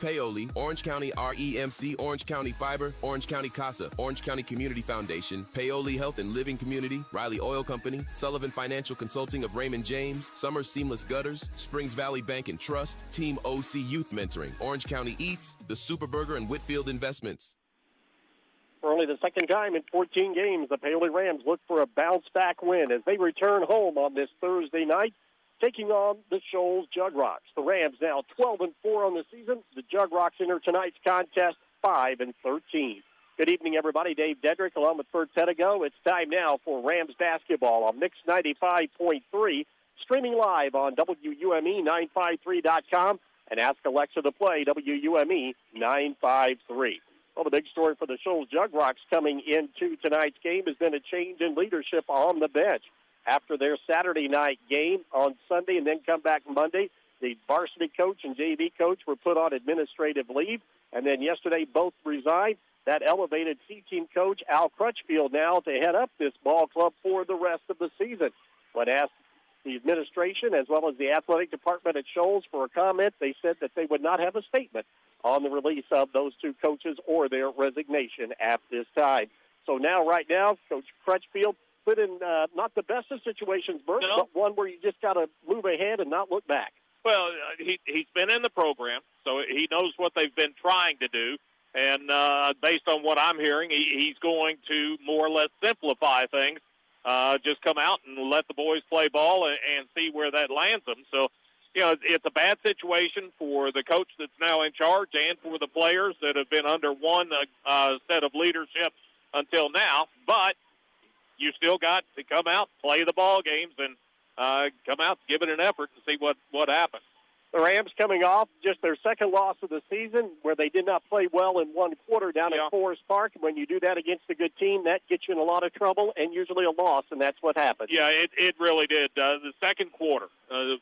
Paoli, Orange County REMC, Orange County Fiber, Orange County CASA, Orange County Community Foundation, Paoli Health and Living Community, Riley Oil Company, Sullivan Financial Consulting of Raymond James, Summers Seamless Gutters, Springs Valley Bank and Trust, Team OC Youth Mentoring, Orange County Eats, The Superburger and Whitfield Investments. For only the second time in 14 games, the Paoli Rams look for a bounce-back win as they return home on this Thursday night, taking on the Shoals Jugrocks. The Rams now 12-4 on the season. The Jugrocks enter tonight's contest 5-13. Good evening, everybody. Dave Dedrick along with Bert Pedigo. It's time now for Rams basketball on Mix 95.3, streaming live on WUME953.com, and ask Alexa to play WUME 953. Well, the big story for the Shoals Jugrocks coming into tonight's game has been a change in leadership on the bench. After their Saturday night game on Sunday and then come back Monday, the varsity coach and JV coach were put on administrative leave, and then yesterday both resigned. That elevated C-team coach Al Crutchfield now to head up this ball club for the rest of the season. When asked the administration as well as the athletic department at Shoals for a comment, they said that they would not have a statement on the release of those two coaches or their resignation at this time. So now, right now, Coach Crutchfield put in not the best of situations, Bert, but one where you just got to move ahead and not look back. Well, he's been in the program, so he knows what they've been trying to do. And based on what I'm hearing, he's going to more or less simplify things, just come out and let the boys play ball and see where that lands them. So, you know, it's a bad situation for the coach that's now in charge and for the players that have been under one set of leadership until now. But you still got to come out, play the ball games, and come out, give it an effort, and see what happens. The Rams coming off just their second loss of the season, where they did not play well in one quarter down at Forest Park. When you do that against a good team, that gets you in a lot of trouble and usually a loss, and that's what happened. Yeah, it really did. The second quarter,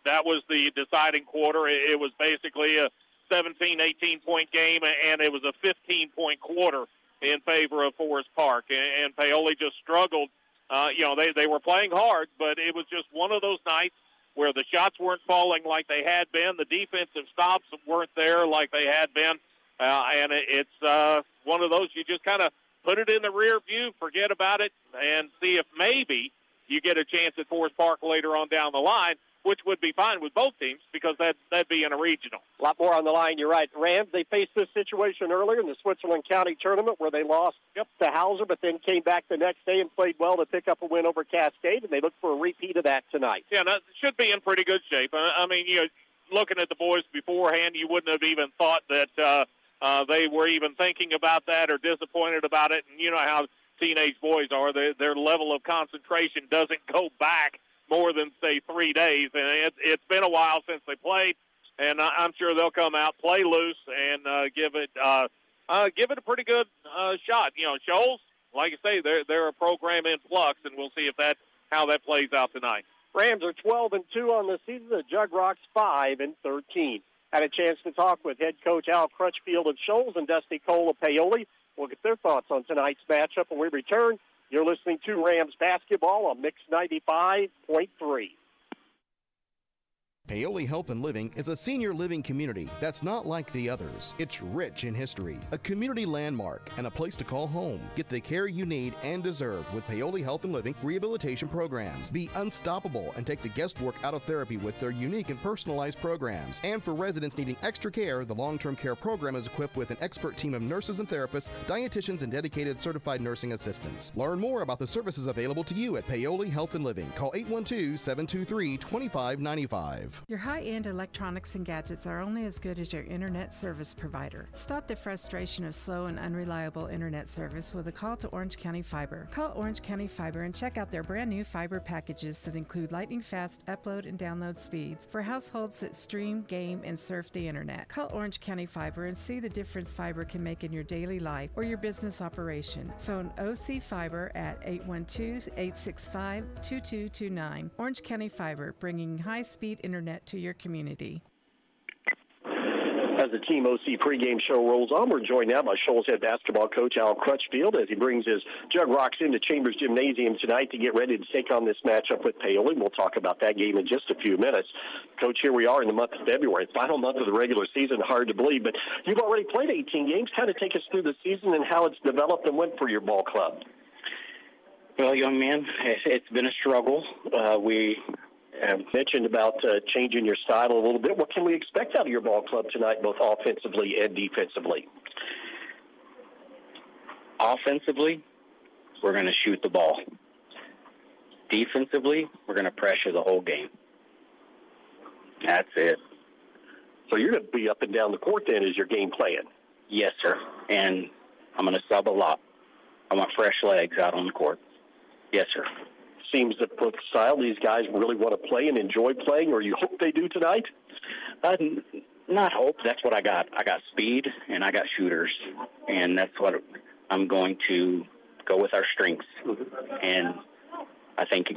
that was the deciding quarter. It was basically a 17, 18-point game, and it was a 15-point quarter in favor of Forest Park. And Paoli just struggled. They were playing hard, but it was just one of those nights where the shots weren't falling like they had been. The defensive stops weren't there like they had been. And it's one of those you just kind of put it in the rear view, forget about it, and see if maybe you get a chance at Forest Park later on down the line, which would be fine with both teams because that'd be in a regional. A lot more on the line, you're right. Rams, they faced this situation earlier in the Switzerland County tournament where they lost to Hauser, but then came back the next day and played well to pick up a win over Cascade, and they look for a repeat of that tonight. Yeah, that should be in pretty good shape. I mean, looking at the boys beforehand, you wouldn't have even thought that they were even thinking about that or disappointed about it. And you know how teenage boys are. Their level of concentration doesn't go back more than, say, 3 days. And it's been a while since they played, and I'm sure they'll come out, play loose, and give it a pretty good shot. Shoals, like I say, they're a program in flux, and we'll see how that plays out tonight. Rams are 12-2 on the season. The Jugrocks 5-13. Had a chance to talk with head coach Al Crutchfield of Shoals and Dusty Cole of Paoli. We'll get their thoughts on tonight's matchup when we return. You're listening to Rams basketball on Mix 95.3. Paoli Health and Living is a senior living community that's not like the others. It's rich in history, a community landmark, and a place to call home. Get the care you need and deserve with Paoli Health and Living rehabilitation programs. Be unstoppable and take the guesswork out of therapy with their unique and personalized programs. And for residents needing extra care, the long-term care program is equipped with an expert team of nurses and therapists, dietitians, and dedicated certified nursing assistants. Learn more about the services available to you at Paoli Health and Living. Call 812-723-2595. Your high-end electronics and gadgets are only as good as your internet service provider. Stop the frustration of slow and unreliable internet service with a call to Orange County Fiber. Call Orange County Fiber and check out their brand new fiber packages that include lightning-fast upload and download speeds for households that stream, game, and surf the internet. Call Orange County Fiber and see the difference fiber can make in your daily life or your business operation. Phone OC Fiber at 812-865-2229. Orange County Fiber, bringing high-speed internet to your community. As the Team OC pregame show rolls on, we're joined now by Shoals head basketball coach Al Crutchfield as he brings his Jug Rocks into Chambers Gymnasium tonight to get ready to take on this matchup with Paoli. We'll talk about that game in just a few minutes. Coach, here we are in the month of February, final month of the regular season. Hard to believe, but you've already played 18 games. Kind of take us through the season and how it's developed and went for your ball club. Well, young man, it's been a struggle. We mentioned about changing your style a little bit. What can we expect out of your ball club tonight, both offensively and defensively? Offensively, we're going to shoot the ball. Defensively, we're going to pressure the whole game. That's it. So you're going to be up and down the court then as your game plan? Yes, sir. And I'm going to sub a lot. I want fresh legs out on the court. Yes, sir. Seems that with the style these guys really want to play and enjoy playing, or you hope they do tonight? Not hope. That's what I got. I got speed and I got shooters, and that's what I'm going to go with our strengths. Mm-hmm. And I think,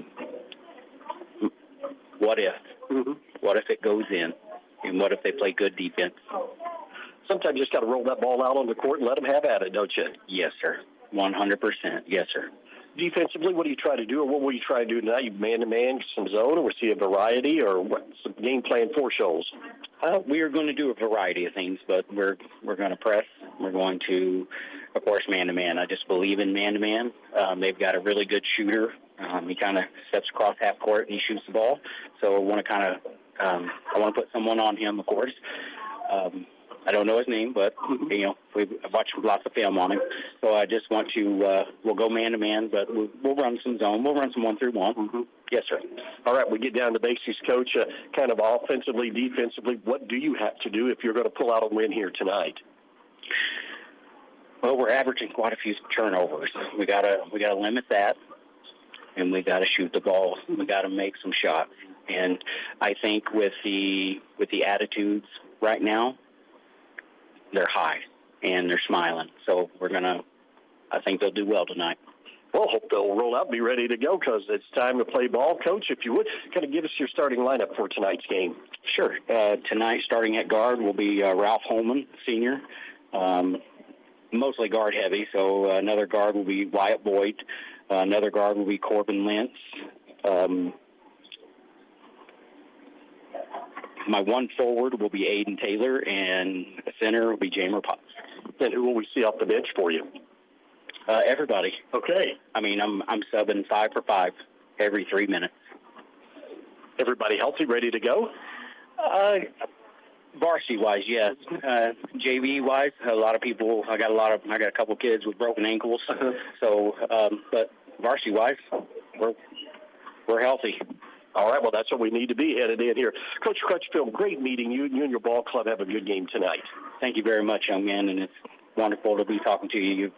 what if? Mm-hmm. What if it goes in? And what if they play good defense? Sometimes you just got to roll that ball out on the court and let them have at it, don't you? Yes, sir. 100%. Yes, sir. Defensively, what do you try to do, or what will you try to do tonight? You man-to-man, some zone, or see a variety, or what's the game plan for Shoals? We are going to do a variety of things, but we're going to press. We're going to, of course, man-to-man. I just believe in man-to-man. They've got a really good shooter. He kind of steps across half court and he shoots the ball. So I want to put someone on him, of course. I don't know his name, but, we've watched lots of film on him. So I just want to, we'll go man-to-man, but we'll run some zone. We'll run some 1-3-1. Mm-hmm. Yes, sir. All right, we get down to basics, Coach. Kind of offensively, defensively, what do you have to do if you're going to pull out a win here tonight? Well, we're averaging quite a few turnovers. We gotta limit that, and we got to shoot the ball. We got to make some shots. And I think with the attitudes right now, they're high, and they're smiling. So I think they'll do well tonight. Well, hope they'll roll out and be ready to go because it's time to play ball. Coach, if you would, kind of give us your starting lineup for tonight's game. Sure. Tonight, starting at guard, will be Ralph Holman, senior, mostly guard heavy. So another guard will be Wyatt Boyd. Another guard will be Corbin Lentz. My one forward will be Aiden Taylor, and a center will be Jamer Potts. And who will we see off the bench for you? Everybody. Okay. I mean, I'm subbing 5 for 5 every 3 minutes. Everybody healthy, ready to go? Varsity-wise, yes. JV-wise, a lot of people. I got a couple kids with broken ankles. So, but varsity-wise, we're healthy. All right, well, that's what we need to be headed in here. Coach Crutchfield, great meeting you. You and your ball club have a good game tonight. Thank you very much, young man, and it's wonderful to be talking to you.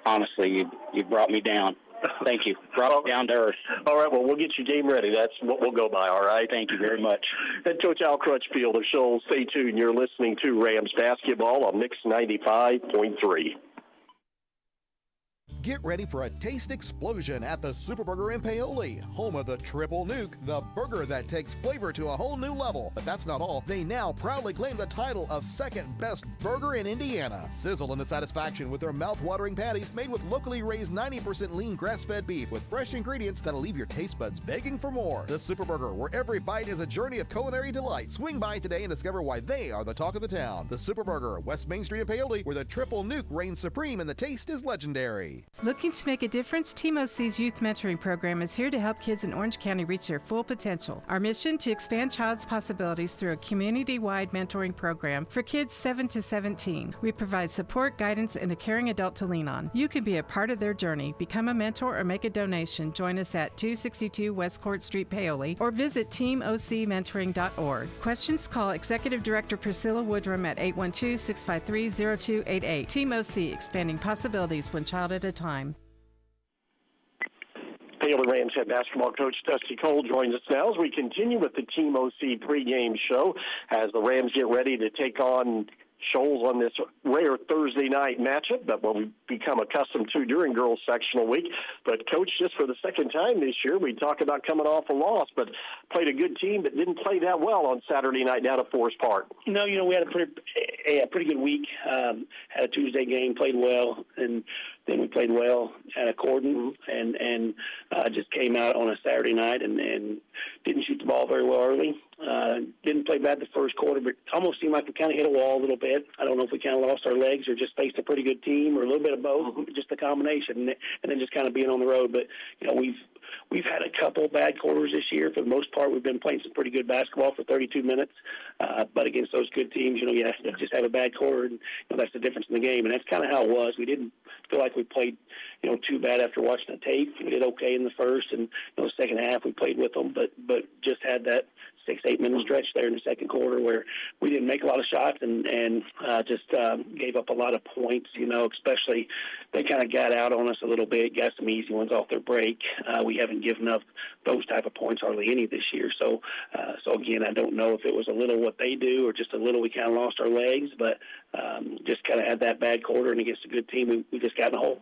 Honestly, you brought me down. Thank you. Brought me down to earth. All right, well, we'll get you game ready. That's what we'll go by, all right? Thank you very much. And Coach Al Crutchfield of Shoals, stay tuned. You're listening to Rams basketball on Mix 95.3. Get ready for a taste explosion at the Superburger in Paoli, home of the Triple Nuke, the burger that takes flavor to a whole new level. But that's not all. They now proudly claim the title of second best burger in Indiana. Sizzle into satisfaction with their mouth-watering patties made with locally raised 90% lean grass-fed beef with fresh ingredients that'll leave your taste buds begging for more. The Superburger, where every bite is a journey of culinary delight. Swing by today and discover why they are the talk of the town. The Superburger, West Main Street in Paoli, where the Triple Nuke reigns supreme and the taste is legendary. Looking to make a difference? Team OC's Youth Mentoring Program is here to help kids in Orange County reach their full potential. Our mission to expand child's possibilities through a community-wide mentoring program for kids 7 to 17. We provide support, guidance, and a caring adult to lean on. You can be a part of their journey. Become a mentor or make a donation. Join us at 262 West Court Street, Paoli, or visit teamocmentoring.org. Questions? Call Executive Director Priscilla Woodrum at 812-653-0288. Team OC, expanding possibilities one child at a time. Paoli Rams head basketball coach Dusty Cole joins us now as we continue with the Team OC pregame show as the Rams get ready to take on Shoals on this rare Thursday night matchup that we'll become accustomed to during girls sectional week. But, Coach, just for the second time this year, we talk about coming off a loss, but played a good team but didn't play that well on Saturday night down at Forest Park. No, we had a pretty good week. Had a Tuesday game, played well, and then we played well at Accordon, and just came out on a Saturday night and didn't shoot the ball very well early. Didn't play bad the first quarter, but almost seemed like we kind of hit a wall a little bit. I don't know if we kind of lost our legs or just faced a pretty good team or a little bit of both, just a combination, and then just kind of being on the road. But, we've had a couple bad quarters this year. For the most part, we've been playing some pretty good basketball for 32 minutes. But against those good teams, you just have a bad quarter, and that's the difference in the game. And that's kind of how it was. We didn't feel like we played, too bad after watching the tape. We did okay in the first, and the second half we played with them, but just had that 6-8 minute stretch there in the second quarter where we didn't make a lot of shots and just gave up a lot of points, especially they kind of got out on us a little bit, got some easy ones off their break. We haven't given up those type of points hardly any this year. So again, I don't know if it was a little what they do or just a little we kind of lost our legs, but just kind of had that bad quarter, and against a good team, we just got in a hole.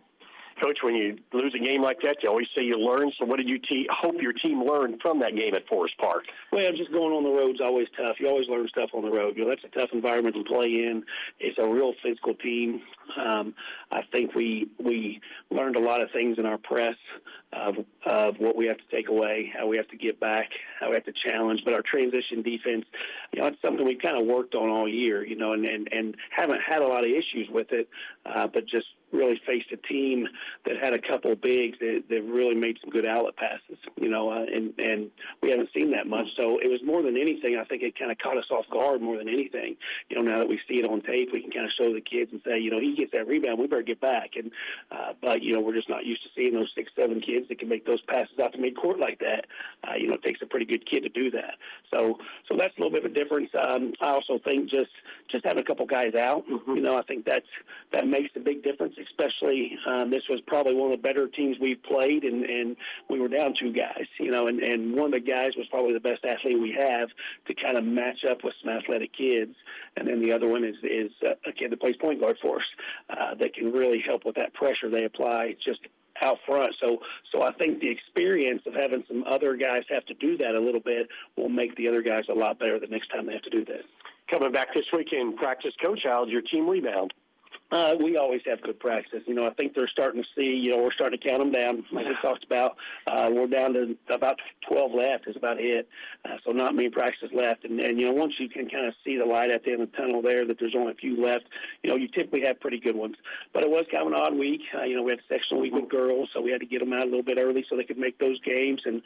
Coach, when you lose a game like that, you always say you learn. So what did you hope your team learned from that game at Forest Park? Well, just going on the road is always tough. You always learn stuff on the road. That's a tough environment to play in. It's a real physical team. I think we learned a lot of things in our press of what we have to take away, how we have to get back, how we have to challenge. But our transition defense, it's something we've kind of worked on all year, and haven't had a lot of issues with it, but just really faced a team that had a couple of bigs that really made some good outlet passes, and we haven't seen that much. So it was more than anything, I think it kind of caught us off guard more than anything. Now that we see it on tape, we can kind of show the kids and say, he gets that rebound, we better get back. And but we're just not used to seeing those 6-7 kids that can make those passes out to midcourt like that. It takes a pretty good kid to do that. So that's a little bit of a difference. I also think just having a couple guys out, I think that makes a big difference. Especially this was probably one of the better teams we've played, and we were down 2 guys, and one of the guys was probably the best athlete we have to kind of match up with some athletic kids, and then the other one is a kid that plays point guard for us that can really help with that pressure they apply just out front. So I think the experience of having some other guys have to do that a little bit will make the other guys a lot better the next time they have to do that. Coming back this week in practice, Coach, how's your team rebound? We always have good practice. I think they're starting to see, we're starting to count them down, like we talked about. We're down to about 12 left is about it, so not many practices left. And once you can kind of see the light at the end of the tunnel there, that there's only a few left, you typically have pretty good ones. But it was kind of an odd week. We had a sectional week with girls, so we had to get them out a little bit early so they could make those games. And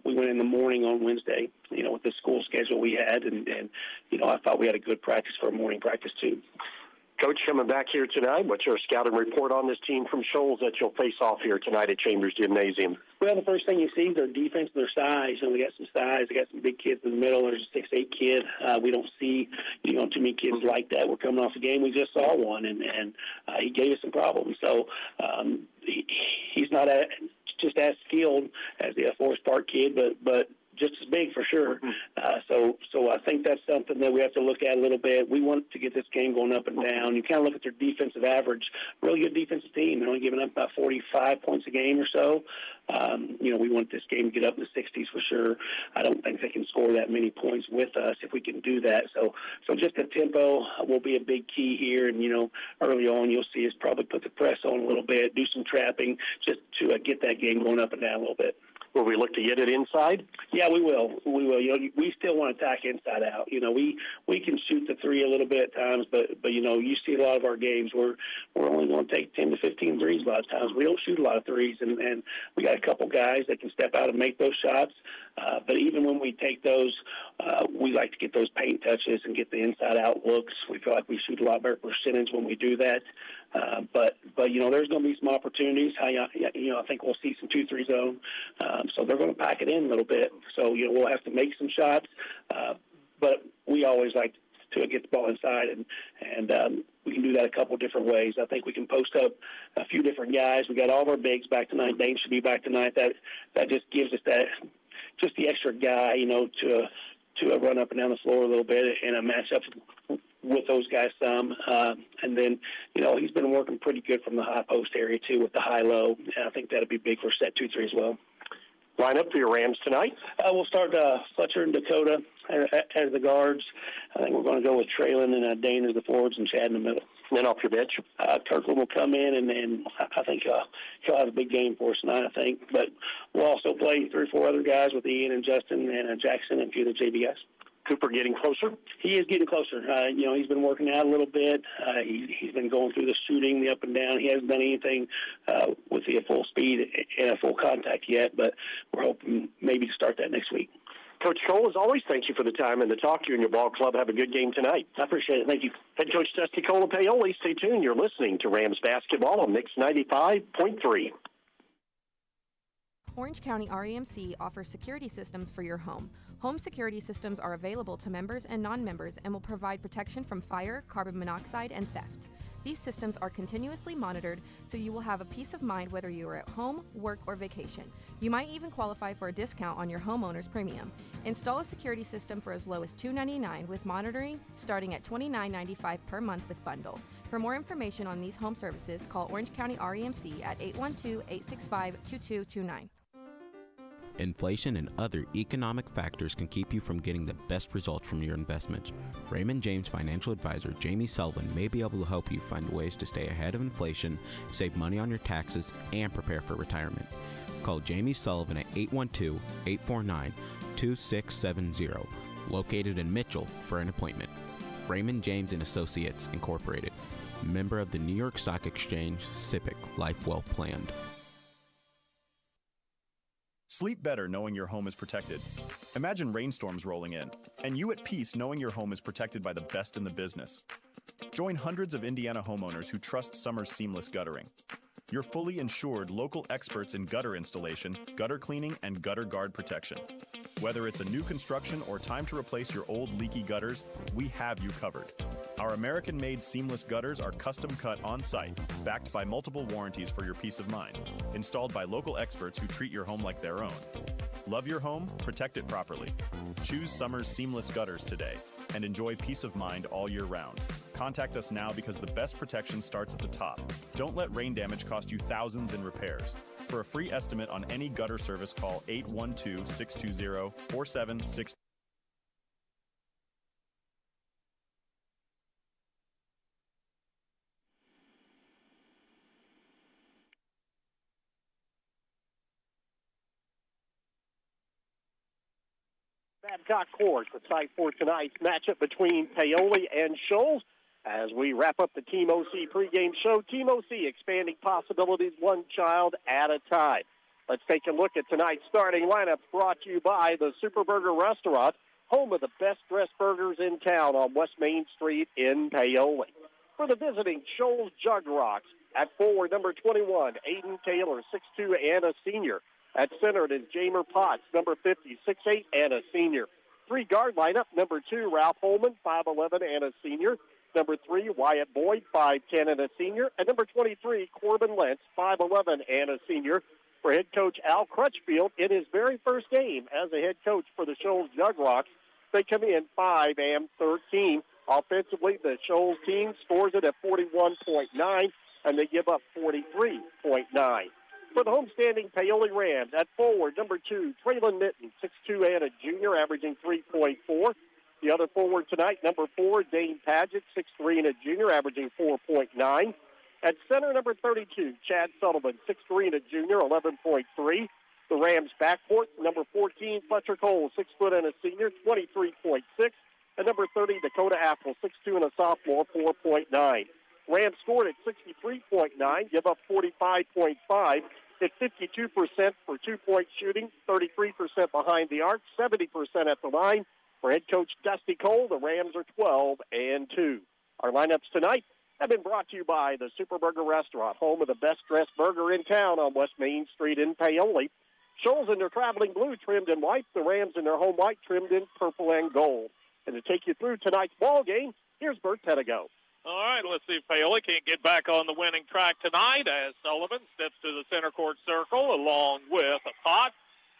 we went in the morning on Wednesday, with the school schedule we had. And I thought we had a good practice for a morning practice, too. Coach, coming back here tonight, what's your scouting report on this team from Shoals that you'll face off here tonight at Chambers Gymnasium? Well, the first thing you see is their defense and their size. We got some size. We got some big kids in the middle. There's a 6'8" kid. We don't see, too many kids like that. We're coming off a game. We just saw one, and he gave us some problems. So he's not just as skilled as the Forest Park kid, but just as big for sure. So I think that's something that we have to look at a little bit. We want to get this game going up and down. You kind of look at their defensive average, really good defensive team. They're only giving up about 45 points a game or so. We want this game to get up in the 60s for sure. I don't think they can score that many points with us if we can do that. So just the tempo will be a big key here. And, early on you'll see us probably put the press on a little bit, do some trapping just to get that game going up and down a little bit. Will we look to get it inside? Yeah, we will. We still want to attack inside out. We can shoot the three a little bit at times, but you see a lot of our games we're only going to take 10 to 15 threes a lot of times. We don't shoot a lot of threes, and we got a couple guys that can step out and make those shots. But even when we take those, we like to get those paint touches and get the inside-out looks. We feel like we shoot a lot better percentage when we do that. But there's going to be some opportunities. I think we'll see some 2-3 zone. So they're going to pack it in a little bit. So, we'll have to make some shots. But we always like to get the ball inside, and we can do that a couple different ways. I think we can post up a few different guys. We got all of our bigs back tonight. Dane should be back tonight. That just gives us just the extra guy, to run up and down the floor a little bit in a matchup with those guys some. And then, he's been working pretty good from the high post area, too, with the high-low. And I think that'll be big for set 2-3 as well. Line up for your Rams tonight? We'll start Fletcher and Dakota as the guards. I think we're going to go with Traylon and Dane as the forwards and Chad in the middle. And then off your bench? Kirkland will come in, and then I think he'll have a big game for us tonight, I think. But we'll also play 3 or 4 other guys with Ian and Justin and Jackson and a few of the JV guys. Cooper getting closer? He is getting closer. He's been working out a little bit. He's been going through the shooting, the up and down. He hasn't done anything with the full speed and full contact yet, but we're hoping maybe to start that next week. Coach Cole, as always, thank you for the time and the talk. You and your ball club have a good game tonight. I appreciate it. Thank you. Head coach Dusty Paoli, stay tuned. You're listening to Rams basketball on Mix 95.3. Orange County REMC offers security systems for your home. Home security systems are available to members and non-members and will provide protection from fire, carbon monoxide, and theft. These systems are continuously monitored, so you will have a peace of mind whether you are at home, work, or vacation. You might even qualify for a discount on your homeowner's premium. Install a security system for as low as $299 with monitoring, starting at $29.95 per month with bundle. For more information on these home services, call Orange County REMC at 812-865-2229. Inflation and other economic factors can keep you from getting the best results from your investments. Raymond James financial advisor Jamie Sullivan may be able to help you find ways to stay ahead of inflation, save money on your taxes, and prepare for retirement. Call Jamie Sullivan at 812-849-2670, located in Mitchell, for an appointment. Raymond James & Associates, Incorporated, member of the New York Stock Exchange, SIPC, Life Well Planned. Sleep better knowing your home is protected. Imagine rainstorms rolling in, and you at peace knowing your home is protected by the best in the business. Join hundreds of Indiana homeowners who trust Summers Seamless Guttering. Your fully insured local experts in gutter installation, gutter cleaning, and gutter guard protection. Whether it's a new construction or time to replace your old leaky gutters, we have you covered. Our American-made seamless gutters are custom cut on-site, backed by multiple warranties for your peace of mind, installed by local experts who treat your home like their own. Love your home? Protect it properly. Choose Summers Seamless Gutters today and enjoy peace of mind all year round. Contact us now because the best protection starts at the top. Don't let rain damage cost you thousands in repairs. For a free estimate on any gutter service, call 812-620-4762. Babcock Court, the site for tonight's matchup between Paoli and Shoals. As we wrap up the Team OC pregame show, Team OC expanding possibilities one child at a time. Let's take a look at tonight's starting lineup, brought to you by the Super Burger Restaurant, home of the best-dressed burgers in town on West Main Street in Paoli. For the visiting Shoals Jug Rocks, at forward, number 21, Aiden Taylor, 6'2", and a senior. At center, it is Jamer Potts, number 50, 6'8", and a senior. 3 guard lineup, number 2, Ralph Holman, 5'11", and a senior. Number 3, Wyatt Boyd, 5'10", and a senior. And number 23, Corbin Lentz, 5'11", and a senior. For head coach Al Crutchfield, in his very first game as a head coach for the Shoals Jug Rocks, they come in 5-13. Offensively, the Shoals team scores it at 41.9, and they give up 43.9. For the homestanding Paoli Rams, at forward, number 2, Traylon Mitten, 6'2", and a junior, averaging 3.4. The other forward tonight, number 4, Dane Padgett, 6'3", and a junior, averaging 4.9. At center, number 32, Chad Sullivan, 6'3", and a junior, 11.3. The Rams backcourt, number 14, Fletcher Cole, 6 foot and a senior, 23.6. And number 30, Dakota Apple, 6'2", and a sophomore, 4.9. Rams scored at 63.9, give up 45.5. At 52% for two-point shooting, 33% behind the arc, 70% at the line. For head coach Dusty Cole, the Rams are 12-2. Our lineups tonight have been brought to you by the Super Burger Restaurant, home of the best-dressed burger in town on West Main Street in Paoli. Shoals in their traveling blue trimmed in white, the Rams in their home white trimmed in purple and gold. And to take you through tonight's ball game, here's Bert Pedigo. All right, let's see if Paoli can't get back on the winning track tonight as Sullivan steps to the center court circle along with Potts.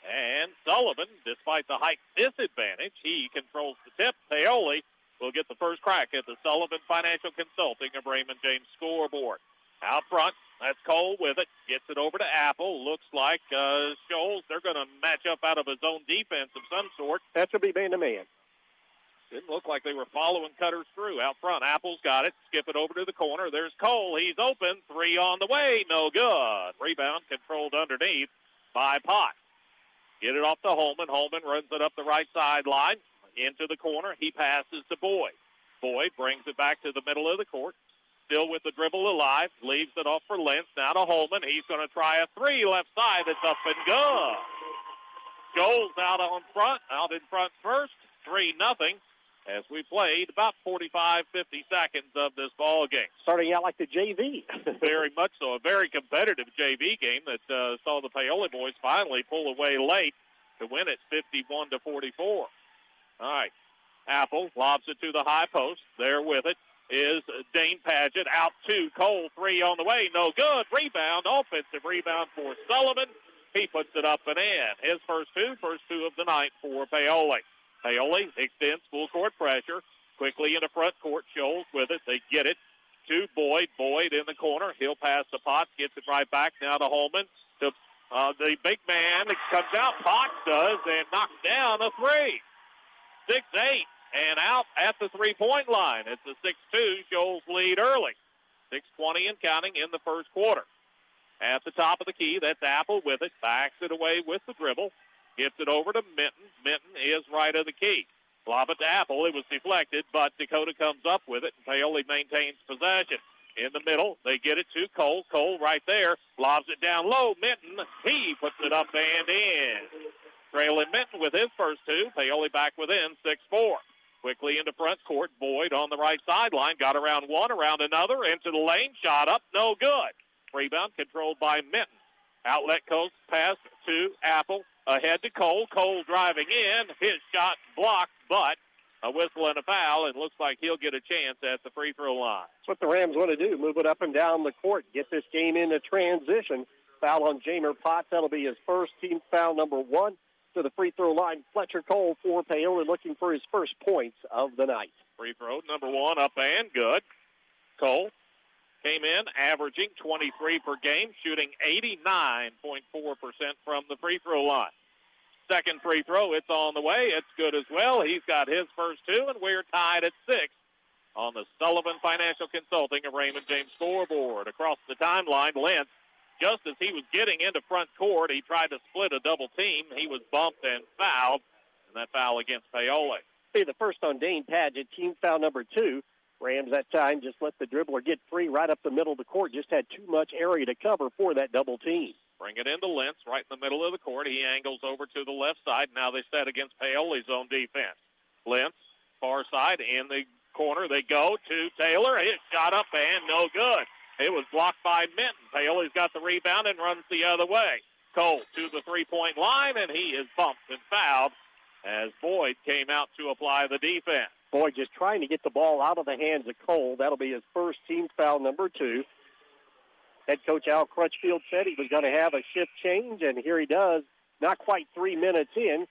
And Sullivan, despite the height disadvantage, he controls the tip. Paoli will get the first crack at the Sullivan Financial Consulting of Raymond James scoreboard. Out front, that's Cole with it. Gets it over to Apple. Looks like Scholes, they're going to match up out of a zone defense of some sort. That should be man-to-man. Didn't look like they were following Cutters through. Out front, Apple's got it. Skip it over to the corner. There's Cole. He's open. 3 on the way. No good. Rebound controlled underneath by Potts. Get it off to Holman. Holman runs it up the right sideline. Into the corner. He passes to Boyd. Boyd brings it back to the middle of the court. Still with the dribble alive. Leaves it off for Lentz. Now to Holman. He's going to try a 3 left side. It's up and good. Joel's out in front first. 3-0. As we played about 45, 50 seconds of this ball game. Starting out like the JV. Very much so. A very competitive JV game that saw the Paoli boys finally pull away late to win it 51-44. All right. Apple lobs it to the high post. There with it is Dane Padgett. Out to Cole. 3 on the way. No good. Rebound. Offensive rebound for Sullivan. He puts it up and in. His first two of the night for Paoli. Paoli extends full court pressure. Quickly into front court. Scholes with it. They get it to Boyd. Boyd in the corner. He'll pass to Potts. Gets it right back now to Holman. To the big man. It comes out. Potts does and knocks down a 3. 6-8 and out at the three-point line. It's a 6-2. Scholes lead early. 6:20 and counting in the first quarter. At the top of the key, that's Apple with it. Backs it away with the dribble. Gets it over to Minton. Minton is right of the key. Lob it to Apple. It was deflected, but Dakota comes up with it, and Paoli maintains possession. In the middle, they get it to Cole. Cole right there. Lobs it down low. Minton, he puts it up and in. Traylon Minton with his first two. Paoli back within 6-4. Quickly into front court. Boyd on the right sideline. Got around one, around another. Into the lane. Shot up. No good. Rebound controlled by Minton. Outlet coast pass to Apple. Ahead to Cole. Cole driving in. His shot blocked, but a whistle and a foul, and looks like he'll get a chance at the free throw line. That's what the Rams want to do, move it up and down the court, get this game into transition. Foul on Jamer Potts. That'll be his first, team foul number 1. To the free throw line, Fletcher Cole for Paoli looking for his first points of the night. Free throw number 1 up and good. Cole came in averaging 23 per game, shooting 89.4% from the free throw line. Second free throw, it's on the way. It's good as well. He's got his first 2, and we're tied at 6 on the Sullivan Financial Consulting of Raymond James scoreboard. Across the timeline, Lentz, just as he was getting into front court, he tried to split a double team. He was bumped and fouled, and that foul against Paoli. See the first on Dane Padgett, team foul number 2. Rams that time just let the dribbler get free right up the middle of the court. Just had too much area to cover for that double team. Bring it into Lentz right in the middle of the court. He angles over to the left side. Now they set against Paoli's own defense. Lentz, far side, in the corner. They go to Taylor. His shot up and no good. It was blocked by Minton. Paoli's got the rebound and runs the other way. Cole to the three-point line, and he is bumped and fouled as Boyd came out to apply the defense. Boyd just trying to get the ball out of the hands of Cole. That'll be his first, team foul number 2. Head coach Al Crutchfield said he was going to have a shift change, and here he does. Not quite 3 minutes in.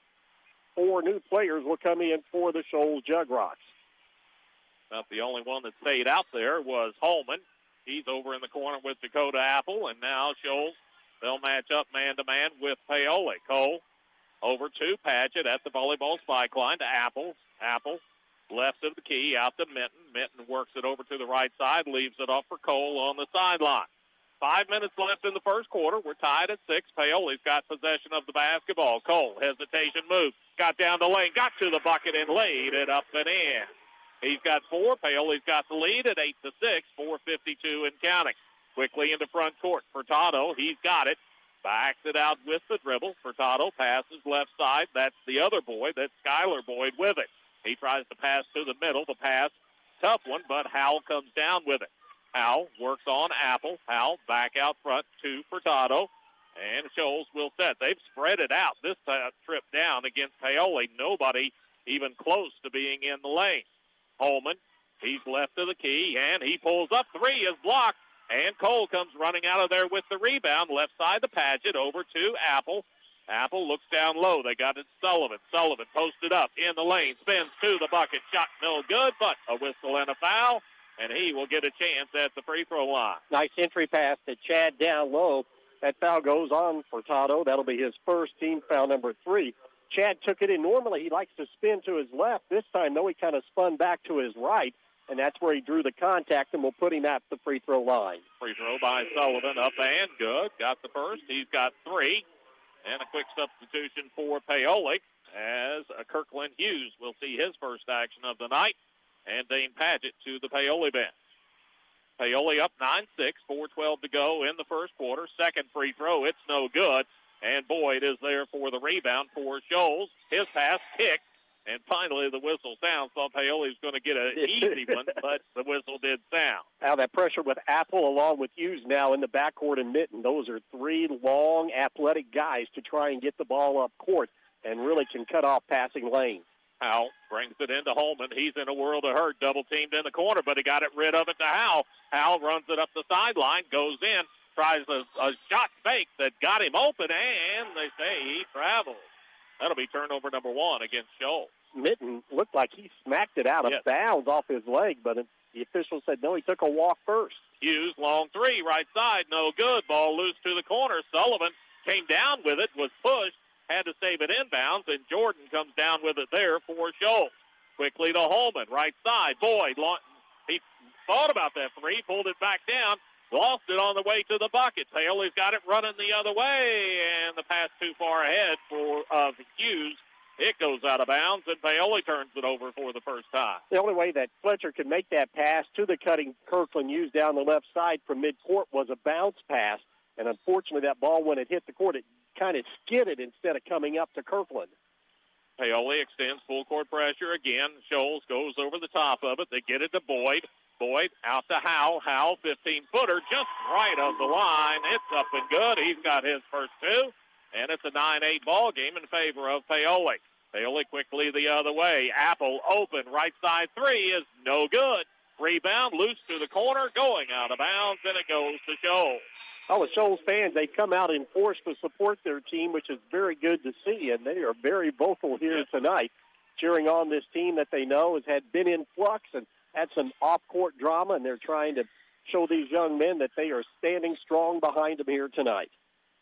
4 new players will come in for the Shoals Jugrocks. About the only one that stayed out there was Holman. He's over in the corner with Dakota Apple, and now Shoals, they'll match up man-to-man with Paoli. Cole over to Padgett at the volleyball spike line to Apple. Apple left of the key, out to Minton. Minton works it over to the right side, leaves it off for Cole on the sideline. 5 minutes left in the first quarter. We're tied at 6. Paoli's got possession of the basketball. Cole, hesitation move. Got down the lane, got to the bucket, and laid it up and in. He's got 4. Paoli's got the lead at 8-6, 4:52 and counting. Quickly into front court. Furtado, he's got it. Backs it out with the dribble. Furtado passes left side. That's the other Boyd. That's Skylar Boyd with it. He tries to pass to the middle. The pass, tough one, but Howell comes down with it. Howell works on Apple. Howell back out front to Furtado. And Shoals will set. They've spread it out this trip down against Paoli. Nobody even close to being in the lane. Holman, he's left of the key, and he pulls up. 3 is blocked. And Cole comes running out of there with the rebound. Left side to Padgett, over to Apple. Apple looks down low. They got it Sullivan. Sullivan posted up in the lane. Spins to the bucket. Shot no good, but a whistle and a foul, and he will get a chance at the free throw line. Nice entry pass to Chad down low. That foul goes on for Furtado. That'll be his first team foul number 3. Chad took it in. Normally he likes to spin to his left. This time, though, he kind of spun back to his right, and that's where he drew the contact, and will put him at the free throw line. Free throw by Sullivan, up and good. Got the first. He's got 3. And a quick substitution for Paoli as Kirkland Hughes will see his first action of the night, and Dane Padgett to the Paoli bench. Paoli up 9-6, 4:12 to go in the first quarter. Second free throw, it's no good. And Boyd is there for the rebound for Scholes. His pass kicked, and finally the whistle sounds. Thought Paoli was going to get an easy one, but the whistle did sound. Now that pressure with Apple along with Hughes now in the backcourt and Mitten. Those are 3 long, athletic guys to try and get the ball up court and really can cut off passing lanes. Howell brings it into Holman. He's in a world of hurt, double-teamed in the corner, but he got it rid of it to Howell. Howell runs it up the sideline, goes in, tries a shot fake that got him open, and they say he travels. That'll be turnover number 1 against Scholes. Mitten looked like he smacked it out of bounds off his leg, but the official said no, he took a walk first. Hughes, long 3, right side, no good. Ball loose to the corner. Sullivan came down with it, was pushed, had to save it inbounds, and Jordan comes down with it there for Scholes. Quickly to Holman, right side. Boyd, he thought about that 3, pulled it back down, lost it on the way to the bucket. Paoli's got it running the other way, and the pass too far ahead for Hughes. It goes out of bounds, and Paoli turns it over for the first time. The only way that Fletcher could make that pass to the cutting Kirkland Hughes down the left side from midcourt was a bounce pass, and unfortunately that ball, when it hit the court, it kind of skidded instead of coming up to Kirkland. Paoli extends full court pressure again. Scholes goes over the top of it. They get it to Boyd. Boyd out to Howell. Howell, 15-footer, just right of the line. It's up and good. He's got his first 2, and it's a 9-8 ball game in favor of Paoli. Paoli quickly the other way. Apple open, right side 3 is no good. Rebound, loose to the corner, going out of bounds, and it goes to Scholes. All the Shoals fans, they come out in force to support their team, which is very good to see, and they are very vocal here tonight, cheering on this team that they know has been in flux and had some off-court drama, and they're trying to show these young men that they are standing strong behind them here tonight.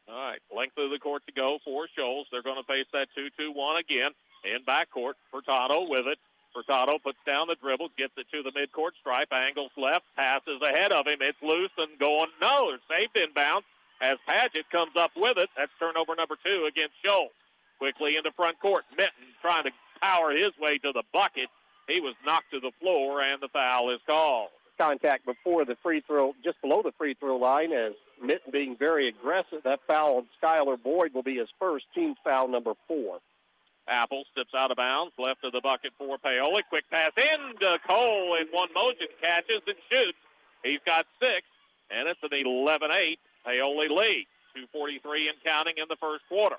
All right, length of the court to go for Scholes. They're going to face that 2-2-1 again in backcourt. Furtado with it. Furtado puts down the dribble, gets it to the midcourt stripe, angles left, passes ahead of him. It's loose and going. No, it's saved inbounds as Padgett comes up with it. That's turnover number 2 against Scholes. Quickly into front court. Mitten trying to power his way to the bucket. He was knocked to the floor, and the foul is called. Contact before the free throw, just below the free throw line, as Mitten being very aggressive. That foul on Skylar Boyd will be his first, team foul number 4. Apple steps out of bounds, left of the bucket for Paoli. Quick pass into Cole in one motion, catches and shoots. He's got 6, and it's an 11-8 Paoli lead. 2:43 and counting in the first quarter.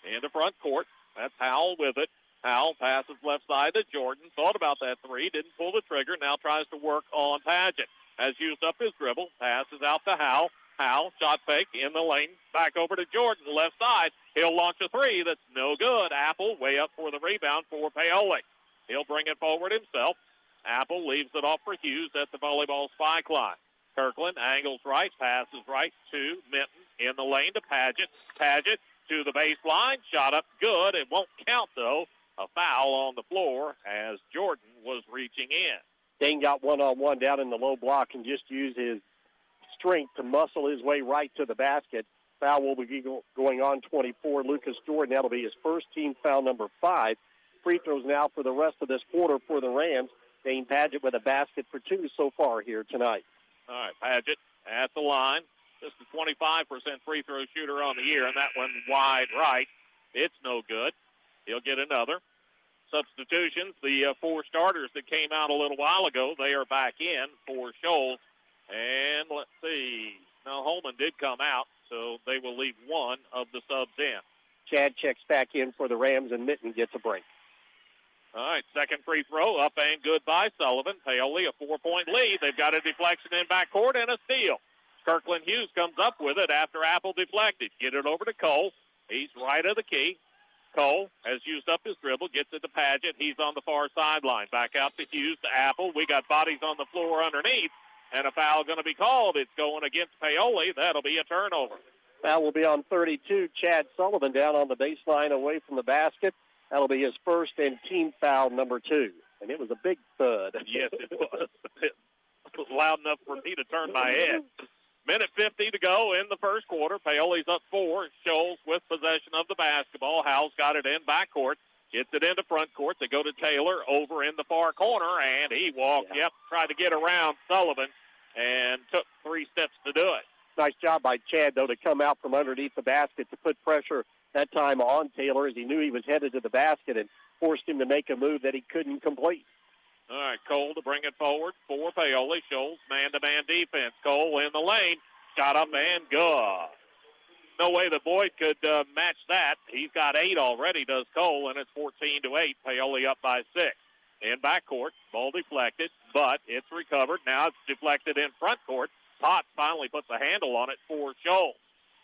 Into front court, that's Howell with it. Howell passes left side to Jordan. Thought about that 3, didn't pull the trigger, now tries to work on Padgett. Has used up his dribble, passes out to Howell. Howell, shot fake in the lane, back over to Jordan, left side. He'll launch a 3 that's no good. Apple way up for the rebound for Paoli. He'll bring it forward himself. Apple leaves it off for Hughes at the volleyball spike line. Kirkland angles right, passes right to Mitten in the lane to Padgett. Padgett to the baseline, shot up good. It won't count, though. A foul on the floor as Jordan was reaching in. Dane got one-on-one down in the low block and just used his strength to muscle his way right to the basket. Foul will be going on 24. Lucas Jordan, that'll be his first, team foul number 5. Free throws now for the rest of this quarter for the Rams. Dane Padgett with a basket for 2 so far here tonight. All right, Padgett at the line. Just a 25% free throw shooter on the year, and that one wide right. It's no good. He'll get another. Substitutions, the 4 starters that came out a little while ago, they are back in for Scholes. And let's see. Now, Holman did come out, so they will leave one of the subs in. Chad checks back in for the Rams, and Mitten gets a break. All right, second free throw, up and good by Sullivan. Paoli, a 4-point lead. They've got a deflection in backcourt and a steal. Kirkland Hughes comes up with it after Apple deflected. Get it over to Cole. He's right of the key. Cole has used up his dribble, gets it to Paget. He's on the far sideline. Back out to Hughes, to Apple. We got bodies on the floor underneath, and a foul going to be called. It's going against Paoli. That'll be a turnover. Foul will be on 32. Chad Sullivan down on the baseline away from the basket. That'll be his first and team foul number 2. And it was a big thud. Yes, it was. It was loud enough for me to turn my head. Minute 50 to go in the first quarter. Paoli's up 4. Scholes with possession of the basketball. Howell's got it in backcourt. Gets it into front court. They go to Taylor over in the far corner, and he walked, tried to get around Sullivan and took 3 steps to do it. Nice job by Chad, though, to come out from underneath the basket to put pressure that time on Taylor as he knew he was headed to the basket and forced him to make a move that he couldn't complete. All right, Cole to bring it forward for Paoli. Scholes man-to-man defense. Cole in the lane. Shot up and good. No way that Boyd could match that. He's got 8 already, does Cole, and it's 14-8. Paoli up by 6. In backcourt, ball deflected, but it's recovered. Now it's deflected in front court. Potts finally puts a handle on it for Scholes.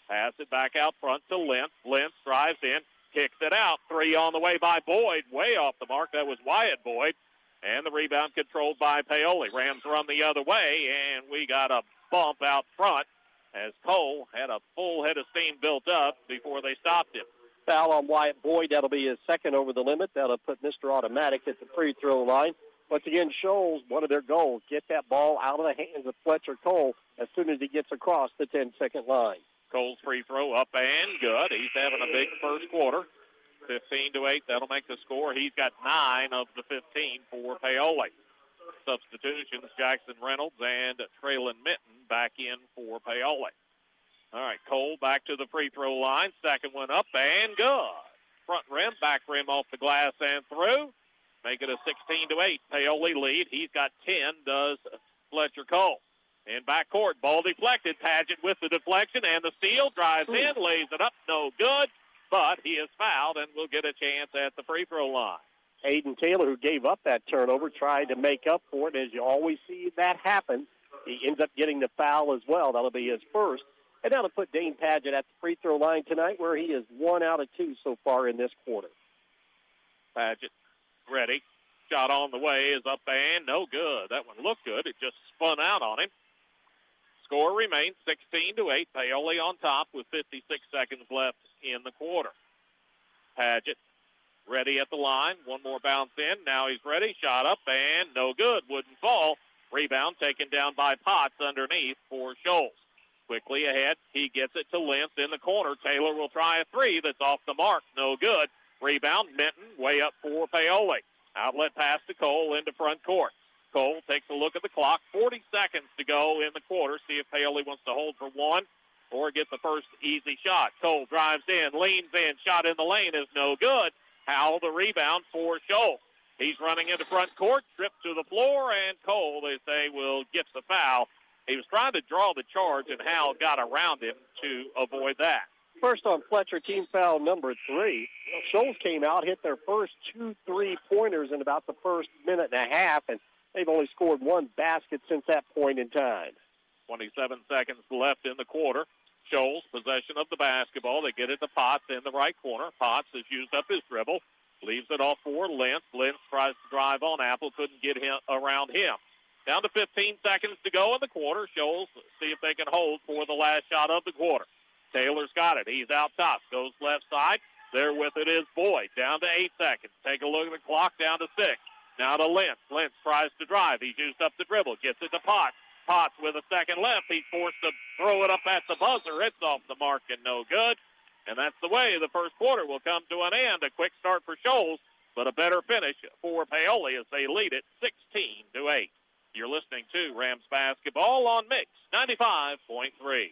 Pass it back out front to Lentz. Lentz drives in, kicks it out. 3 on the way by Boyd. Way off the mark. That was Wyatt Boyd. And the rebound controlled by Paoli. Rams run the other way, and we got a bump out front as Cole had a full head of steam built up before they stopped him. Foul on Wyatt Boyd. That'll be his second over the limit. That'll put Mr. Automatic at the free throw line. Once again, Scholes, one of their goals, get that ball out of the hands of Fletcher Cole as soon as he gets across the 10-second line. Cole's free throw up and good. He's having a big first quarter. 15-8, that'll make the score. He's got 9 of the 15 for Paoli. Substitutions, Jackson Reynolds and Traylon Minton back in for Paoli. All right, Cole back to the free throw line. Second one up and good. Front rim, back rim off the glass and through. Make it a 16-8 Paoli lead. He's got 10, does Fletcher Cole. In backcourt, ball deflected. Paget with the deflection and the steal. Drives in, lays it up, no good. But he is fouled and will get a chance at the free throw line. Aiden Taylor, who gave up that turnover, tried to make up for it. As you always see that happen, he ends up getting the foul as well. That'll be his first. And that'll put Dane Paget at the free throw line tonight, where he is 1 out of 2 so far in this quarter. Paget ready. Shot on the way is up and no good. That one looked good. It just spun out on him. Score remains 16-8. Paoli on top with 56 seconds left in the quarter. Paget ready at the line. One more bounce in. Now he's ready. Shot up and no good. Wouldn't fall. Rebound taken down by Potts underneath for Scholes. Quickly ahead. He gets it to Lentz in the corner. Taylor will try a 3 that's off the mark. No good. Rebound, Minton, way up for Paoli. Outlet pass to Cole into front court. Cole takes a look at the clock. 40 seconds to go in the quarter. See if Paoli wants to hold for one or get the first easy shot. Cole drives in, leans in. Shot in the lane is no good. Howell the rebound for Scholes. He's running into front court, tripped to the floor, and Cole, they say, will get the foul. He was trying to draw the charge, and Howell got around him to avoid that. First on Fletcher, team foul number 3. Scholes came out, hit their first 2 3-pointers in about the first minute and a half, and they've only scored 1 basket since that point in time. 27 seconds left in the quarter. Scholes, possession of the basketball. They get it to Potts in the right corner. Potts has used up his dribble. Leaves it off for Lentz. Lentz tries to drive on Apple. Couldn't get him around him. Down to 15 seconds to go in the quarter. Scholes see if they can hold for the last shot of the quarter. Taylor's got it. He's out top. Goes left side. There with it is Boyd. Down to 8 seconds. Take a look at the clock. Down to 6. Now to Lentz. Lentz tries to drive. He's used up the dribble. Gets it to Potts. Potts with a second left. He's forced to throw it up at the buzzer. It's off the mark and no good. And that's the way the first quarter will come to an end. A quick start for Scholes, but a better finish for Paoli as they lead it 16-8. You're listening to Rams basketball on Mix 95.3.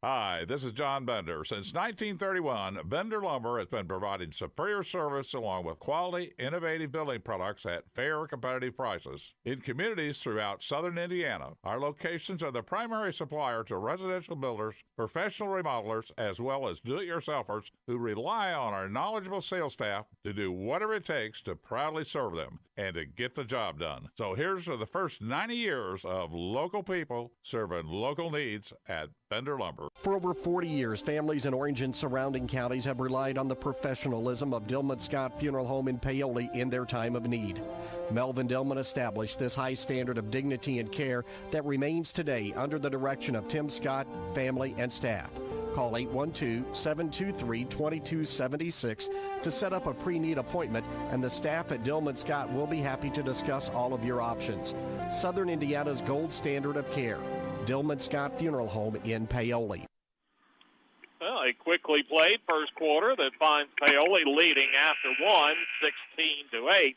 Hi, this is John Bender. Since 1931, Bender Lumber has been providing superior service along with quality, innovative building products at fair, competitive prices. In communities throughout southern Indiana, our locations are the primary supplier to residential builders, professional remodelers, as well as do-it-yourselfers who rely on our knowledgeable sales staff to do whatever it takes to proudly serve them and to get the job done. So here's to the first 90 years of local people serving local needs at Bender Lumber. For over 40 years, families in Orange and surrounding counties have relied on the professionalism of Dillman Scott Funeral Home in Paoli in their time of need. Melvin Dillman established this high standard of dignity and care that remains today under the direction of Tim Scott, family, and staff. Call 812-723-2276 to set up a pre-need appointment, and the staff at Dillman Scott will be happy to discuss all of your options. Southern Indiana's gold standard of care. Dillman Scott Funeral Home in Paoli. Well, a quickly played first quarter that finds Paoli leading after 16-8.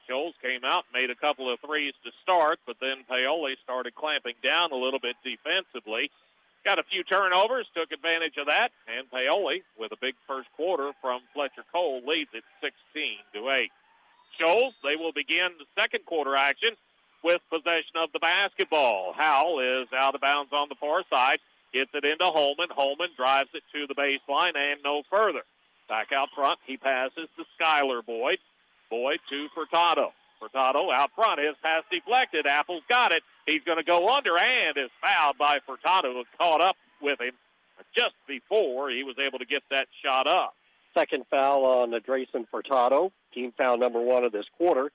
Shoals came out and made a couple of threes to start, but then Paoli started clamping down a little bit defensively. Got a few turnovers, took advantage of that, and Paoli, with a big first quarter from Fletcher Cole, leads it 16-8. Shoals, they will begin the second quarter action with possession of the basketball. Howell is out of bounds on the far side, gets it into Holman. Holman drives it to the baseline and no further. Back out front, he passes to Skylar Boyd. Boyd to Furtado. Furtado out front, his pass deflected. Apple's got it. He's going to go under and is fouled by Furtado, who caught up with him just before he was able to get that shot up. Second foul on Drayson Furtado, team foul number 1 of this quarter.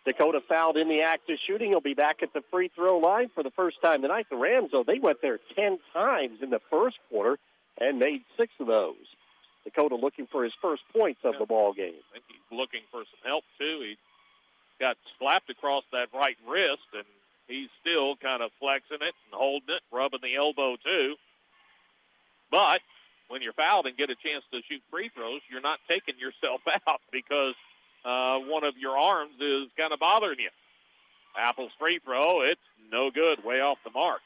Dakota fouled in the act of shooting. He'll be back at the free throw line for the first time tonight. The Rams, though, they went there 10 times in the first quarter and made 6 of those. Dakota looking for his first points of the ball game. I think he's looking for some help, too. He got slapped across that right wrist, and he's still kind of flexing it and holding it, rubbing the elbow, too. But when you're fouled and get a chance to shoot free throws, you're not taking yourself out because one of your arms is kind of bothering you. Apple's free throw, it's no good, way off the mark.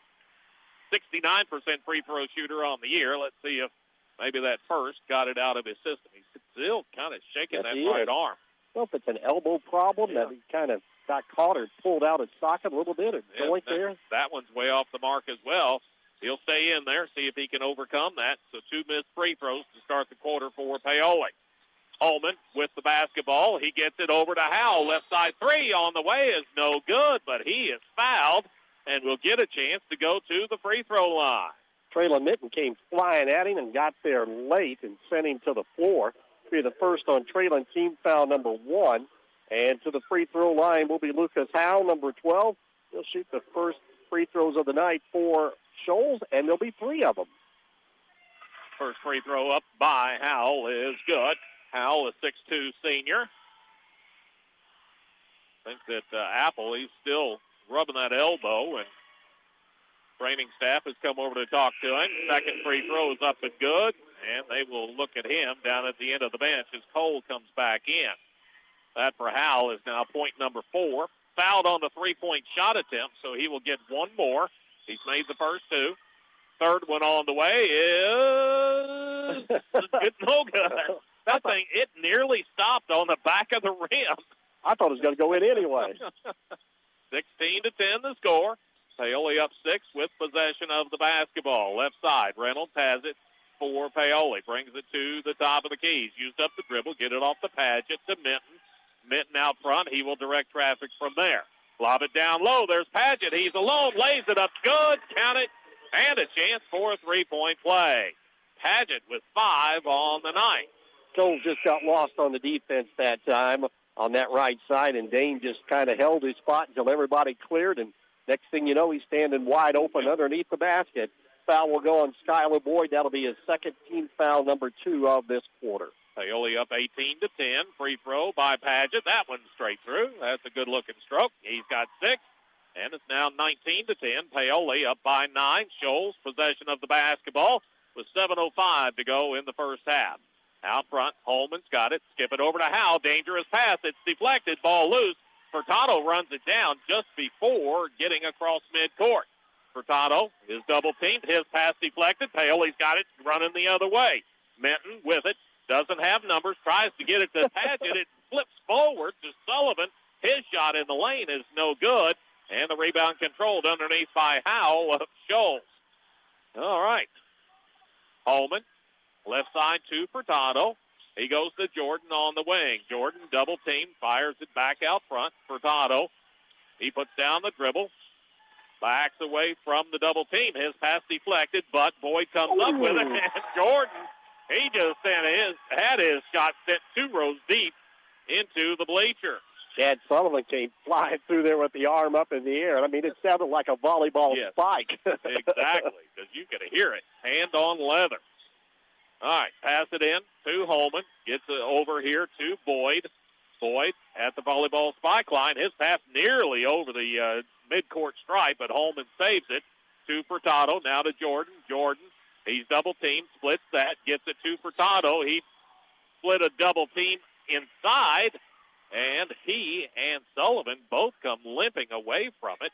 69% free throw shooter on the year. Let's see if maybe that first got it out of his system. He's still kind of shaking that right arm. Well, if it's an elbow problem that he kind of got caught or pulled out his socket a little bit, or joint there. That one's way off the mark as well. He'll stay in there, see if he can overcome that. So 2 missed free throws to start the quarter for Paoli. Holman with the basketball. He gets it over to Howell. Left side three on the way is no good, but he is fouled and will get a chance to go to the free throw line. Traylon Minton came flying at him and got there late and sent him to the floor. Be the first on Traylon, team foul number 1. And to the free throw line will be Lucas Howell, number 12. He'll shoot the first free throws of the night for Shoals, and there'll be 3 of them. First free throw up by Howell is good. Howell, a 6'2 senior. I think that Apple, he's still rubbing that elbow, and training staff has come over to talk to him. Second free throw is up and good, and they will look at him down at the end of the bench as Cole comes back in. That for Howell is now point number 4. Fouled on the three-point shot attempt, so he will get 1 more. He's made the first 2. Third one on the way is it's no good. That thing, it nearly stopped on the back of the rim. I thought it was going to go in anyway. 16-10 the score. Paoli up 6 with possession of the basketball. Left side, Reynolds has it for Paoli. Brings it to the top of the keys. Used up the dribble, get it off the Padgett to Minton. Minton out front. He will direct traffic from there. Lob it down low. There's Padgett. He's alone. Lays it up. Good. Count it. And a chance for a three-point play. Padgett with 5 on the night. Cole just got lost on the defense that time on that right side, and Dane just kind of held his spot until everybody cleared, and next thing you know, he's standing wide open underneath the basket. Foul will go on Skylar Boyd. That'll be his second team foul, number 2 of this quarter. Paoli up 18-10. Free throw by Padgett. That one's straight through. That's a good-looking stroke. He's got 6, and it's now 19-10. Paoli up by 9. Shoals, possession of the basketball with 7:05 to go in the first half. Out front, Holman's got it. Skip it over to Howell. Dangerous pass. It's deflected. Ball loose. Furtado runs it down just before getting across midcourt. Furtado is double-teamed. His pass deflected. Paoli's got it running the other way. Minton with it. Doesn't have numbers. Tries to get it to Padgett. It flips forward to Sullivan. His shot in the lane is no good. And the rebound controlled underneath by Howell of Shoals. All right. Holman, left side to Furtado. He goes to Jordan on the wing. Jordan double team, fires it back out front. Furtado, he puts down the dribble. backs away from the double team. His pass deflected, but Boyd comes up with it, and Jordan, he just had his shot sent 2 rows deep into the bleacher. Chad Sullivan came flying through there with the arm up in the air. I mean, it sounded like a volleyball spike. Exactly, because you could hear it. Hand on leather. All right, pass it in to Holman. Gets it over here to Boyd. Boyd at the volleyball spike line. His pass nearly over the midcourt stripe, but Holman saves it. To Furtado. Now to Jordan. Jordan, he's double teamed, splits that, gets it to Furtado. He split a double team inside, and he and Sullivan both come limping away from it.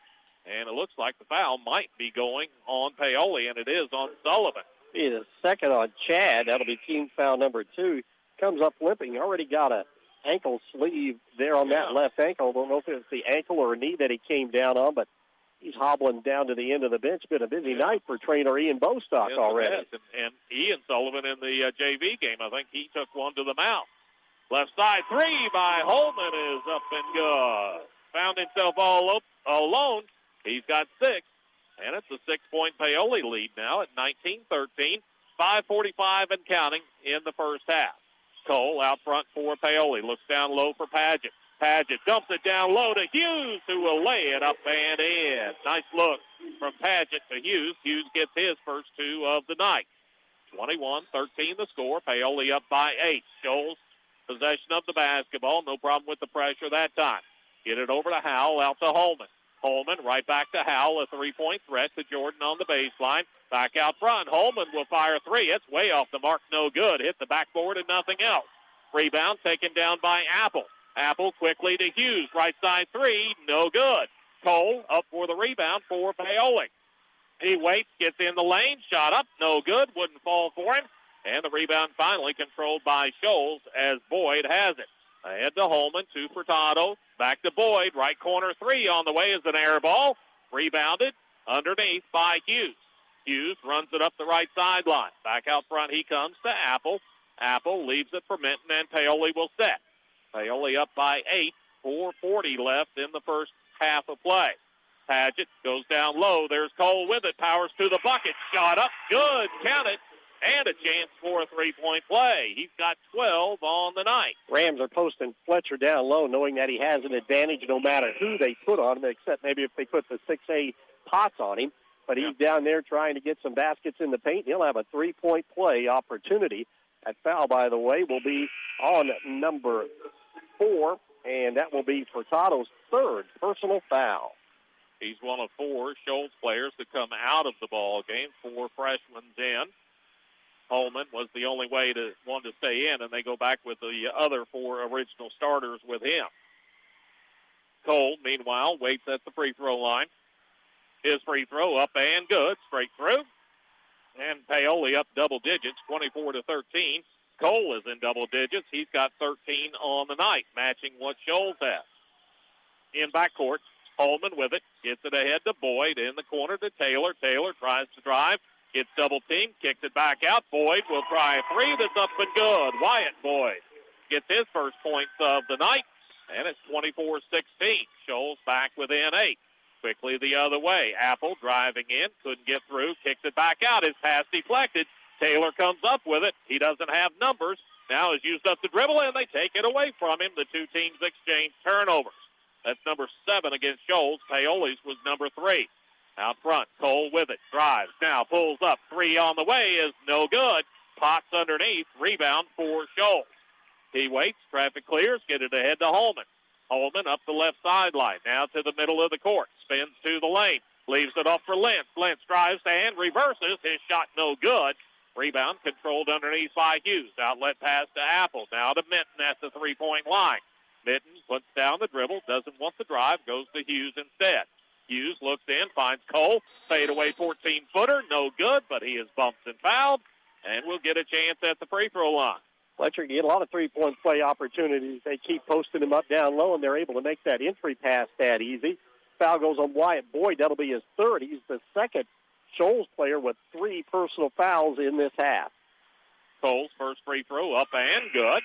And it looks like the foul might be going on Paoli, and it is on Sullivan. Be the second on Chad. That'll be team foul number 2. Comes up limping. Already got a ankle sleeve there on that left ankle. Don't know if it's the ankle or knee that he came down on, but he's hobbling down to the end of the bench. Been a busy night for trainer Ian Bostock already. And Ian Sullivan in the JV game, I think he took one to the mouth. Left side 3 by Holman is up and good. Found himself all alone. He's got 6. And it's a 6-point Paoli lead now at 19-13. 5:45 and counting in the first half. Cole out front for Paoli. Looks down low for Padgett. Padgett dumps it down low to Hughes, who will lay it up and in. Nice look from Padgett to Hughes. Hughes gets his first 2 of the night. 21-13 the score. Paoli up by 8. Scholes, possession of the basketball. No problem with the pressure that time. Get it over to Howell, out to Holman. Holman right back to Howell, a 3-point threat to Jordan on the baseline. Back out front. Holman will fire 3. It's way off the mark, no good. Hit the backboard and nothing else. Rebound taken down by Apple. Apple quickly to Hughes. Right side 3, no good. Cole up for the rebound for Paoli. He waits, gets in the lane, shot up, no good. Wouldn't fall for him. And the rebound finally controlled by Scholes as Boyd has it. Ahead to Holman, to Furtado. Back to Boyd. Right corner 3 on the way is an air ball. Rebounded underneath by Hughes. Hughes runs it up the right sideline. Back out front he comes to Apple. Apple leaves it for Minton, and Paoli will set. Paoli up by 8. 4:40 left in the first half of play. Padgett goes down low. There's Cole with it. Powers to the bucket. Shot up. Good. Count it. And a chance for a 3-point play. He's got 12 on the night. Rams are posting Fletcher down low, knowing that he has an advantage no matter who they put on him, except maybe if they put the 6A Potts on him. But he's down there trying to get some baskets in the paint. He'll have a 3-point play opportunity. That foul, by the way, will be on number 4, and that will be Furtado's 3rd personal foul. He's one of 4 Scholes players to come out of the ball game. 4 freshmen in. Holman was the only one to stay in, and they go back with the other 4 original starters with him. Cole, meanwhile, waits at the free throw line. His free throw up and good, straight through. And Paoli up double digits, 24-13. Cole is in double digits. He's got 13 on the night, matching what Scholes has. In backcourt, Holman with it, gets it ahead to Boyd, in the corner to Taylor. Taylor tries to drive. Gets double teamed, kicks it back out. Boyd will try a 3 that's up and good. Wyatt Boyd gets his first points of the night, and it's 24-16. Scholes back within 8. Quickly the other way. Apple driving in, couldn't get through, kicks it back out. His pass deflected. Taylor comes up with it. He doesn't have numbers. Now has used up the dribble, and they take it away from him. The 2 teams exchange turnovers. That's number 7 against Scholes. Paoli's was number 3. Out front, Cole with it, drives, now pulls up, 3 on the way is no good. Potts underneath, rebound for Scholes. He waits, traffic clears, get it ahead to Holman. Holman up the left sideline, now to the middle of the court, spins to the lane, leaves it off for Lentz. Lentz drives and reverses, his shot no good. Rebound controlled underneath by Hughes. Outlet pass to Apple, now to Minton at the 3-point line. Minton puts down the dribble, doesn't want the drive, goes to Hughes instead. Hughes looks in, finds Cole, fadeaway 14-footer, no good, but he is bumped and fouled, and will get a chance at the free throw line. Fletcher get a lot of 3-point play opportunities. They keep posting him up down low, and they're able to make that entry pass that easy. Foul goes on Wyatt Boyd. That'll be his 3rd. He's the 2nd Scholes player with 3 personal fouls in this half. Cole's first free throw up and good.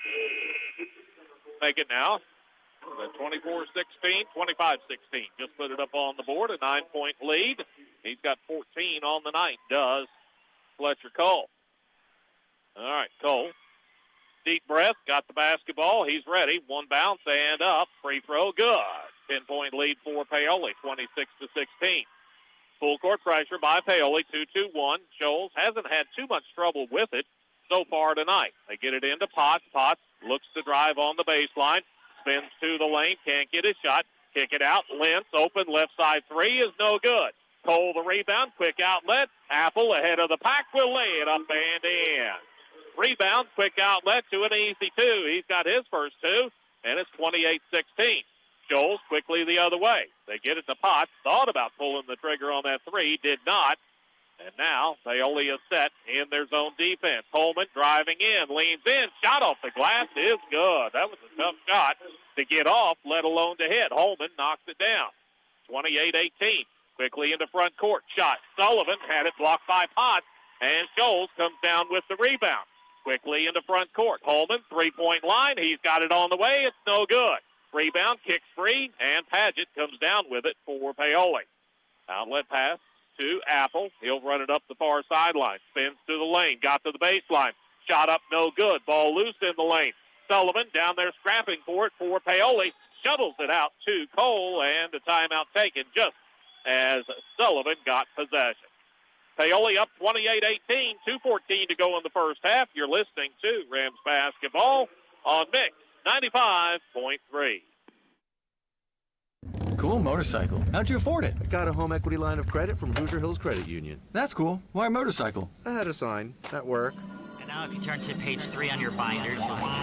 Make it now. 24-16, 25-16. Just put it up on the board, a 9-point lead. He's got 14 on the night, does Fletcher Cole. All right, Cole. Deep breath, got the basketball. He's ready. One bounce and up. Free throw, good. 10-point lead for Paoli, 26-16. Full court pressure by Paoli, 2-2-1. Scholes hasn't had too much trouble with it so far tonight. They get it into Potts. Potts looks to drive on the baseline. Spins to the lane, can't get his shot. Kick it out. Lentz open, left side three is no good. Cole the rebound, quick outlet. Apple ahead of the pack will lay it up and in. Rebound, quick outlet to an easy two. He's got his first two, and it's 28-16. Scholes quickly the other way. They get it to Potts. Thought about pulling the trigger on that three, did not. And now Paoli is set in their zone defense. Holman driving in, leans in, shot off the glass is good. That was a tough shot to get off, let alone to hit. Holman knocks it down. 28-18. Quickly into front court. Shot. Sullivan had it blocked by Potts, and Scholes comes down with the rebound. Quickly into front court. Holman, three-point line. He's got it on the way. It's no good. Rebound, kicks free, and Paget comes down with it for Paoli. Outlet pass to Apple. He'll run it up the far sideline. Spins to the lane. Got to the baseline. Shot up, no good. Ball loose in the lane. Sullivan down there scrapping for it for Paoli. Shuttles it out to Cole, and a timeout taken just as Sullivan got possession. Paoli up 28-18, 2:14 to go in the first half. You're listening to Rams basketball on Mix 95.3. Cool motorcycle. How'd you afford it? I got a home equity line of credit from Hoosier Hills Credit Union. That's cool. Why a motorcycle? I had a sign at work. And now if you turn to page 3 on your binders, you'll see.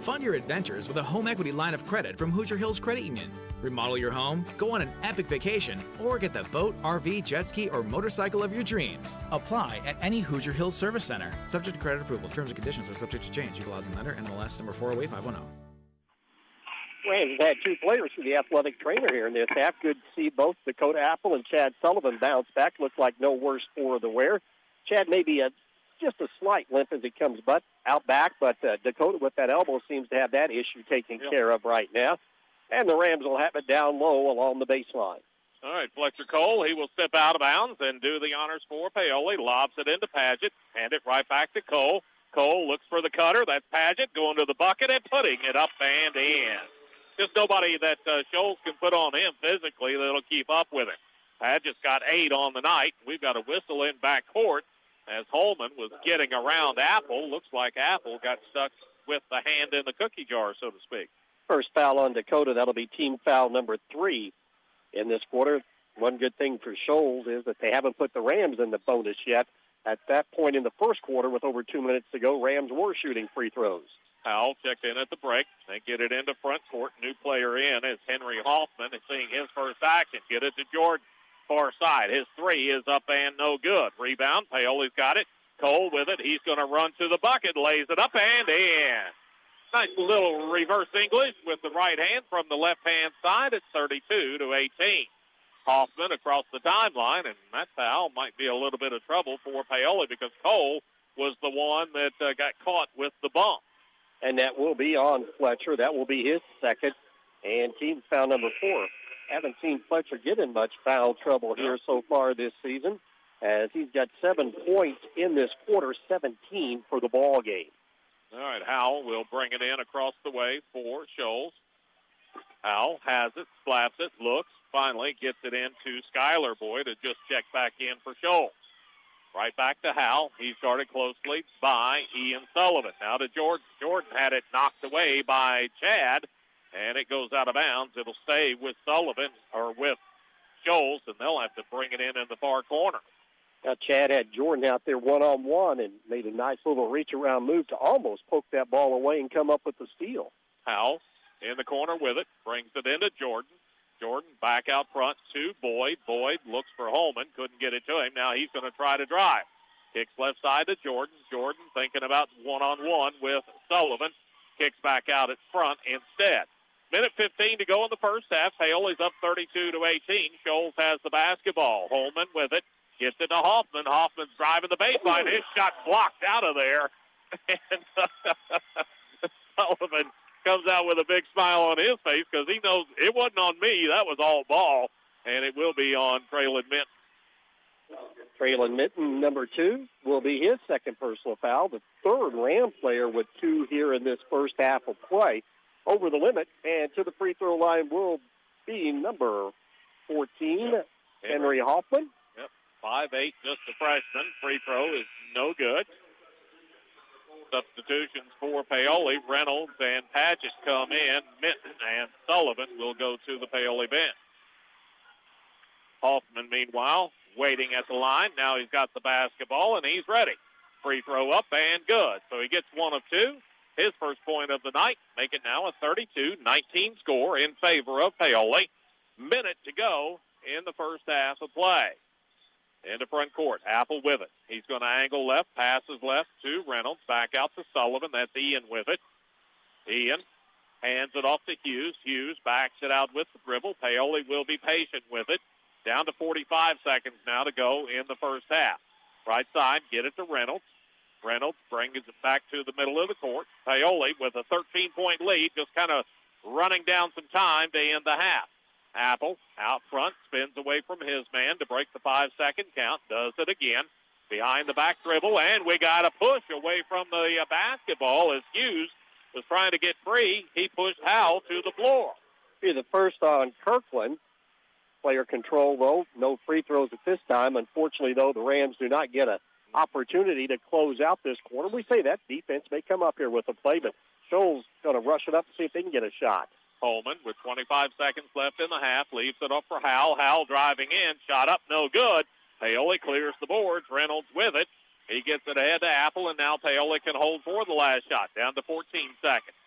Fund your adventures with a home equity line of credit from Hoosier Hills Credit Union. Remodel your home, go on an epic vacation, or get the boat, RV, jet ski, or motorcycle of your dreams. Apply at any Hoosier Hills Service Center. Subject to credit approval. Terms and conditions are subject to change. Equalizing lender, MLS number 408510. Rams have had two players for the athletic trainer here in this half. Good to see both Dakota Apple and Chad Sullivan bounce back. Looks like no worse for the wear. Chad maybe just a slight limp as he comes out back, but Dakota with that elbow seems to have that issue taken care of right now. And the Rams will have it down low along the baseline. All right, Fletcher Cole, he will step out of bounds and do the honors for Paoli. Lobs it into Paget, hand it right back to Cole. Cole looks for the cutter. That's Paget going to the bucket and putting it up and in. Just nobody that Scholes can put on him physically that'll keep up with him. Paget's got 8 on the night. We've got a whistle in back court as Holman was getting around Apple. Looks like Apple got stuck with the hand in the cookie jar, so to speak. First foul on Dakota. That'll be team foul number 3 in this quarter. One good thing for Scholes is that they haven't put the Rams in the bonus yet. At that point in the first quarter, with over 2 minutes to go, Rams were shooting free throws. Howell checked in at the break. They get it into front court. New player in is Henry Hoffman, is seeing his first action. Get it to Jordan. Far side. His three is up and no good. Rebound. Paoli's got it. Cole with it. He's going to run to the bucket. Lays it up and in. Nice little reverse English with the right hand from the left-hand side. It's 32-18. Hoffman across the timeline, and that foul might be a little bit of trouble for Paoli because Cole was the one that got caught with the bump. And that will be on Fletcher. That will be his second. And team foul number 4. Haven't seen Fletcher get in much foul trouble here so far this season, as he's got 7 points in this quarter, 17 for the ball game. All right, Howell will bring it in across the way for Scholes. Howell has it, slaps it, looks, finally gets it into Skylar Boyd to just check back in for Scholes. Right back to Howell. He's guarded closely by Ian Sullivan. Now to Jordan. Jordan had it knocked away by Chad, and it goes out of bounds. It'll stay with Sullivan, or with Scholes, and they'll have to bring it in the far corner. Now, Chad had Jordan out there one-on-one and made a nice little reach-around move to almost poke that ball away and come up with the steal. Howell in the corner with it, brings it into Jordan. Jordan back out front to Boyd. Boyd looks for Holman, couldn't get it to him. Now he's going to try to drive. Kicks left side to Jordan. Jordan thinking about one-on-one with Sullivan. Kicks back out at front instead. Minute 15 to go in the first half. Paoli's up 32-18. Scholes has the basketball. Holman with it. Gets it to Hoffman. Hoffman's driving the baseline. His shot blocked out of there. And Sullivan comes out with a big smile on his face because he knows it wasn't on me. That was all ball, and it will be on Traylon Minton. Traylon Minton, number 2, will be his second personal foul, the third Ram player with 2 here in this first half of play. Over the limit and to the free throw line will be number 14, Henry Hoffman. Yep, 5'8", just a freshman. Free throw is no good. Substitutions for Paoli. Reynolds and Padgett come in. Minton and Sullivan will go to the Paoli bench. Hoffman, meanwhile, waiting at the line. Now he's got the basketball, and he's ready. Free throw up and good. So he gets 1 of 2. His first point of the night, make it now a 32-19 score in favor of Paoli. Minute to go in the first half of play. Into front court, Apple with it. He's going to angle left, passes left to Reynolds, back out to Sullivan. That's Ian with it. Ian hands it off to Hughes. Hughes backs it out with the dribble. Paoli will be patient with it. Down to 45 seconds now to go in the first half. Right side, get it to Reynolds. Reynolds brings it back to the middle of the court. Paoli with a 13-point lead, just kind of running down some time to end the half. Apple out front, spins away from his man to break the 5-second count. Does it again. Behind the back dribble, and we got a push away from the basketball as Hughes was trying to get free. He pushed Howell to the floor. Be the first on Kirkland. Player control, though. No free throws at this time. Unfortunately, though, the Rams do not get an opportunity to close out this quarter. We say that defense may come up here with a play, but Scholl's going to rush it up to see if they can get a shot. Holman with 25 seconds left in the half leaves it up for Howell. Howell driving in, shot up, no good. Paoli clears the boards. Reynolds with it. He gets it ahead to Apple, and now Paoli can hold for the last shot. Down to 14 seconds.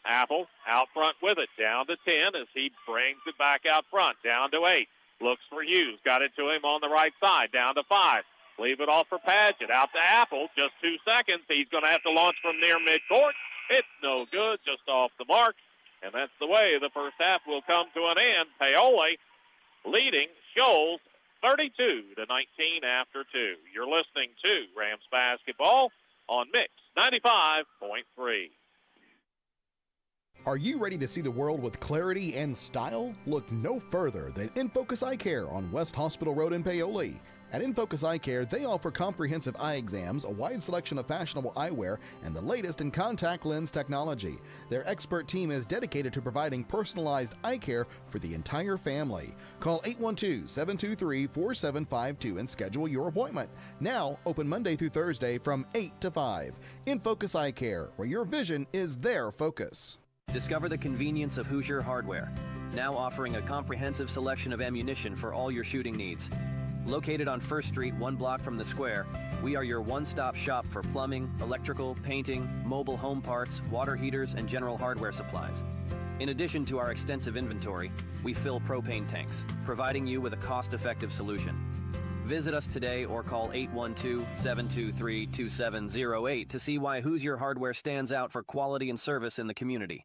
Apple out front with it. Down to 10 as he brings it back out front. Down to 8. Looks for Hughes. Got it to him on the right side. Down to 5. Leave it off for Padgett. Out to Apple. Just 2 seconds. He's going to have to launch from near midcourt. It's no good. Just off the mark. And that's the way the first half will come to an end. Paoli leading Shoals 32-19 after 2. You're listening to Rams basketball on Mix 95.3. Are you ready to see the world with clarity and style? Look no further than InFocus Eye Care on West Hospital Road in Paoli. At InFocus Eye Care, they offer comprehensive eye exams, a wide selection of fashionable eyewear, and the latest in contact lens technology. Their expert team is dedicated to providing personalized eye care for the entire family. Call 812-723-4752 and schedule your appointment. Now, open Monday through Thursday from 8 to 5. InFocus Eye Care, where your vision is their focus. Discover the convenience of Hoosier Hardware, now offering a comprehensive selection of ammunition for all your shooting needs. Located on 1st Street, 1 block from the square, we are your one-stop shop for plumbing, electrical, painting, mobile home parts, water heaters, and general hardware supplies. In addition to our extensive inventory, we fill propane tanks, providing you with a cost-effective solution. Visit us today or call 812-723-2708 to see why Hoosier Hardware stands out for quality and service in the community.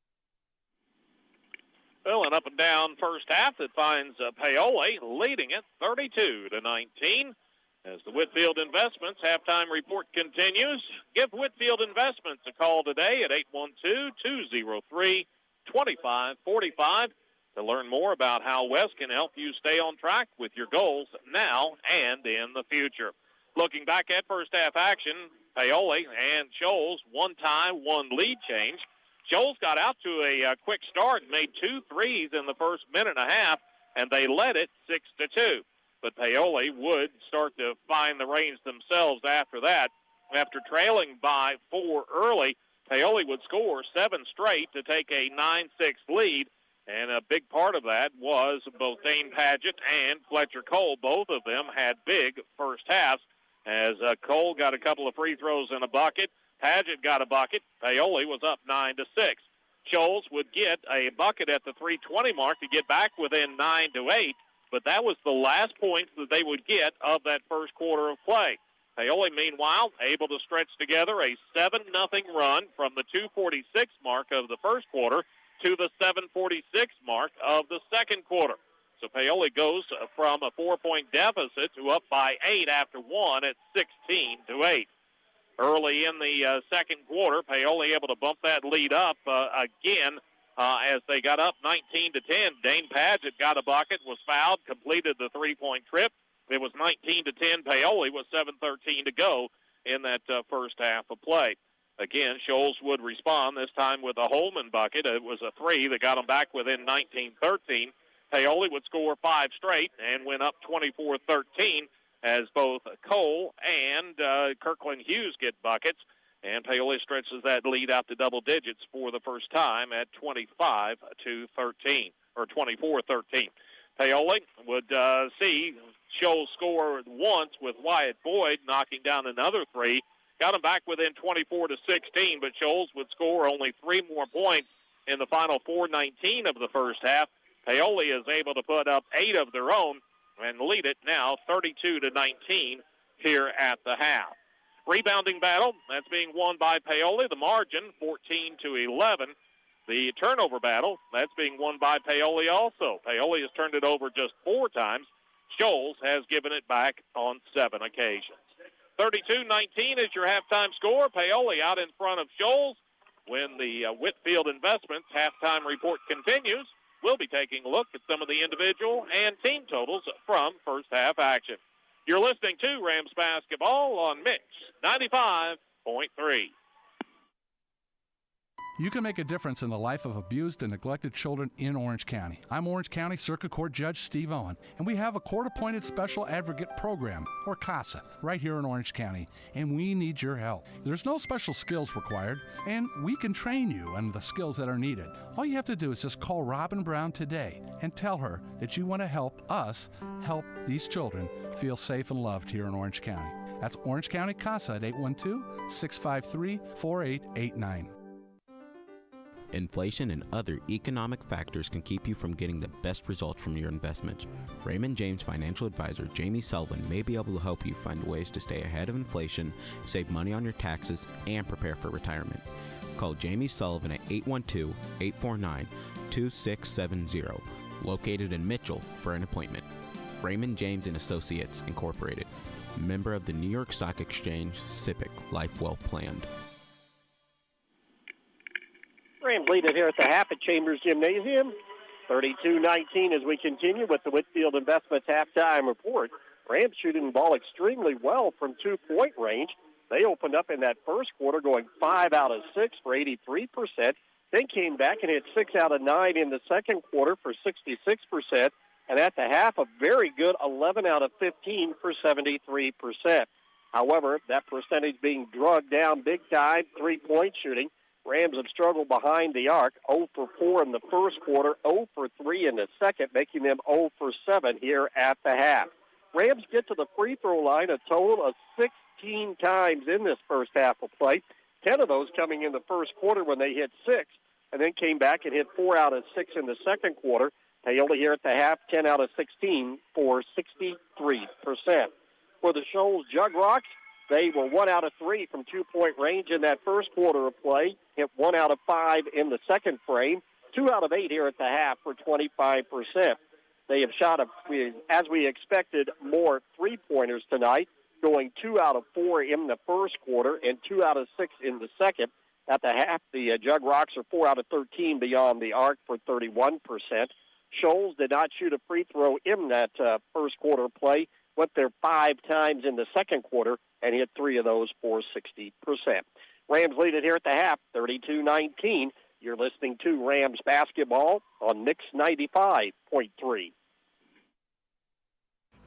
Well, an up and down first half that finds Paoli leading it 32-19 as the Whitfield Investments halftime report continues. Give Whitfield Investments a call today at 812-203-2545 to learn more about how West can help you stay on track with your goals now and in the future. Looking back at first half action, Paoli and Shoals, 1 tie, 1 lead change. Shoals got out to a quick start and made 2 threes in the first minute and a half, and they led it 6-2. But Paoli would start to find the reins themselves after that. After trailing by 4 early, Paoli would score 7 straight to take a 9-6 lead, and a big part of that was both Dane Padgett and Fletcher Cole. Both of them had big first halves, as Cole got a couple of free throws in a bucket. Padgett got a bucket. Paoli was up 9-6. Shoals would get a bucket at the 3:20 mark to get back within 9-8, but that was the last points that they would get of that first quarter of play. Paoli, meanwhile, able to stretch together a 7-0 run from the 2:46 mark of the first quarter to the 7:46 mark of the second quarter. So Paoli goes from a 4-point deficit to up by 8 after 1 at 16-8. early in the second quarter. Paoli able to bump that lead up again as they got up 19-10. Dane Padgett got a bucket, was fouled, completed the three-point trip. It was 19-10 Paoli with 7:13 to go in that first half of play. Again, Shoals would respond, this time with a Holman bucket. It was a three that got them back within 19-13. Paoli would score 5 straight and went up 24-13 as both Cole and Kirkland Hughes get buckets. And Paoli stretches that lead out to double digits for the first time at 25-13, or 24-13. Paoli would see Shoals score once with Wyatt Boyd knocking down another three. Got them back within 24-16, but Shoals would score only 3 more points in the final 4:19 of the first half. Paoli is able to put up 8 of their own and lead it now 32-19 here at the half. Rebounding battle, that's being won by Paoli. The margin, 14-11. The turnover battle, that's being won by Paoli also. Paoli has turned it over just 4 times. Shoals has given it back on 7 occasions. 32-19 is your halftime score. Paoli out in front of Shoals. When the Whitfield Investments halftime report continues, we'll be taking a look at some of the individual and team totals from first half action. You're listening to Rams Basketball on Mix 95.3. You can make a difference in the life of abused and neglected children in Orange County. I'm Orange County Circuit Court Judge Steve Owen, and we have a court-appointed special advocate program, or CASA, right here in Orange County, and we need your help. There's no special skills required, and we can train you on the skills that are needed. All you have to do is just call Robin Brown today and tell her that you want to help us help these children feel safe and loved here in Orange County. That's Orange County CASA at 812-653-4889. Inflation and other economic factors can keep you from getting the best results from your investments. Raymond James financial advisor Jamie Sullivan may be able to help you find ways to stay ahead of inflation, save money on your taxes, and prepare for retirement. Call Jamie Sullivan at 812-849-2670, located in Mitchell, for an appointment. Raymond James & Associates, Incorporated, member of the New York Stock Exchange, SIPC, Life Well Planned. Rams lead it here at the half at Chambers Gymnasium. 32-19 as we continue with the Whitfield Investments halftime report. Rams shooting the ball extremely well from 2-point range. They opened up in that first quarter going 5 out of 6 for 83%. Then came back and hit 6 out of 9 in the second quarter for 66%. And at the half, a very good 11 out of 15 for 73%. However, that percentage being drugged down big time, 3-point shooting. Rams have struggled behind the arc, 0 for 4 in the first quarter, 0 for 3 in the second, making them 0 for 7 here at the half. Rams get to the free throw line a total of 16 times in this first half of play, 10 of those coming in the first quarter when they hit 6, and then came back and hit 4 out of 6 in the second quarter. Paoli here at the half, 10 out of 16 for 63%. For the Shoals Jug Rocks, they were 1 out of 3 from 2-point range in that first quarter of play, hit 1 out of 5 in the second frame, 2 out of 8 here at the half for 25%. They have shot, as we expected, more three-pointers tonight, going 2 out of 4 in the first quarter and 2 out of 6 in the second. At the half, the Jug Rocks are 4 out of 13 beyond the arc for 31%. Shoals did not shoot a free throw in that first quarter play, went there 5 times in the second quarter, and hit 3 of those for 60%. Rams lead it here at the half, 32-19. You're listening to Rams basketball on Mix 95.3.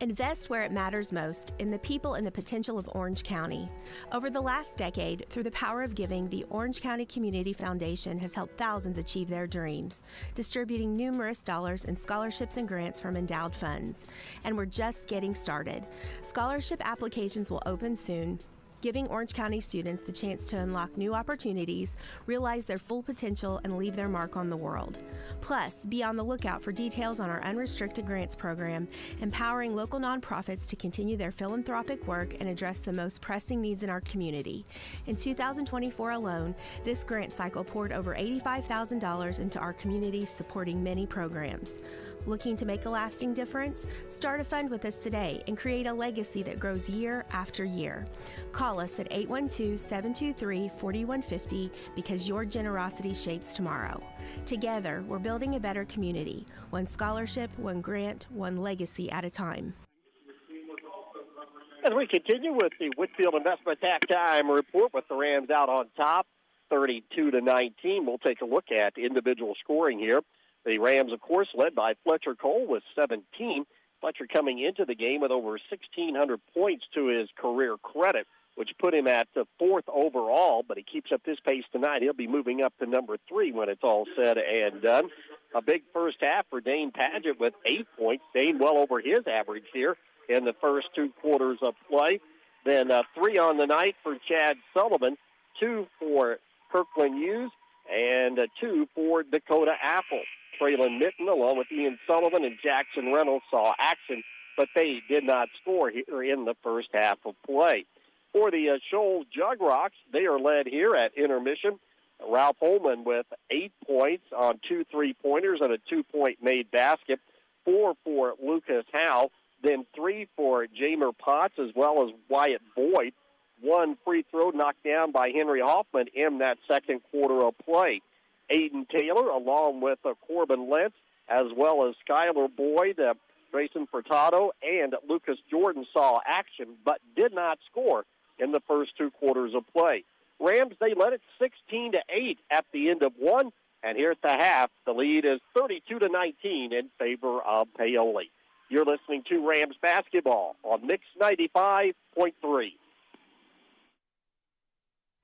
Invest where it matters most, in the people and the potential of Orange County. Over the last decade, through the power of giving, the Orange County Community Foundation has helped thousands achieve their dreams, distributing numerous dollars in scholarships and grants from endowed funds. And we're just getting started. Scholarship applications will open soon, giving Orange County students the chance to unlock new opportunities, realize their full potential, and leave their mark on the world. Plus, be on the lookout for details on our unrestricted grants program, empowering local nonprofits to continue their philanthropic work and address the most pressing needs in our community. In 2024 alone, this grant cycle poured over $85,000 into our community, supporting many programs. Looking to make a lasting difference? Start a fund with us today and create a legacy that grows year after year. Call us at 812-723-4150 because your generosity shapes tomorrow. Together, we're building a better community. One scholarship, one grant, one legacy at a time. As we continue with the Whitfield Investment Halftime Report with the Rams out on top, 32-19. We'll take a look at individual scoring here. The Rams, of course, led by Fletcher Cole with 17. Fletcher coming into the game with over 1,600 points to his career credit, which put him at the 4th overall, but he keeps up this pace tonight. He'll be moving up to number 3 when it's all said and done. A big first half for Dane Padgett with 8 points. Dane well over his average here in the first 2 quarters of play. Then 3 on the night for Chad Sullivan, 2 for Kirkland Hughes, and 2 for Dakota Apple. Traylon Mitten, along with Ian Sullivan and Jackson Reynolds, saw action, but they did not score here in the first half of play. For the Shoals Jugrocks, they are led here at intermission. Ralph Holman with 8 points on 2 3-pointers and a 2-point made basket. 4 for Lucas Howe, then 3 for Jamer Potts as well as Wyatt Boyd. 1 free throw knocked down by Henry Hoffman in that second quarter of play. Aiden Taylor, along with Corbin Lentz, as well as Skylar Boyd, Grayson Furtado, and Lucas Jordan saw action, but did not score in the first 2 quarters of play. Rams, they led it 16-8 at the end of 1, and here at the half, the lead is 32-19 in favor of Paoli. You're listening to Rams basketball on Mix 95.3.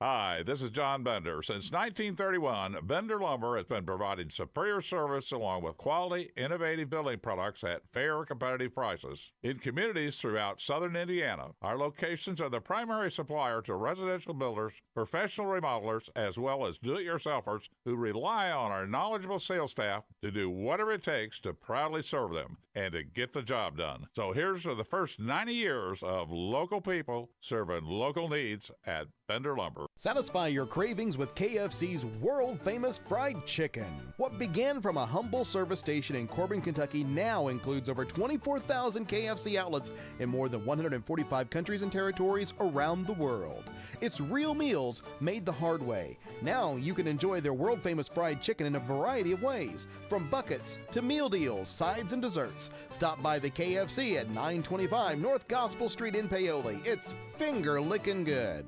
Hi, this is John Bender. Since 1931, Bender Lumber has been providing superior service along with quality, innovative building products at fair, competitive prices. In communities throughout southern Indiana, our locations are the primary supplier to residential builders, professional remodelers, as well as do-it-yourselfers who rely on our knowledgeable sales staff to do whatever it takes to proudly serve them and to get the job done. So here's to the first 90 years of local people serving local needs at Bender Lumber. Satisfy your cravings with KFC's world-famous fried chicken. What began from a humble service station in Corbin, Kentucky now includes over 24,000 KFC outlets in more than 145 countries and territories around the world. It's real meals made the hard way. Now you can enjoy their world-famous fried chicken in a variety of ways, from buckets to meal deals, sides, and desserts. Stop by the KFC at 925 North Gospel Street in Paoli. It's finger-licking good.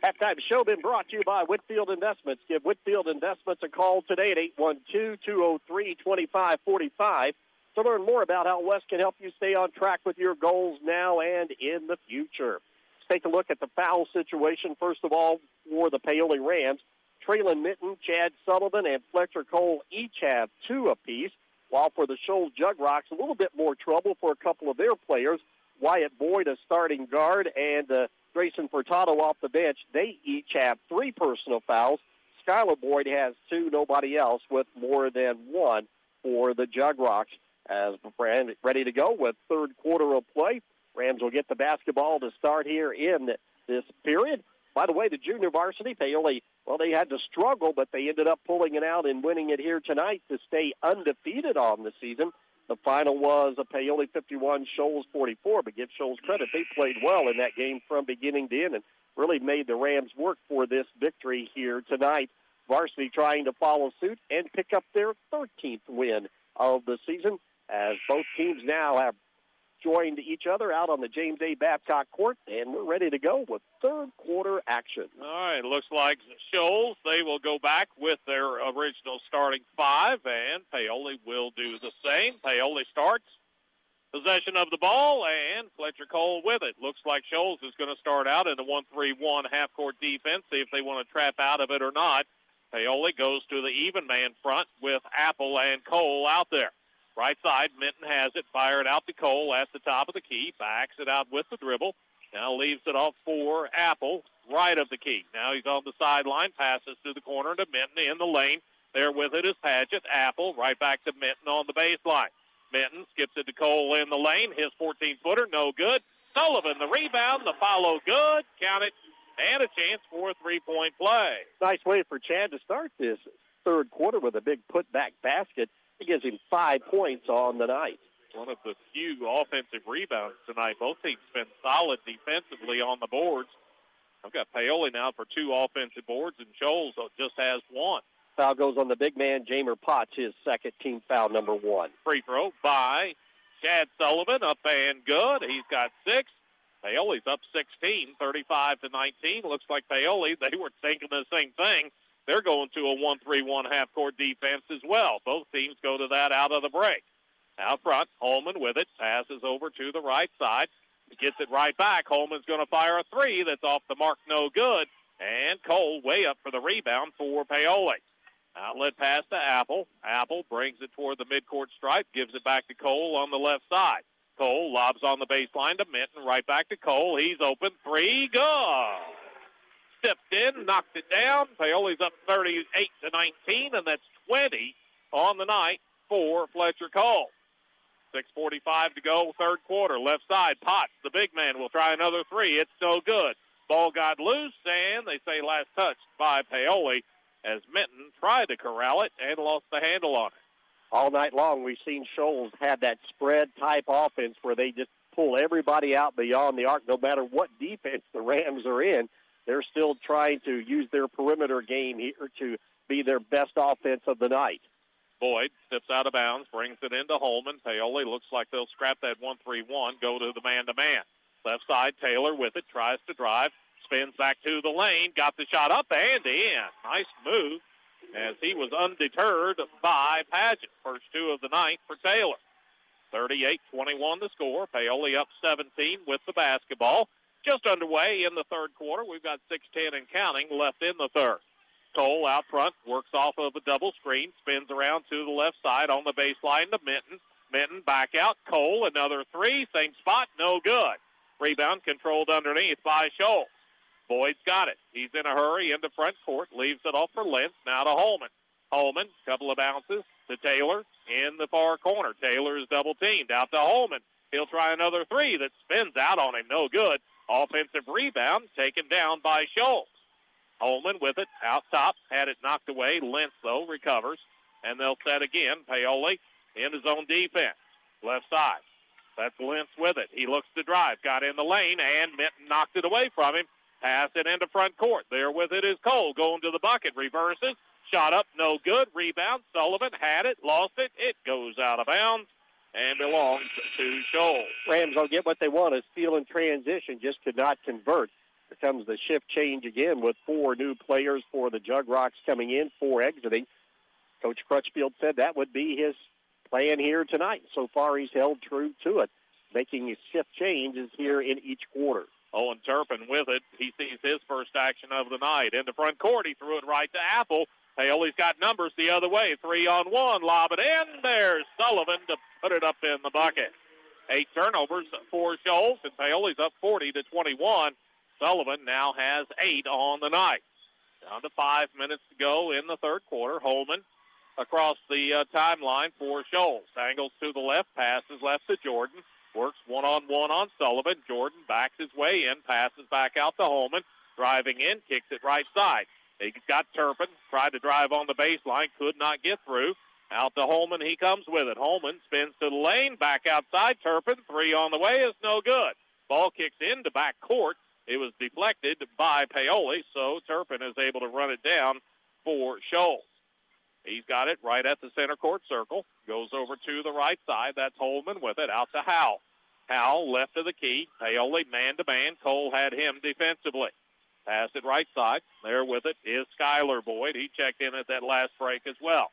Halftime show been brought to you by Whitfield Investments. Give Whitfield Investments a call today at 812-203-2545 to learn more about how West can help you stay on track with your goals now and in the future. Let's take a look at the foul situation. First of all, for the Paoli Rams, Traylon Mitten, Chad Sullivan, and Fletcher Cole each have 2 apiece, while for the Shoals Jugrocks, a little bit more trouble for a couple of their players. Wyatt Boyd, a starting guard, and Grayson Furtado off the bench. They each have 3 personal fouls. Skylar Boyd has 2, nobody else with more than 1 for the Jugrocks. As ready to go with third quarter of play, Rams will get the basketball to start here in this period. By the way, the junior varsity, Paoli, well, they had to struggle, but they ended up pulling it out and winning it here tonight to stay undefeated on the season. The final was a Paoli 51, Shoals 44, but give Shoals credit. They played well in that game from beginning to end and really made the Rams work for this victory here tonight. Varsity trying to follow suit and pick up their 13th win of the season, as both teams now have joined each other out on the James A. Babcock court, and we're ready to go with third quarter action. All right, looks like Shoals, they will go back with their original starting 5, and Paoli will do the same. Paoli starts possession of the ball, and Fletcher Cole with it. Looks like Shoals is going to start out in the 1-3-1 half-court defense, see if they want to trap out of it or not. Paoli goes to the even man front with Apple and Cole out there. Right side, Minton has it, fired out to Cole at the top of the key, backs it out with the dribble, now leaves it off for Apple, right of the key. Now he's on the sideline, passes to the corner to Minton in the lane. There with it is Padgett. Apple right back to Minton on the baseline. Minton skips it to Cole in the lane, his 14-footer, no good. Sullivan, the rebound, the follow good, count it, and a chance for a 3-point play. Nice way for Chad to start this third quarter with a big putback basket. It gives him 5 points on the night. One of the few offensive rebounds tonight. Both teams been solid defensively on the boards. I've got Paoli now for 2 offensive boards, and Scholes just has 1. Foul goes on the big man, Jamer Potts, his second, team foul number 1. Free throw by Chad Sullivan, up and good. He's got 6. Paoli's up 16, 35-19. Looks like Paoli, they were thinking the same thing. They're going to a 1-3-1 half-court defense as well. Both teams go to that out of the break. Out front, Holman with it, passes over to the right side. Gets it right back. Holman's going to fire a 3 that's off the mark, no good. And Cole way up for the rebound for Paoli. Outlet pass to Apple. Apple brings it toward the midcourt stripe, gives it back to Cole on the left side. Cole lobs on the baseline to Minton, right back to Cole. He's open, 3, good. Stepped in, knocked it down. Paoli's up 38-19, and that's 20 on the night for Fletcher Cole. 6:45 to go, third quarter. Left side, Potts, the big man, will try another 3. It's no good. Ball got loose, and they say last touch by Paoli as Minton tried to corral it and lost the handle on it. All night long, we've seen Scholes have that spread-type offense where they just pull everybody out beyond the arc. No matter what defense the Rams are in, they're still trying to use their perimeter game here to be their best offense of the night. Boyd steps out of bounds, brings it into Holman. Paoli looks like they'll scrap that 1-3-1, go to the man-to-man. Left side, Taylor with it, tries to drive, spins back to the lane, got the shot up and in. Nice move as he was undeterred by Padgett. First 2 of the night for Taylor. 38-21 the score. Paoli up 17 with the basketball. Just underway in the third quarter. We've got 6:10 and counting left in the third. Cole out front, works off of a double screen, spins around to the left side on the baseline to Minton. Minton back out. Cole, another 3, same spot, no good. Rebound controlled underneath by Scholes. Boyd's got it. He's in a hurry into front court, leaves it off for Lentz, now to Holman. Holman, couple of bounces to Taylor in the far corner. Taylor is double-teamed, out to Holman. He'll try another 3 that spins out on him, no good. Offensive rebound taken down by Scholes. Holman with it, out top, had it knocked away. Lentz, though, recovers, and they'll set again. Paoli in his own defense. Left side. That's Lentz with it. He looks to drive, got in the lane, and Minton knocked it away from him. Pass it into front court. There with it is Cole going to the bucket. Reverses. Shot up, no good. Rebound. Sullivan had it, lost it. It goes out of bounds and belongs to Scholes. Rams will get what they want. A steal in transition, just could not convert. Here comes the shift change again with 4 new players for the Jug Rocks coming in, 4 exiting. Coach Crutchfield said that would be his plan here tonight. So far, he's held true to it, making his shift changes here in each quarter. Owen Turpin with it. He sees his first action of the night. In the front court, he threw it right to Apple. Paoli's got numbers the other way. 3-on-1, lob it in. There's Sullivan to put it up in the bucket. 8 turnovers for Scholes, and Paoli's up 40-21. Sullivan now has 8 on the night. Down to 5 minutes to go in the third quarter. Holman across the timeline for Scholes. Angles to the left, passes left to Jordan. Works one-on-one on Sullivan. Jordan backs his way in, passes back out to Holman. Driving in, kicks it right side. He got Turpin, tried to drive on the baseline, could not get through. Out to Holman, he comes with it. Holman spins to the lane, back outside. Turpin, 3 on the way, is no good. Ball kicks into back court. It was deflected by Paoli, so Turpin is able to run it down for Scholes. He's got it right at the center court circle. Goes over to the right side. That's Holman with it. Out to Howell. Howell left of the key. Paoli man-to-man. Cole had him defensively. Pass it right side. There with it is Skylar Boyd. He checked in at that last break as well.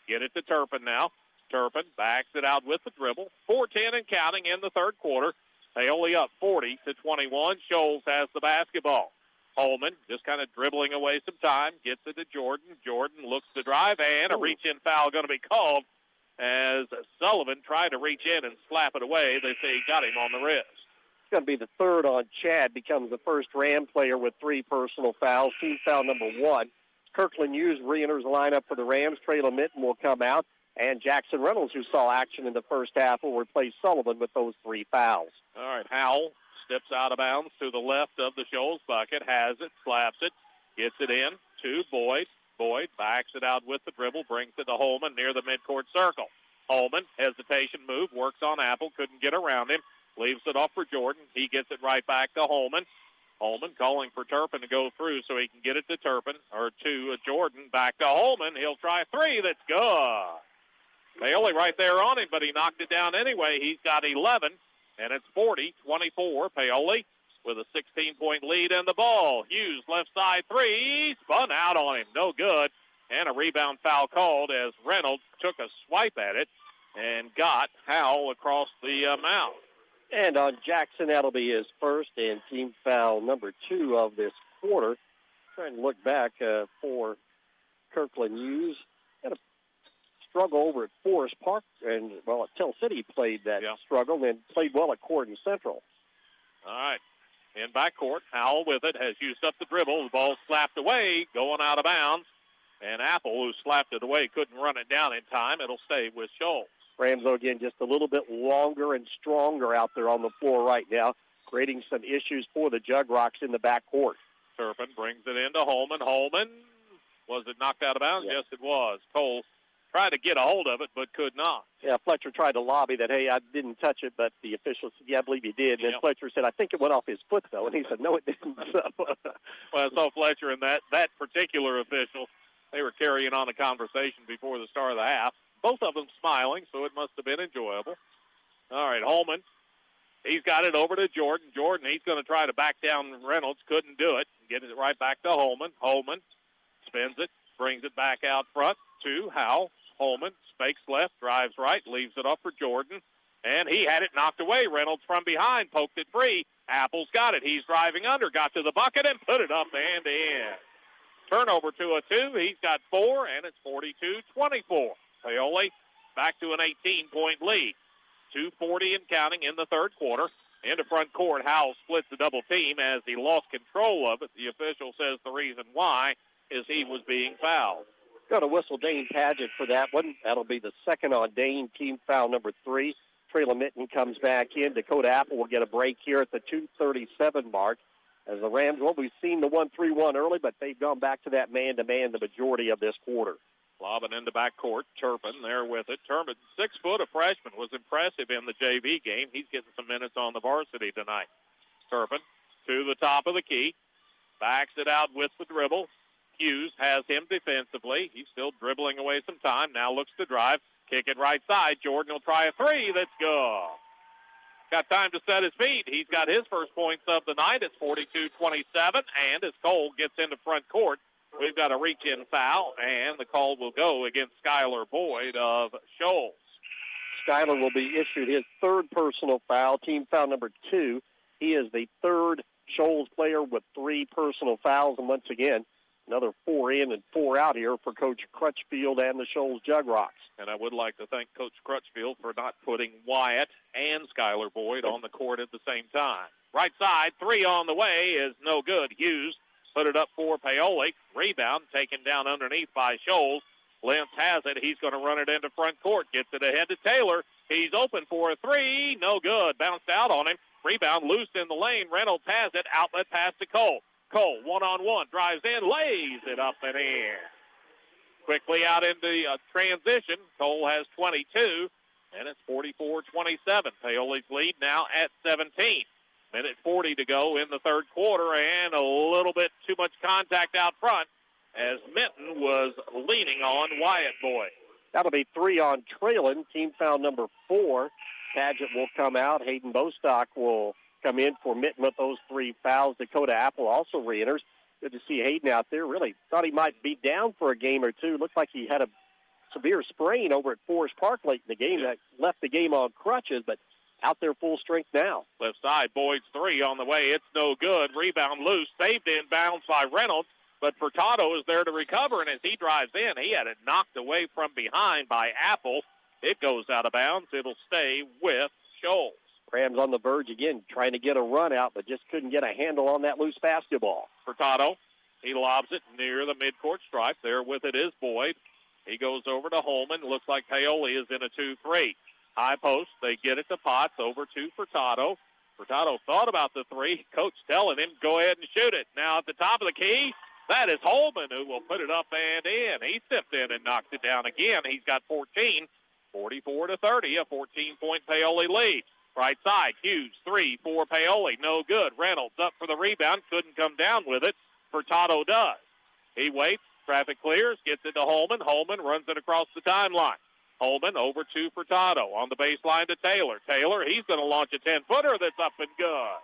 Get it to Turpin now. Turpin backs it out with the dribble. 4:10 and counting in the third quarter. Paoli up 40-21. Scholes has the basketball. Holman just kind of dribbling away some time. Gets it to Jordan. Jordan looks to drive, and a reach-in foul going to be called as Sullivan tried to reach in and slap it away. They say he got him on the wrist. It's going to be the third on Chad. Becomes the first Ram player with 3 personal fouls. Team foul number 1. Kirkland Hughes re-enters the lineup for the Rams. Traylon Minton will come out. And Jackson Reynolds, who saw action in the first half, will replace Sullivan with those 3 fouls. All right, Howell steps out of bounds to the left of the Scholes bucket, has it, slaps it, gets it in to Boyd. Boyd backs it out with the dribble, brings it to Holman near the midcourt circle. Holman, hesitation move, works on Apple, couldn't get around him, leaves it off for Jordan. He gets it right back to Holman. Holman calling for Turpin to go through so he can get it to Turpin, or to Jordan, back to Holman. He'll try a three. That's good. Paoli right there on him, but he knocked it down anyway. He's got 11, and it's 40-24. Paoli with a 16-point lead in the ball. Hughes, left side three, spun out on him. No good. And a rebound foul called as Reynolds took a swipe at it and got Howell across the mouth. And on Jackson, that'll be his first and team foul number 2 of this quarter. Trying to look back for Kirkland Hughes. Had a struggle over at Forest Park, and, well, at Tell City played that struggle and played well at Corden Central. All right. In backcourt, Howell with it, has used up the dribble. The ball slapped away, going out of bounds. And Apple, who slapped it away, couldn't run it down in time. It'll stay with Scholes. Ramsey, again, just a little bit longer and stronger out there on the floor right now, creating some issues for the Jug Rocks in the backcourt. Turpin brings it into Holman. Holman, was it knocked out of bounds? Yes, it was. Cole tried to get a hold of it, but could not. Yeah, Fletcher tried to lobby that, hey, I didn't touch it, but the official said, yeah, I believe you did. And then Fletcher said, I think it went off his foot, though. And he said, no, it didn't. Well, I saw Fletcher and that particular official. They were carrying on a conversation before the start of the half. Both of them smiling, so it must have been enjoyable. All right, Holman. He's got it over to Jordan. Jordan, he's going to try to back down Reynolds. Couldn't do it. Get it right back to Holman. Holman spins it, brings it back out front to Howell. Holman fakes left, drives right, leaves it up for Jordan. And he had it knocked away. Reynolds from behind, poked it free. Apple's got it. He's driving under, got to the bucket, and put it up and in. Turnover to a 2. He's got 4, and it's 42-24. Paoli back to an 18-point lead. 2:40 and counting in the third quarter. Into front court, Howell splits the double team as he lost control of it. The official says the reason why is he was being fouled. Got to whistle Dane Padgett for that one. That'll be the second on Dane, team foul number 3. Traylon Mitten comes back in. Dakota Apple will get a break here at the 2:37 mark. As the Rams, well, we've seen the 1-3-1 early, but they've gone back to that man-to-man the majority of this quarter. Lobbing into backcourt, Turpin there with it. Turpin, 6 foot, a freshman, was impressive in the JV game. He's getting some minutes on the varsity tonight. Turpin to the top of the key, backs it out with the dribble. Hughes has him defensively. He's still dribbling away some time. Now looks to drive, kick it right side. Jordan will try a three. That's good. Got time to set his feet. He's got his first points of the night. It's 42-27, and as Cole gets into front court, we've got a reach-in foul, and the call will go against Skylar Boyd of Shoals. Skylar will be issued his third personal foul, team foul number 2. He is the third Shoals player with 3 personal fouls, and once again, another 4 in and 4 out here for Coach Crutchfield and the Shoals Jug Rocks. And I would like to thank Coach Crutchfield for not putting Wyatt and Skylar Boyd on the court at the same time. Right side, 3 on the way is no good. Hughes put it up for Paoli. Rebound taken down underneath by Shoals. Lentz has it. He's going to run it into front court. Gets it ahead to Taylor. He's open for a 3. No good. Bounced out on him. Rebound loose in the lane. Reynolds has it. Outlet pass to Cole. Cole, one-on-one, drives in, lays it up and in. Quickly out into transition. Cole has 22, and it's 44-27. Paoli's lead now at 17. Minute 40 to go in the third quarter, and a little bit too much contact out front as Minton was leaning on Wyatt Boyd. That'll be 3 on Traylon, team foul number 4. Padgett will come out. Hayden Bostock will come in for Mitten with those 3 fouls. Dakota Apple also re-enters. Good to see Hayden out there. Really thought he might be down for a game or two. Looked like he had a severe sprain over at Forest Park late in the game that left the game on crutches, but out there full strength now. Left side, Boyd's 3 on the way. It's no good. Rebound loose. Saved in bounds by Reynolds, but Furtado is there to recover, and as he drives in, he had it knocked away from behind by Apple. It goes out of bounds. It'll stay with Shoals. Rams on the verge again, trying to get a run out, but just couldn't get a handle on that loose basketball. Furtado, he lobs it near the midcourt stripe. There with it is Boyd. He goes over to Holman. Looks like Paoli is in a 2-3. High post, they get it to Potts, over to Furtado. Furtado thought about the 3. Coach telling him, go ahead and shoot it. Now at the top of the key, That is Holman who will put it up and in. He stepped in and knocked it down again. He's got 14, 44-30, a 14-point Paoli lead. Right side, Hughes, 3 for Paoli. No good. Reynolds up for the rebound. Couldn't come down with it. Furtado does. He waits. Traffic clears. Gets it to Holman. Holman runs it across the timeline. Holman over to Furtado. On the baseline to Taylor. Taylor, he's going to launch a 10-footer that's up and good.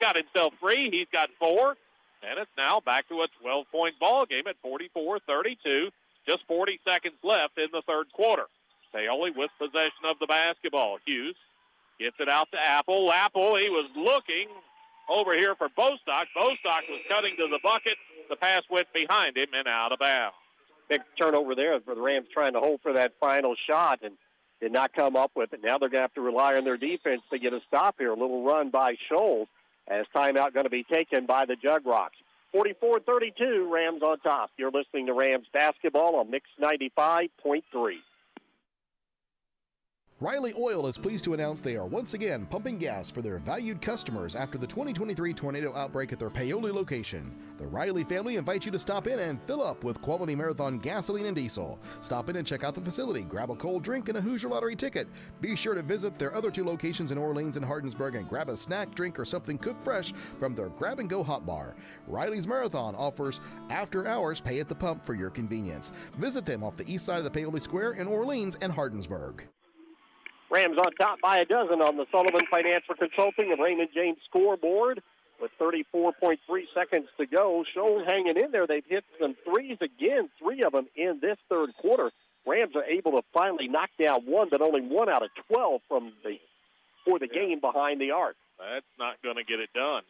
Got himself free. He's got 4. And it's now back to a 12-point ball game at 44-32. Just 40 seconds left in the third quarter. Paoli with possession of the basketball. Hughes gets it out to Apple. Apple, he was looking over here for Bostock. Bostock was cutting to the bucket. The pass went behind him and out of bounds. Big turnover there for the Rams trying to hold for that final shot and did not come up with it. Now they're going to have to rely on their defense to get a stop here. A little run by Scholes as timeout going to be taken by the Jug Rocks. 44-32, Rams on top. You're listening to Rams basketball on Mix 95.3. Riley Oil is pleased to announce they are once again pumping gas for their valued customers after the 2023 tornado outbreak at their Paoli location. The Riley family invites you to stop in and fill up with quality Marathon gasoline and diesel. Stop in and check out the facility, grab a cold drink and a Hoosier Lottery ticket. Be sure to visit their other 2 locations in Orleans and Hardinsburg and grab a snack, drink, or something cooked fresh from their grab-and-go hot bar. Riley's Marathon offers after-hours pay at the pump for your convenience. Visit them off the east side of the Paoli Square in Orleans and Hardinsburg. Rams on top by a dozen on the Sullivan Financial Consulting and Raymond James scoreboard with 34.3 seconds to go. Scholes hanging in there. They've hit some threes again, 3 of them in this third quarter. Rams are able to finally knock down 1, but only 1 out of 12 for the game behind the arc. That's not going to get it done.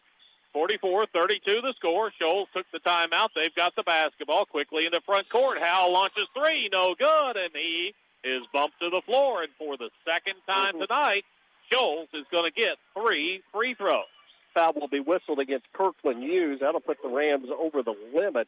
44-32 the score. Scholes took the timeout. They've got the basketball quickly in the front court. Howell launches 3, no good, and he is bumped to the floor. And for the second time tonight, Scholes is going to get 3 free throws. Foul will be whistled against Kirkland Hughes. That'll put the Rams over the limit.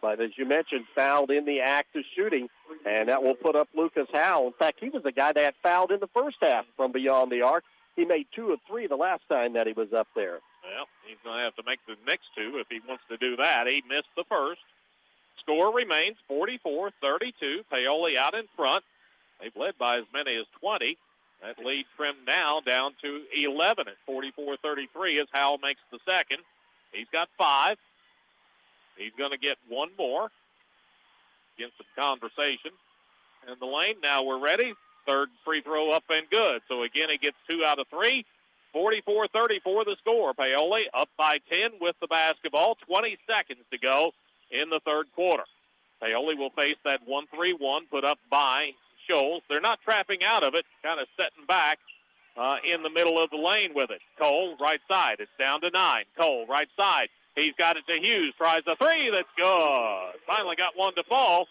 But as you mentioned, fouled in the act of shooting, and that will put up Lucas Howell. In fact, he was the guy that fouled in the first half from beyond the arc. He made 2 of 3 the last time that he was up there. Well, he's going to have to make the next 2 if he wants to do that. He missed the first. Score remains 44-32. Paoli out in front. They've led by as many as 20. That lead trimmed now down to 11 at 44-33 as Howell makes the second. He's got 5. He's going to get 1 more. Get some conversation. In the lane, now we're ready. Third free throw up and good. So again, he gets 2 out of 3. 44-34 the score. Paoli up by 10 with the basketball. 20 seconds to go in the third quarter. Paoli will face that 1-3-1 put up by Scholes. They're not trapping out of it, kind of setting back in the middle of the lane with it. Cole, right side. It's down to 9. Cole, right side. He's got it to Hughes. Tries a 3. That's good. Finally got one to fall.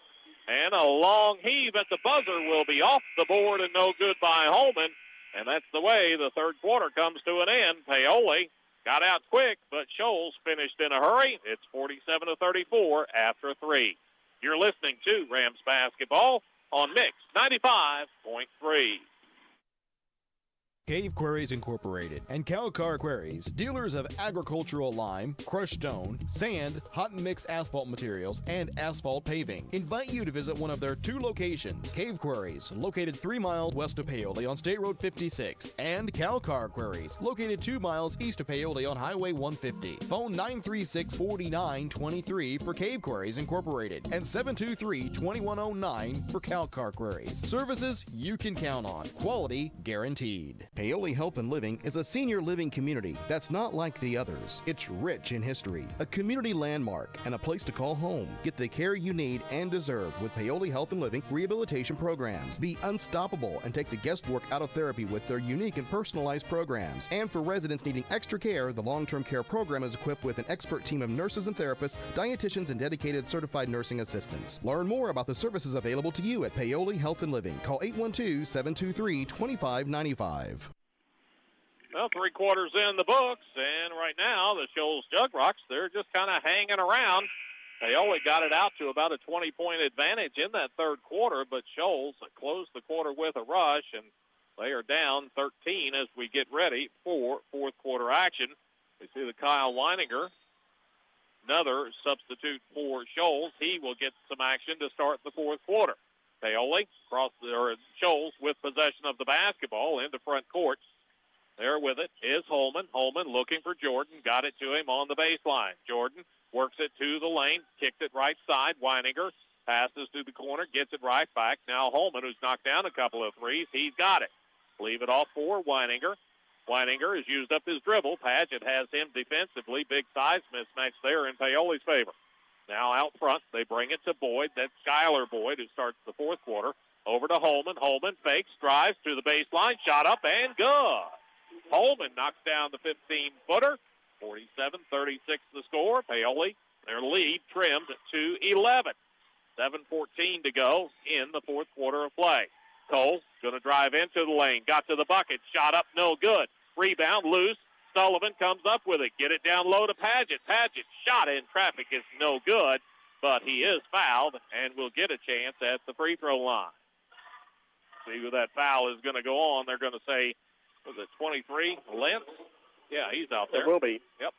And a long heave at the buzzer will be off the board and no good by Holman. And that's the way the third quarter comes to an end. Paoli got out quick, but Scholes finished in a hurry. It's 47-34 after 3. You're listening to Rams basketball on Mix 95.3. Cave Quarries Incorporated and Calcar Quarries, dealers of agricultural lime, crushed stone, sand, hot and mixed asphalt materials, and asphalt paving, invite you to visit one of their 2 locations. Cave Quarries, located 3 miles west of Paoli on State Road 56, and Calcar Quarries, located 2 miles east of Paoli on Highway 150. Phone 936-4923 for Cave Quarries Incorporated and 723-2109 for Calcar Quarries. Services you can count on. Quality guaranteed. Paoli Health and Living is a senior living community that's not like the others. It's rich in history, a community landmark, and a place to call home. Get the care you need and deserve with Paoli Health and Living rehabilitation programs. Be unstoppable and take the guesswork out of therapy with their unique and personalized programs. And for residents needing extra care, the long-term care program is equipped with an expert team of nurses and therapists, dietitians, and dedicated certified nursing assistants. Learn more about the services available to you at Paoli Health and Living. Call 812-723-2595. Well, 3 quarters in the books, and right now the Shoals Jug Rocks, they're just kind of hanging around. They only got it out to about a 20-point advantage in that third quarter, but Shoals closed the quarter with a rush, and they are down 13 as we get ready for fourth quarter action. We see the Kyle Leininger another substitute for Shoals. He will get some action to start the fourth quarter. Paoli Shoals with possession of the basketball into front court. There with it is Holman. Holman looking for Jordan. Got it to him on the baseline. Jordan works it to the lane. Kicked it right side. Weininger passes to the corner. Gets it right back. Now Holman, who's knocked down a couple of threes. He's got it. Leave it off for Weininger. Weininger has used up his dribble. Padgett has him defensively. Big size mismatch there in Paoli's favor. Now out front, they bring it to Boyd. That's Skylar Boyd, who starts the fourth quarter. Over to Holman. Holman fakes, drives to the baseline. Shot up and good. Holman knocks down the 15-footer. 47-36 the score. Paoli, their lead trimmed to 11. 7:14 to go in the fourth quarter of play. Cole going to drive into the lane. Got to the bucket. Shot up, no good. Rebound, loose. Sullivan comes up with it. Get it down low to Padgett. Padgett shot in traffic is no good, but he is fouled and will get a chance at the free throw line. See who that foul is going to go on. They're going to say, was it 23, Lentz? Yeah, he's out there. It will be. Yep.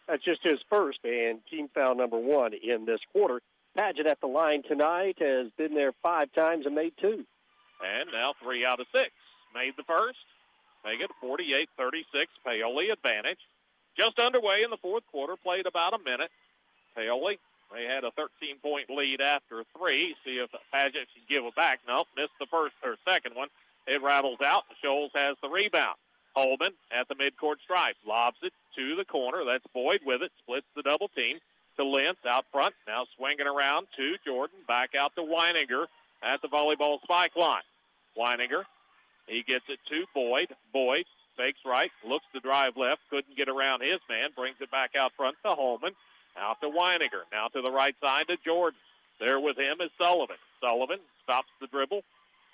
That's just his first and team foul number 1 in this quarter. Padgett at the line tonight has been there 5 times and made 2. And now 3 out of 6. Made the first. Make it 48-36, Paoli advantage. Just underway in the fourth quarter, played about a minute. Paoli, they had a 13-point lead after 3. See if Padgett can give it back. Nope, missed the first or second one. It rattles out. Shoals has the rebound. Holman at the midcourt stripe. Lobs it to the corner. That's Boyd with it. Splits the double team to Lentz out front. Now swinging around to Jordan. Back out to Weininger at the volleyball spike line. Weininger, he gets it to Boyd. Boyd fakes right, looks to drive left, couldn't get around his man, brings it back out front to Holman. Out to Weininger. Now to the right side to Jordan. There with him is Sullivan. Sullivan stops the dribble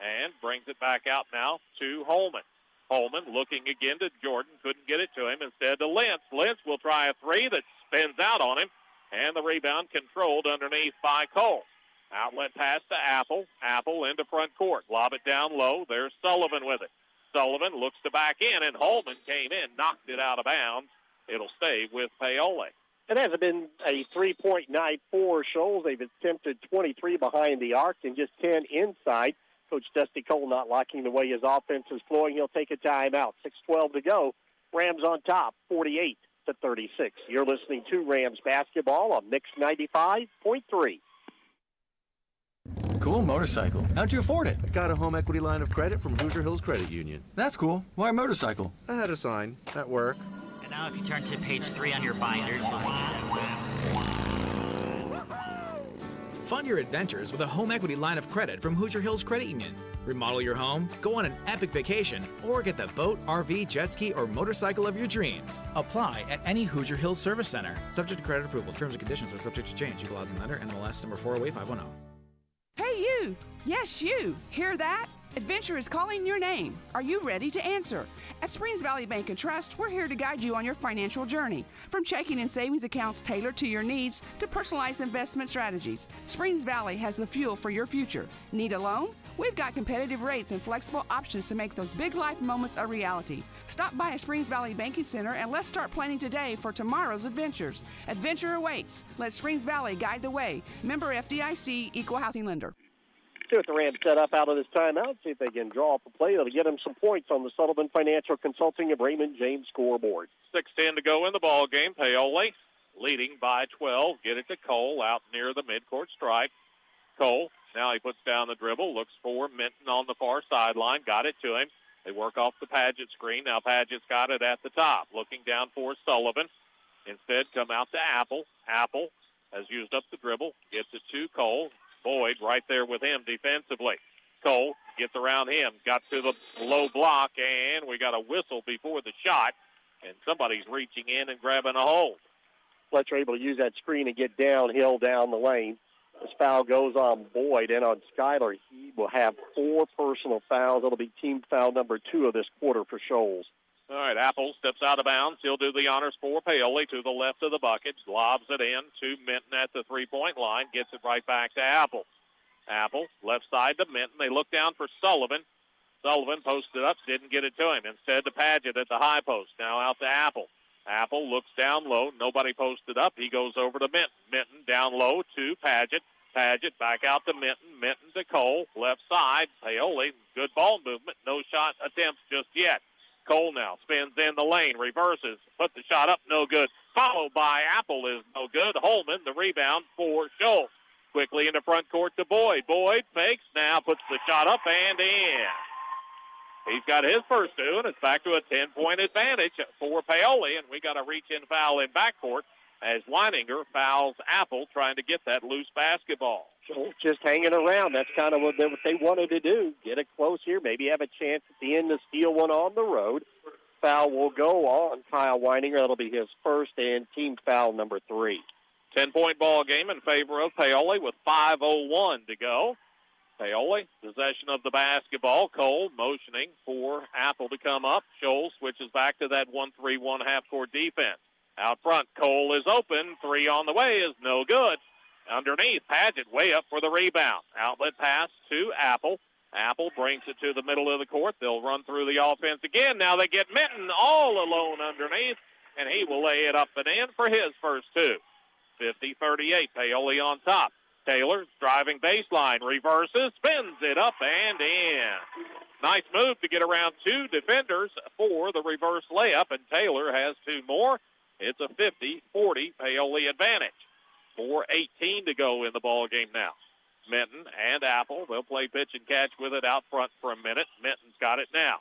and brings it back out now to Holman. Holman looking again to Jordan. Couldn't get it to him. Instead to Lentz. Lentz will try a 3 that spins out on him. And the rebound controlled underneath by Cole. Outlet pass to Apple. Apple into front court. Lob it down low. There's Sullivan with it. Sullivan looks to back in, and Holman came in, knocked it out of bounds. It'll stay with Paoli. It hasn't been a 3-point night for Shoals. They've attempted 23 behind the arc and just 10 inside. Coach Dusty Cole not liking the way his offense is flowing. He'll take a timeout. 6:12 to go. Rams on top, 48-36. You're listening to Rams basketball on Mix 95.3. Cool motorcycle. How'd you afford it? Got a home equity line of credit from Hoosier Hills Credit Union. That's cool. Why a motorcycle? I had a sign at work. And now if you turn to page 3 on your binders, you'll Fund your adventures with a home equity line of credit from Hoosier Hills Credit Union. Remodel your home, go on an epic vacation, or get the boat, RV, jet ski, or motorcycle of your dreams. Apply at any Hoosier Hills Service Center. Subject to credit approval. Terms and conditions are subject to change. Equalizing lender, NMLS number 408510. Hey, you! Yes, you! Hear that? Adventure is calling your name. Are you ready to answer? At Springs Valley Bank and Trust, we're here to guide you on your financial journey. From checking and savings accounts tailored to your needs to personalized investment strategies, Springs Valley has the fuel for your future. Need a loan? We've got competitive rates and flexible options to make those big life moments a reality. Stop by a Springs Valley Banking Center and let's start planning today for tomorrow's adventures. Adventure awaits. Let Springs Valley guide the way. Member FDIC, Equal Housing Lender. See what the Rams set up out of this timeout. See if they can draw up a play that'll get them some points on the Sullivan Financial Consulting of Raymond James scoreboard. 6:10 to go in the ball game. Paoli leading by 12. Get it to Cole out near the midcourt stripe. Cole, now he puts down the dribble, looks for Minton on the far sideline. Got it to him. They work off the Padgett screen. Now Padgett's got it at the top. Looking down for Sullivan. Instead, come out to Apple. Apple has used up the dribble. Gets it to Cole. Boyd right there with him defensively. Cole gets around him, got to the low block, and we got a whistle before the shot, and somebody's reaching in and grabbing a hold. Fletcher able to use that screen and get downhill down the lane. This foul goes on Boyd, and on Skyler, he will have 4 personal fouls. It'll be team foul number 2 of this quarter for Shoals. All right, Apple steps out of bounds. He'll do the honors for Paoli to the left of the bucket. Lobs it in to Minton at the three-point line. Gets it right back to Apple. Apple, left side to Minton. They look down for Sullivan. Sullivan posted up, didn't get it to him. Instead to Padgett at the high post. Now out to Apple. Apple looks down low. Nobody posted up. He goes over to Minton. Minton down low to Paget. Paget back out to Minton. Minton to Cole. Left side. Paoli. Good ball movement. No shot attempts just yet. Cole now spins in the lane. Reverses. Put the shot up. No good. Followed by Apple is no good. Holman, the rebound for Schultz. Quickly into front court to Boyd. Boyd fakes. Now puts the shot up and in. He's got his first two, and it's back to a 10-point advantage for Paoli, and we got a reach-in foul in backcourt as Weininger fouls Apple trying to get that loose basketball. Schultz just hanging around. That's kind of what they wanted to do. Get it close here, maybe have a chance at the end to steal one on the road. Foul will go on Kyle Weininger. That'll be his first and team foul number 3. 10-point ball game in favor of Paoli with 5:01 to go. Paoli, possession of the basketball. Cole motioning for Apple to come up. Scholl switches back to that 1-3-1 half-court defense. Out front, Cole is open. 3 on the way is no good. Underneath, Paget way up for the rebound. Outlet pass to Apple. Apple brings it to the middle of the court. They'll run through the offense again. Now they get Minton all alone underneath, and he will lay it up and in for his first two. 50-38, Paoli on top. Taylor driving baseline, reverses, spins it up and in. Nice move to get around two defenders for the reverse layup, and Taylor has two more. It's a 50-40 Paoli advantage. 4:18 to go in the ball game now. Minton and Apple, they'll play pitch and catch with it out front for a minute. Minton's got it now.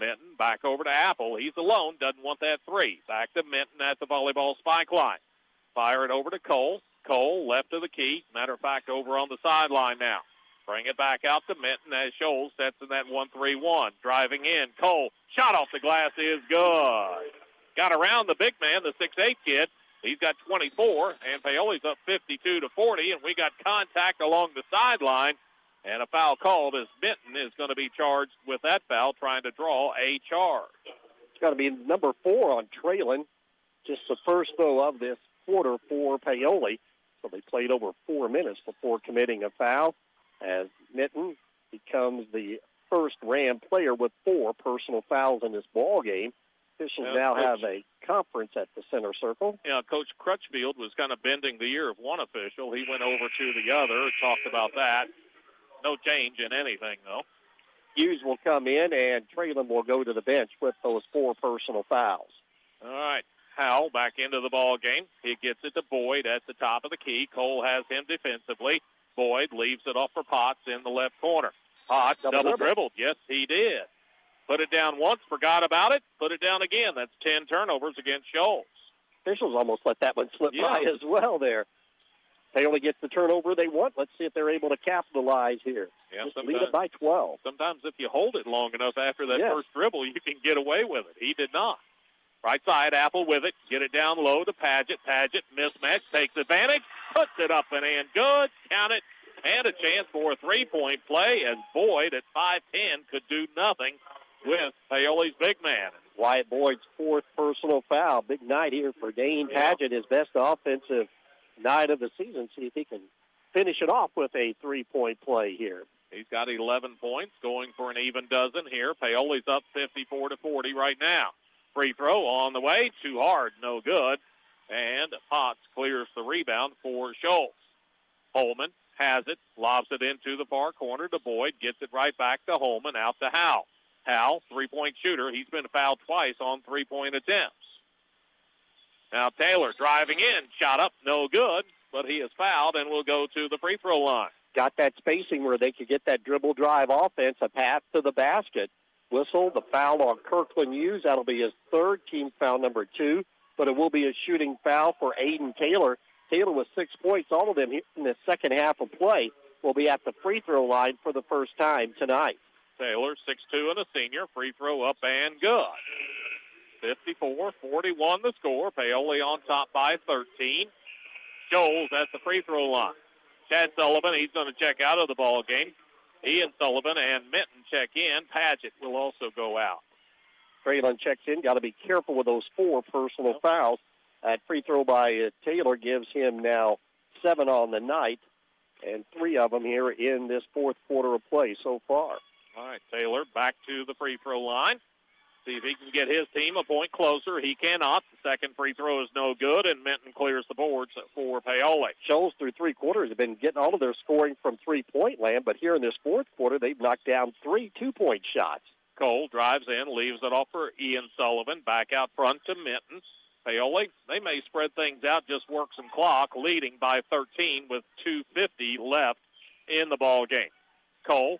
Minton back over to Apple. He's alone, doesn't want that 3. Back to Minton at the volleyball spike line. Fire it over to Cole. Cole left of the key. Matter of fact, over on the sideline now. Bring it back out to Minton as Scholl sets in that 1-3-1. Driving in. Cole, shot off the glass is good. Got around the big man, the 6'8 kid. He's got 24, and Paoli's up 52-40, and we got contact along the sideline, and a foul called as Minton is going to be charged with that foul, trying to draw a charge. It's going to be number 4 on Traylon. Just the first, though, of this quarter for Paoli. So they played over 4 minutes before committing a foul, as Minton becomes the first Ram player with 4 personal fouls in this ball game. Officials now have a conference at the center circle. Yeah, Coach Crutchfield was kind of bending the ear of one official. He went over to the other, talked about that. No change in anything, though. Hughes will come in, and Traylon will go to the bench with those 4 personal fouls. All right. Howell back into the ball game. He gets it to Boyd at the top of the key. Cole has him defensively. Boyd leaves it off for Potts in the left corner. Potts double dribbled. Yes, he did. Put it down once, forgot about it, put it down again. That's 10 turnovers against Scholl. Officials almost let that one slip by as well there. They only get the turnover they want. Let's see if they're able to capitalize here. Yeah, just lead it by 12. Sometimes if you hold it long enough after that first dribble, you can get away with it. He did not. Right side, Apple with it. Get it down low to Paget. Paget, mismatch, takes advantage, puts it up and in. Good, count it, and a chance for a three-point play as Boyd at 5'10 could do nothing with Paoli's big man. Wyatt Boyd's 4th personal foul. Big night here for Dane Paget, his best offensive night of the season. See if he can finish it off with a three-point play here. He's got 11 points, going for an even dozen here. Paoli's up 54-40 right now. Free throw on the way, too hard, no good. And Potts clears the rebound for Schultz. Holman has it, lobs it into the far corner to Boyd, gets it right back to Holman, out to Howell. Howell, three-point shooter. He's been fouled twice on three-point attempts. Now Taylor driving in, shot up, no good, but he is fouled and will go to the free throw line. Got that spacing where they could get that dribble drive offense, a path to the basket. Whistle, the foul on Kirkland Hughes. That'll be his 3rd, team foul number 2, but it will be a shooting foul for Aiden Taylor. Taylor with 6 points, all of them in the second half of play, will be at the free throw line for the first time tonight. Taylor, 6'2", and a senior. Free throw up and good. 54-41 the score. Paoli on top by 13. Scholes at the free throw line. Chad Sullivan, he's going to check out of the ball game. Ian Sullivan and Minton check in. Paget will also go out. Traylon checks in. Got to be careful with those 4 personal fouls. That free throw by Taylor gives him now 7 on the night, and 3 of them here in this 4th quarter of play so far. All right, Taylor back to the free throw line. See if he can get his team a point closer. He cannot. The second free throw is no good, and Minton clears the boards for Paoli. Shoals through three quarters have been getting all of their scoring from three-point land, but here in this fourth quarter, they've knocked down 3 2-point shots. Cole drives in, leaves it off for Ian Sullivan. Back out front to Minton. Paoli, they may spread things out, just work some clock, leading by 13 with 2:50 left in the ball game. Cole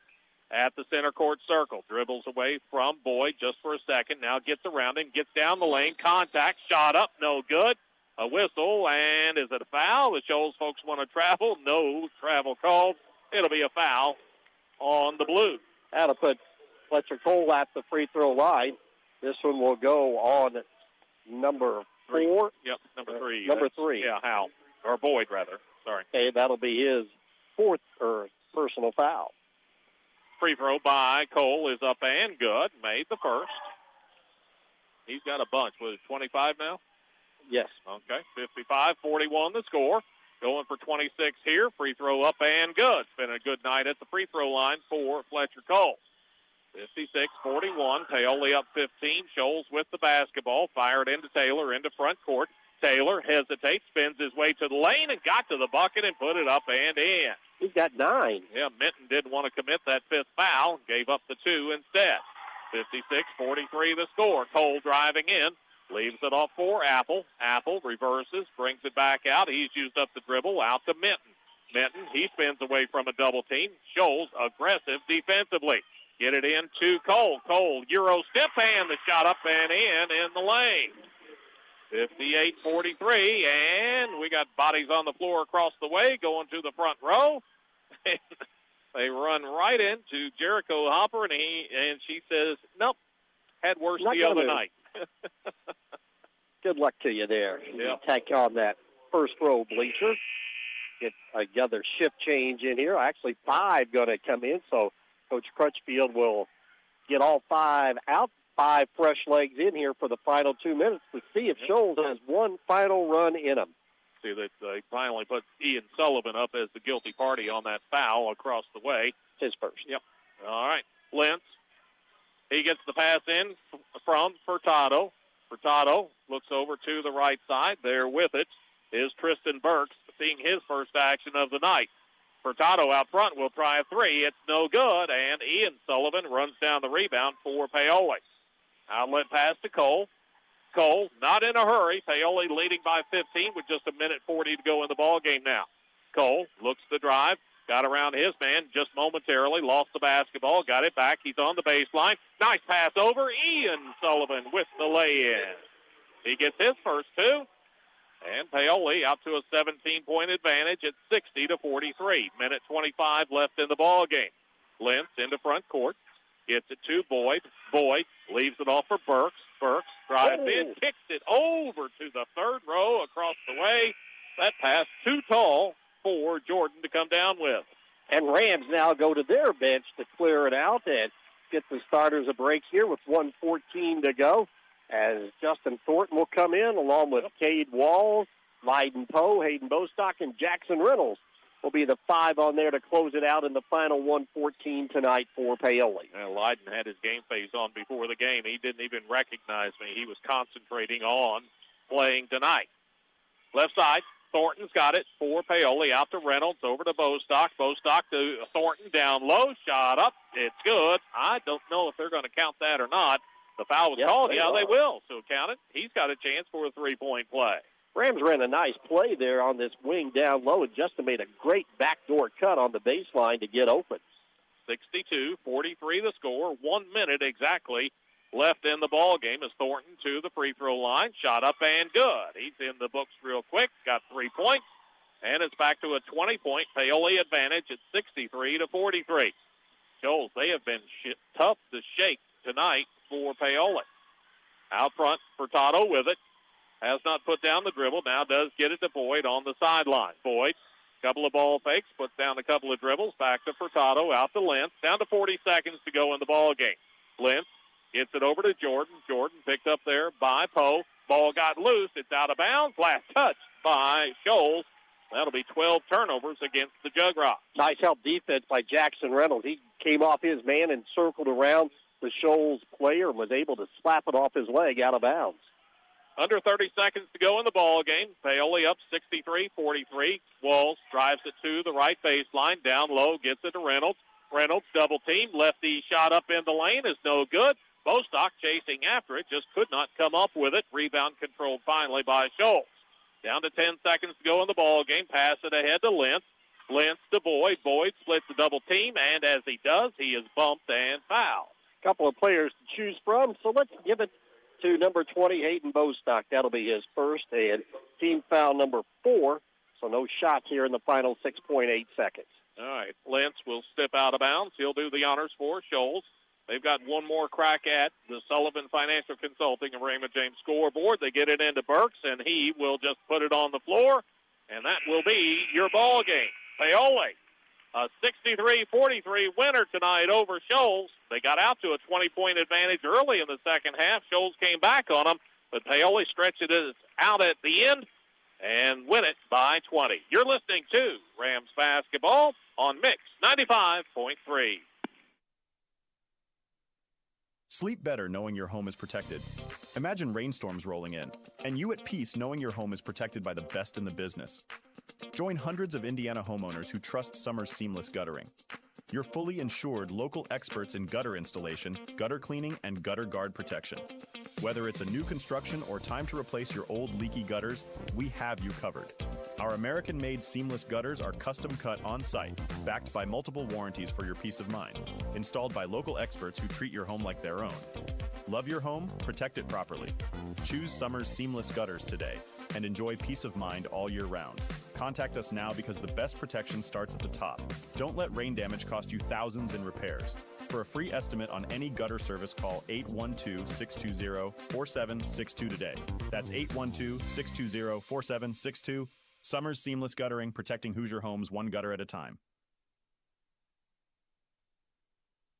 at the center court circle, dribbles away from Boyd just for a second, now gets around him, gets down the lane, contact, shot up, no good. A whistle, and is it a foul? The Shoals folks want to travel. No travel called. It'll be a foul on the Blues. That'll put Fletcher Cole at the free throw line. This one will go on number 4. Yep, number 3. Number 3. Yeah, Hal. Or Boyd, rather. Sorry. Okay, that'll be his fourth personal foul. Free throw by Cole is up and good. Made the first. He's got a bunch. Was it 25 now? Yes. Okay, 55-41 the score. Going for 26 here. Free throw up and good. It's been a good night at the free throw line for Fletcher Cole. 56-41. Paoli up 15. Shoals with the basketball. Fired into Taylor into front court. Taylor hesitates, spins his way to the lane, and got to the bucket and put it up and in. He's got 9. Yeah, Minton didn't want to commit that 5th foul. Gave up the 2 instead. 56-43 the score. Cole driving in. Leaves it off for Apple. Apple reverses, brings it back out. He's used up the dribble. Out to Minton. Minton, he spins away from a double team. Shoals aggressive defensively. Get it in to Cole. Cole, Euro step hand, the shot up and in the lane. 58-43, and we got bodies on the floor across the way going to the front row. They run right into Jericho Hopper, and she says, nope, had worse the other night. Good luck to you there. Yep. Tack on that first row bleacher. Get another shift change in here. Actually, 5 going to come in, so Coach Crutchfield will get all 5 out. 5 fresh legs in here for the final 2 minutes to see if Shoals has one final run in them. See that they finally put Ian Sullivan up as the guilty party on that foul across the way. His first. Yep. All right. Lentz. He gets the pass in from Furtado. Furtado looks over to the right side. There with it is Tristan Burks, seeing his first action of the night. Furtado out front will try a 3. It's no good, and Ian Sullivan runs down the rebound for Paoli. Outlet pass to Cole. Cole, not in a hurry. Paoli leading by 15 with just 1:40 to go in the ball game now. Cole looks to drive. Got around his man just momentarily. Lost the basketball. Got it back. He's on the baseline. Nice pass over. Ian Sullivan with the lay-in. He gets his first 2. And Paoli out to a 17-point advantage at 60-43. Minute 25 left in the ball game. Lentz into front court. Gets it to Boyd. Boyd leaves it off for Burks. Burks drives in, kicks it over to the third row across the way. That pass too tall for Jordan to come down with. And Rams now go to their bench to clear it out and get the starters a break here with 1:14 to go. As Justin Thornton will come in along with Cade Walls, Lyden Poe, Hayden Bostock, and Jackson Reynolds will be the 5 on there to close it out in the final 1:14 tonight for Paoli. Lyden had his game face on before the game. He didn't even recognize me. He was concentrating on playing tonight. Left side, Thornton's got it for Paoli. Out to Reynolds, over to Bostock. Bostock to Thornton, down low, shot up. It's good. I don't know if they're going to count that or not. The foul was called. They will. So count it. He's got a chance for a 3-point play. Rams ran a nice play there on this wing down low, and Justin made a great backdoor cut on the baseline to get open. 62-43 the score. 1 minute exactly left in the ball game as Thornton to the free throw line. Shot up and good. He's in the books real quick. Got 3 points. And it's back to a 20-point Paoli advantage at 63-43. Shoals, they have been tough to shake tonight for Paoli. Out front, Furtado with it. Has not put down the dribble. Now does get it to Boyd on the sideline. Boyd, couple of ball fakes, puts down a couple of dribbles. Back to Furtado, out to Lentz. Down to 40 seconds to go in the ball game. Lentz gets it over to Jordan. Jordan picked up there by Poe. Ball got loose. It's out of bounds. Last touch by Shoals. That'll be 12 turnovers against the Jug Rocks. Nice help defense by Jackson Reynolds. He came off his man and circled around the Shoals player and was able to slap it off his leg out of bounds. Under 30 seconds to go in the ball game. Paoli up 63-43. Walls drives it to the right baseline. Down low, gets it to Reynolds. Reynolds double team. Lefty shot up in the lane is no good. Bostock chasing after it, just could not come up with it. Rebound controlled finally by Shoals. Down to 10 seconds to go in the ball game. Pass it ahead to Lentz. Lentz to Boyd. Boyd splits the double team, and as he does, he is bumped and fouled. Couple of players to choose from, so let's give it to number 20, Hayden Bostock. That'll be his first, and team foul number 4, so no shots here in the final 6.8 seconds. All right, Lentz will step out of bounds. He'll do the honors for Shoals. They've got one more crack at the Sullivan Financial Consulting and Raymond James scoreboard. They get it into Burks, and he will just put it on the floor, and that will be your ball game. Paoli, a 63-43 winner tonight over Shoals. They got out to a 20-point advantage early in the second half. Shoals came back on them, but Paoli stretched it out at the end and win it by 20. You're listening to Rams basketball on Mix 95.3. Sleep better knowing your home is protected. Imagine rainstorms rolling in, and you at peace knowing your home is protected by the best in the business. Join hundreds of Indiana homeowners who trust Summers Seamless Guttering. Your fully insured local experts in gutter installation, gutter cleaning, and gutter guard protection. Whether it's a new construction or time to replace your old leaky gutters, we have you covered. Our American-made seamless gutters are custom cut on-site, backed by multiple warranties for your peace of mind, installed by local experts who treat your home like their own. Love your home? Protect it properly. Choose Summers Seamless Gutters today and enjoy peace of mind all year round. Contact us now because the best protection starts at the top. Don't let rain damage cost you thousands in repairs. For a free estimate on any gutter service, call 812-620-4762 today. That's 812-620-4762. Summers Seamless Guttering, protecting Hoosier homes one gutter at a time.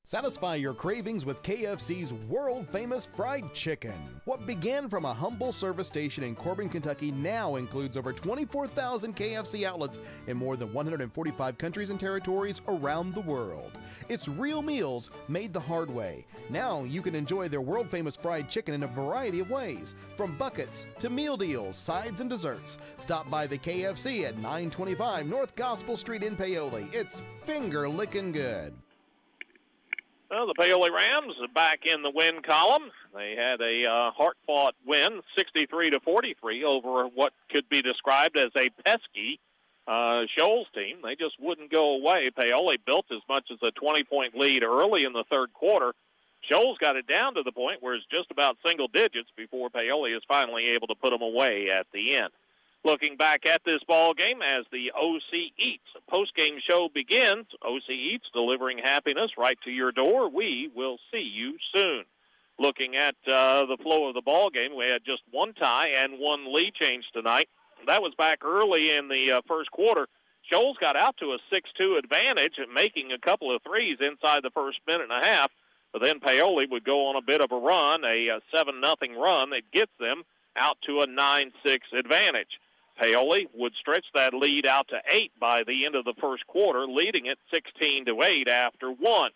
Satisfy your cravings with KFC's world-famous fried chicken. What began from a humble service station in Corbin, Kentucky now includes over 24,000 KFC outlets in more than 145 countries and territories around the world. It's real meals made the hard way. Now you can enjoy their world-famous fried chicken in a variety of ways, from buckets to meal deals, sides, and desserts. Stop by the KFC at 925 North Gospel Street in Paoli. It's finger-licking good. Well, the Paoli Rams are back in the win column. They had a hard-fought win, 63-43, over what could be described as a pesky Shoals team. They just wouldn't go away. Paoli built as much as a 20-point lead early in the third quarter. Shoals got it down to the point where it's just about single digits before Paoli is finally able to put them away at the end. Looking back at this ball game as the OC Eats post-game show begins, OC Eats delivering happiness right to your door. We will see you soon. Looking at the flow of the ball game, we had just one tie and one lead change tonight. That was back early in the first quarter. Shoals got out to a 6-2 advantage, making a couple of threes inside the first minute and a half. But then Paoli would go on a bit of a run, a 7-0 run that gets them out to a 9-6 advantage. Paoli would stretch that lead out to 8 by the end of the first quarter, leading it 16-8 after 1.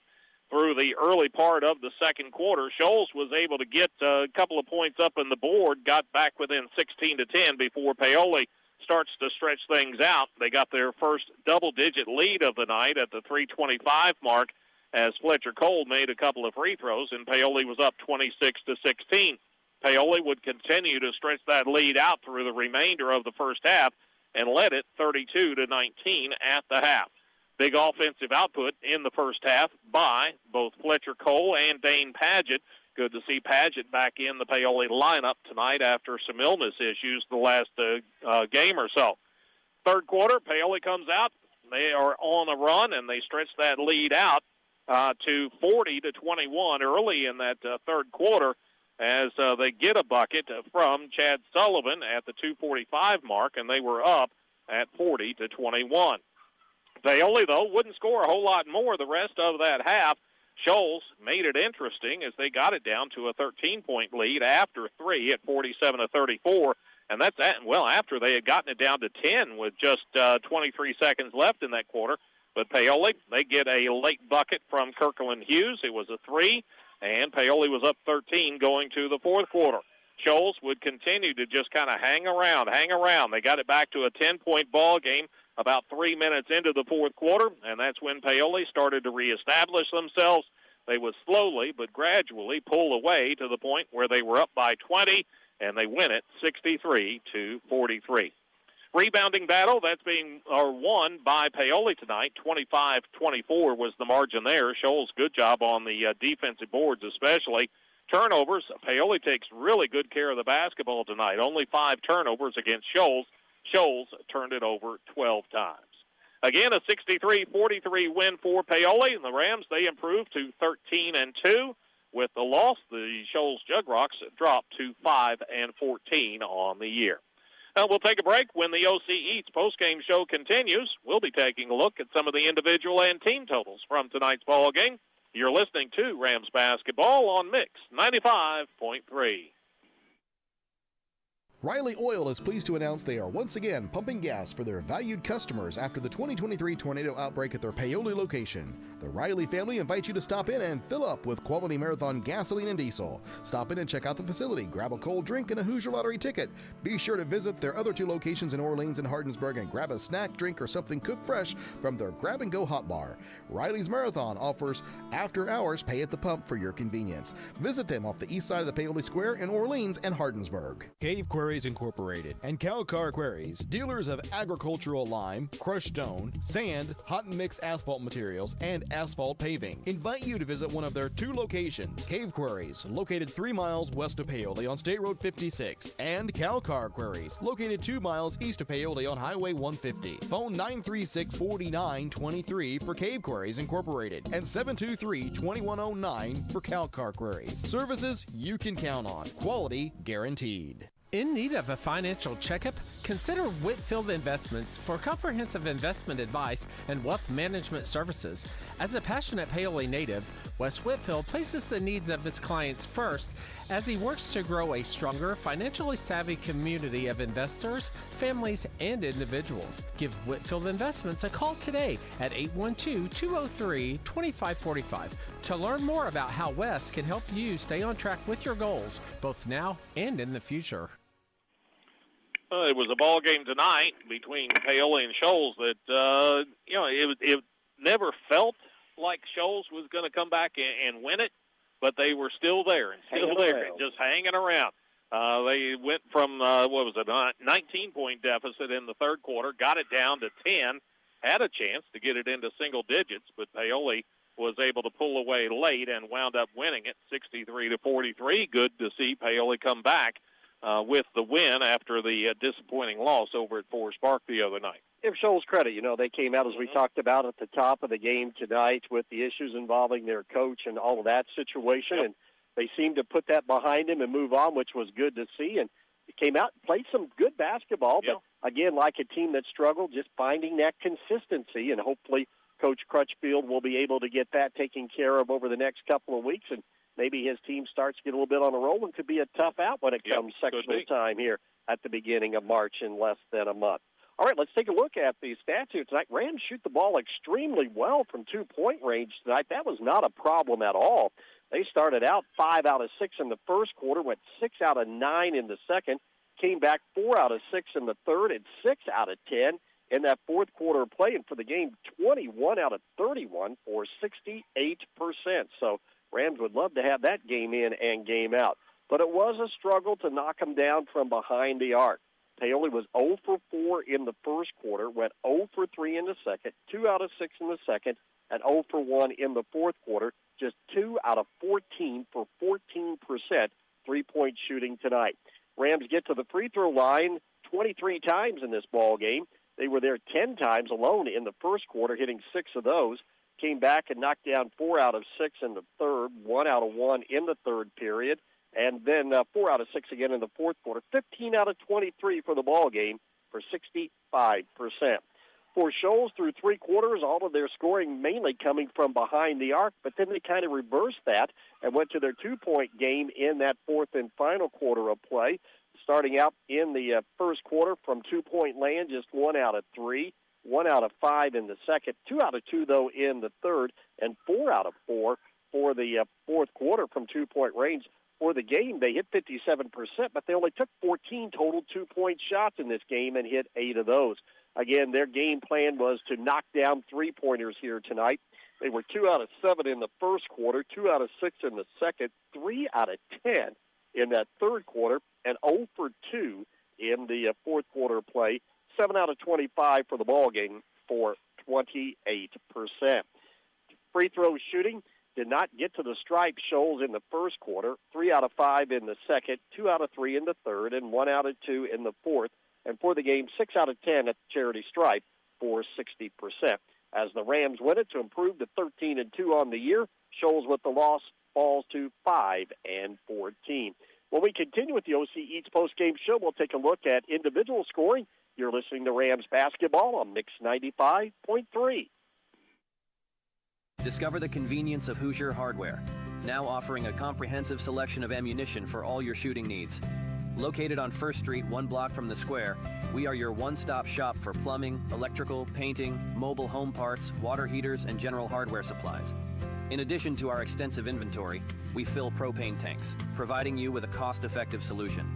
Through the early part of the second quarter, Shoals was able to get a couple of points up in the board, got back within 16-10 before Paoli starts to stretch things out. They got their first double-digit lead of the night at the 3:25 mark as Fletcher Cole made a couple of free throws, and Paoli was up 26-16. Paoli would continue to stretch that lead out through the remainder of the first half and led it 32-19 at the half. Big offensive output in the first half by both Fletcher Cole and Dane Padgett. Good to see Padgett back in the Paoli lineup tonight after some illness issues the last game or so. Third quarter, Paoli comes out. They are on a run, and they stretch that lead out to 40-21 early in that third quarter, as they get a bucket from Chad Sullivan at the 2:45 mark, and they were up at 40-21. Paoli, though, wouldn't score a whole lot more the rest of that half. Shoals made it interesting as they got it down to a 13-point lead after 3 at 47-34, and that's after they had gotten it down to 10 with just 23 seconds left in that quarter. But Paoli, they get a late bucket from Kirkland Hughes. It was a 3. and Paoli was up 13 going to the fourth quarter. Shoals would continue to just kind of hang around. They got it back to a 10-point ball game about 3 minutes into the fourth quarter, and that's when Paoli started to reestablish themselves. They would slowly but gradually pull away to the point where they were up by 20, and they win it 63-43. Rebounding battle, that's being won by Paoli tonight. 25-24 was the margin there. Shoals, good job on the defensive boards especially. Turnovers, Paoli takes really good care of the basketball tonight. Only 5 turnovers against Shoals. Shoals turned it over 12 times. Again, a 63-43 win for Paoli. And the Rams, they improved to 13-2. With the loss, the Shoals Jugrocks dropped to 5-14 on the year. We'll take a break. When the OC Eats postgame show continues, we'll be taking a look at some of the individual and team totals from tonight's ball game. You're listening to Rams basketball on Mix 95.3. Riley Oil is pleased to announce they are once again pumping gas for their valued customers after the 2023 tornado outbreak at their Paoli location. The Riley family invites you to stop in and fill up with quality Marathon gasoline and diesel. Stop in and check out the facility, grab a cold drink and a Hoosier Lottery ticket. Be sure to visit their other 2 locations in Orleans and Hardinsburg and grab a snack, drink, or something cooked fresh from their grab-and-go hot bar. Riley's Marathon offers after-hours pay at the pump for your convenience. Visit them off the east side of the Paoli Square in Orleans and Hardinsburg. Cave Quarries Incorporated and Calcar Quarries, dealers of agricultural lime, crushed stone, sand, hot and mixed asphalt materials, and asphalt paving, invite you to visit one of their 2 locations. Cave Quarries, located 3 miles west of Paoli on State Road 56, and Calcar Quarries, located 2 miles east of Paoli on Highway 150. Phone 936-4923 for Cave Quarries Incorporated and 723-2109 for Calcar Quarries. Services you can count on. Quality guaranteed. In need of a financial checkup? Consider Whitfield Investments for comprehensive investment advice and wealth management services. As a passionate Paoli native, Wes Whitfield places the needs of his clients first as he works to grow a stronger, financially savvy community of investors, families, and individuals. Give Whitfield Investments a call today at 812-203-2545 to learn more about how Wes can help you stay on track with your goals, both now and in the future. It was a ball game tonight between Paoli and Shoals that, it never felt like Shoals was going to come back and win it, but they were still there and just hanging around. They went from, a 19-point deficit in the third quarter, got it down to 10, had a chance to get it into single digits, but Paoli was able to pull away late and wound up winning it 63-43. Good to see Paoli come back with the win after the disappointing loss over at Forest Park the other night. Give Shoals credit. They came out, as we talked about at the top of the game tonight, with the issues involving their coach and all of that situation, and they seemed to put that behind them and move on, which was good to see. And it came out and played some good basketball, but again, like a team that struggled, just finding that consistency, and hopefully Coach Crutchfield will be able to get that taken care of over the next couple of weeks, and maybe his team starts to get a little bit on a roll and could be a tough out when it comes sectional time here at the beginning of March in less than a month. All right, let's take a look at the stats here tonight. Rams shoot the ball extremely well from 2-point range tonight. That was not a problem at all. They started out 5 out of 6 in the first quarter, went 6 out of 9 in the second, came back 4 out of 6 in the third, and 6 out of 10 in that fourth quarter of play. And for the game, 21 out of 31 for 68%. So Rams would love to have that game in and game out. But it was a struggle to knock them down from behind the arc. Paoli was 0 for 4 in the first quarter, went 0 for 3 in the second, 2 out of 6 in the second, and 0 for 1 in the fourth quarter. Just 2 out of 14 for 14% three-point shooting tonight. Rams get to the free throw line 23 times in this ball game. They were there 10 times alone in the first quarter, hitting 6 of those. Came back and knocked down 4 out of 6 in the third, 1 out of 1 in the third period, and then 4 out of 6 again in the fourth quarter. 15 out of 23 for the ball game for 65%. For Shoals, through 3 quarters, all of their scoring mainly coming from behind the arc, but then they kind of reversed that and went to their 2-point game in that fourth and final quarter of play. Starting out in the first quarter from 2-point land, just 1 out of 3, 1 out of 5 in the second, 2 out of 2, though, in the third, and 4 out of 4 for the fourth quarter from two-point range. For the game, they hit 57%, but they only took 14 total two-point shots in this game and hit 8 of those. Again, their game plan was to knock down three-pointers here tonight. They were 2 out of 7 in the first quarter, 2 out of 6 in the second, 3 out of 10 in that third quarter, and 0 for 2 in the fourth quarter play. 7 out of 25 for the ball game for 28%. Free throw shooting did not get to the stripe Shoals in the first quarter, 3 out of 5 in the second, 2 out of 3 in the third, and 1 out of 2 in the fourth. And for the game, 6 out of 10 at the charity stripe for 60%. As the Rams win it to improve to 13-2 on the year, Shoals with the loss falls to 5-14. When we continue with the OC Eats post-game show, we'll take a look at individual scoring. You're listening to Rams basketball on Mix 95.3. Discover the convenience of Hoosier Hardware, now offering a comprehensive selection of ammunition for all your shooting needs. Located on 1st Street, 1 block from the square, we are your one-stop shop for plumbing, electrical, painting, mobile home parts, water heaters, and general hardware supplies. In addition to our extensive inventory, we fill propane tanks, providing you with a cost-effective solution.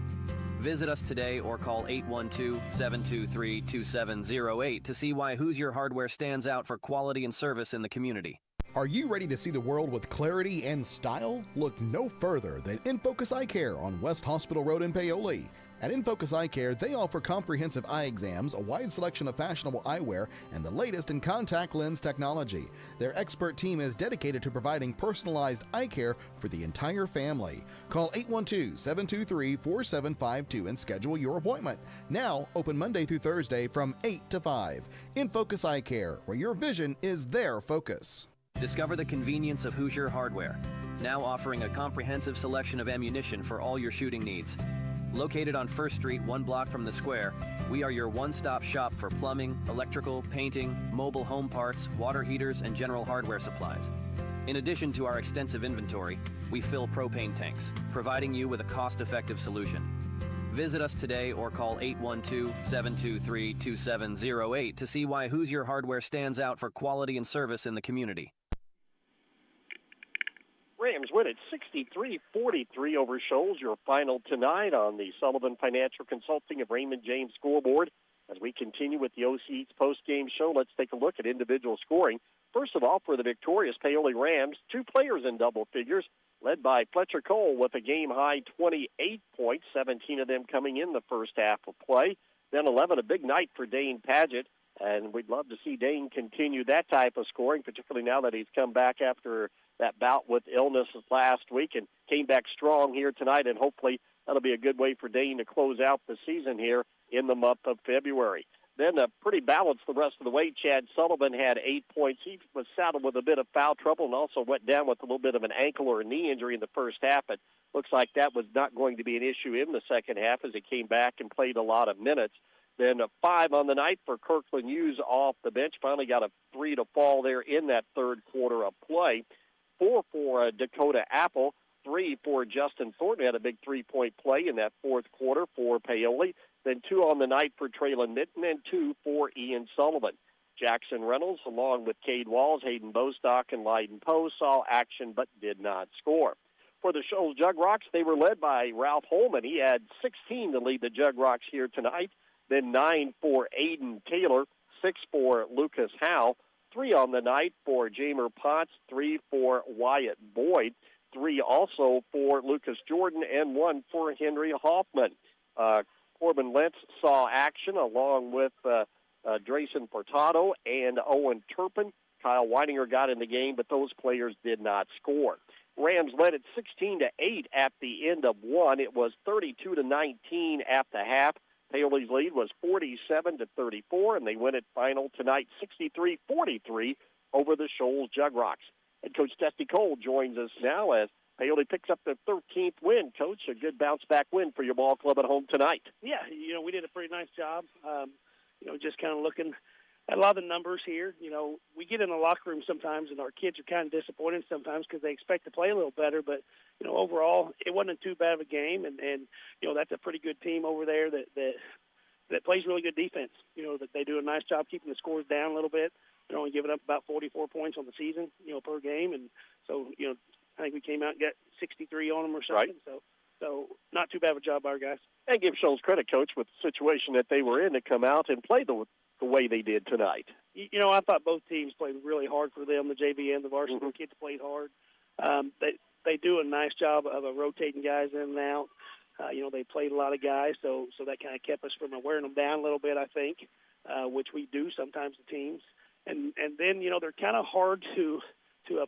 Visit us today or call 812-723-2708 to see why Hoosier Hardware stands out for quality and service in the community. Are you ready to see the world with clarity and style? Look no further than InFocus Eye Care on West Hospital Road in Paoli. At InFocus Eye Care, they offer comprehensive eye exams, a wide selection of fashionable eyewear, and the latest in contact lens technology. Their expert team is dedicated to providing personalized eye care for the entire family. Call 812-723-4752 and schedule your appointment. Now, open Monday through Thursday from 8 to 5. InFocus Eye Care, where your vision is their focus. Discover the convenience of Hoosier Hardware, now offering a comprehensive selection of ammunition for all your shooting needs. Located on 1st Street, 1 block from the square, we are your one-stop shop for plumbing, electrical, painting, mobile home parts, water heaters, and general hardware supplies. In addition to our extensive inventory, we fill propane tanks, providing you with a cost-effective solution. Visit us today or call 812-723-2708 to see why Hoosier Hardware stands out for quality and service in the community. Rams win at 63-43 over Shoals. Your final tonight on the Sullivan Financial Consulting of Raymond James scoreboard. As we continue with the OC Eats post-game show, let's take a look at individual scoring. First of all, for the victorious Paoli Rams, 2 players in double figures, led by Fletcher Cole with a game-high 28 points, 17 of them coming in the first half of play. Then 11, a big night for Dane Padgett, and we'd love to see Dane continue that type of scoring, particularly now that he's come back after that bout with illness last week and came back strong here tonight, and hopefully that'll be a good way for Dane to close out the season here in the month of February. Then pretty balanced the rest of the way. Chad Sullivan had 8 points. He was saddled with a bit of foul trouble and also went down with a little bit of an ankle or a knee injury in the first half. It looks like that was not going to be an issue in the second half as he came back and played a lot of minutes. Then 5 on the night for Kirkland Hughes off the bench. Finally got a 3 to fall there in that third quarter of play. 4 for Dakota Apple, 3 for Justin Thornton. Had a big 3-point play in that fourth quarter for Paoli. Then 2 on the night for Traylon Mitten and 2 for Ian Sullivan. Jackson Reynolds, along with Cade Walls, Hayden Bostock, and Lyden Poe, saw action but did not score. For the Shoals Jug Rocks, they were led by Ralph Holman. He had 16 to lead the Jug Rocks here tonight. Then 9 for Aiden Taylor, 6 for Lucas Howe, 3 on the night for Jamer Potts, 3 for Wyatt Boyd, 3 also for Lucas Jordan, and 1 for Henry Hoffman. Corbin Lentz saw action along with Drayson Portado and Owen Turpin. Kyle Weininger got in the game, but those players did not score. Rams led at 16-8 at the end of one. It was 32-19 at the half. Paoli's lead was 47-34, and they win it final tonight 63-43 over the Shoals Jug Rocks. And Coach Dusty Cole joins us now as Paoli picks up their 13th win. Coach, a good bounce-back win for your ball club at home tonight. Yeah, we did a pretty nice job. Just kind of looking at a lot of the numbers here. We get in the locker room sometimes, and our kids are kind of disappointed sometimes because they expect to play a little better. But, overall, it wasn't too bad of a game, and that's a pretty good team over there that plays really good defense. That they do a nice job keeping the scores down a little bit. they're only giving up about 44 points on the season, per game. And so, I think we came out and got 63 on them or something. Right. So not too bad of a job by our guys. And give Shoals credit, Coach, with the situation that they were in to come out and play the way they did tonight. I thought both teams played really hard for them, the JV and the varsity. The kids played hard. They do a nice job of rotating guys in and out. They played a lot of guys, so that kind of kept us from wearing them down a little bit, I think, which we do sometimes, the teams. And then, they're kind of hard to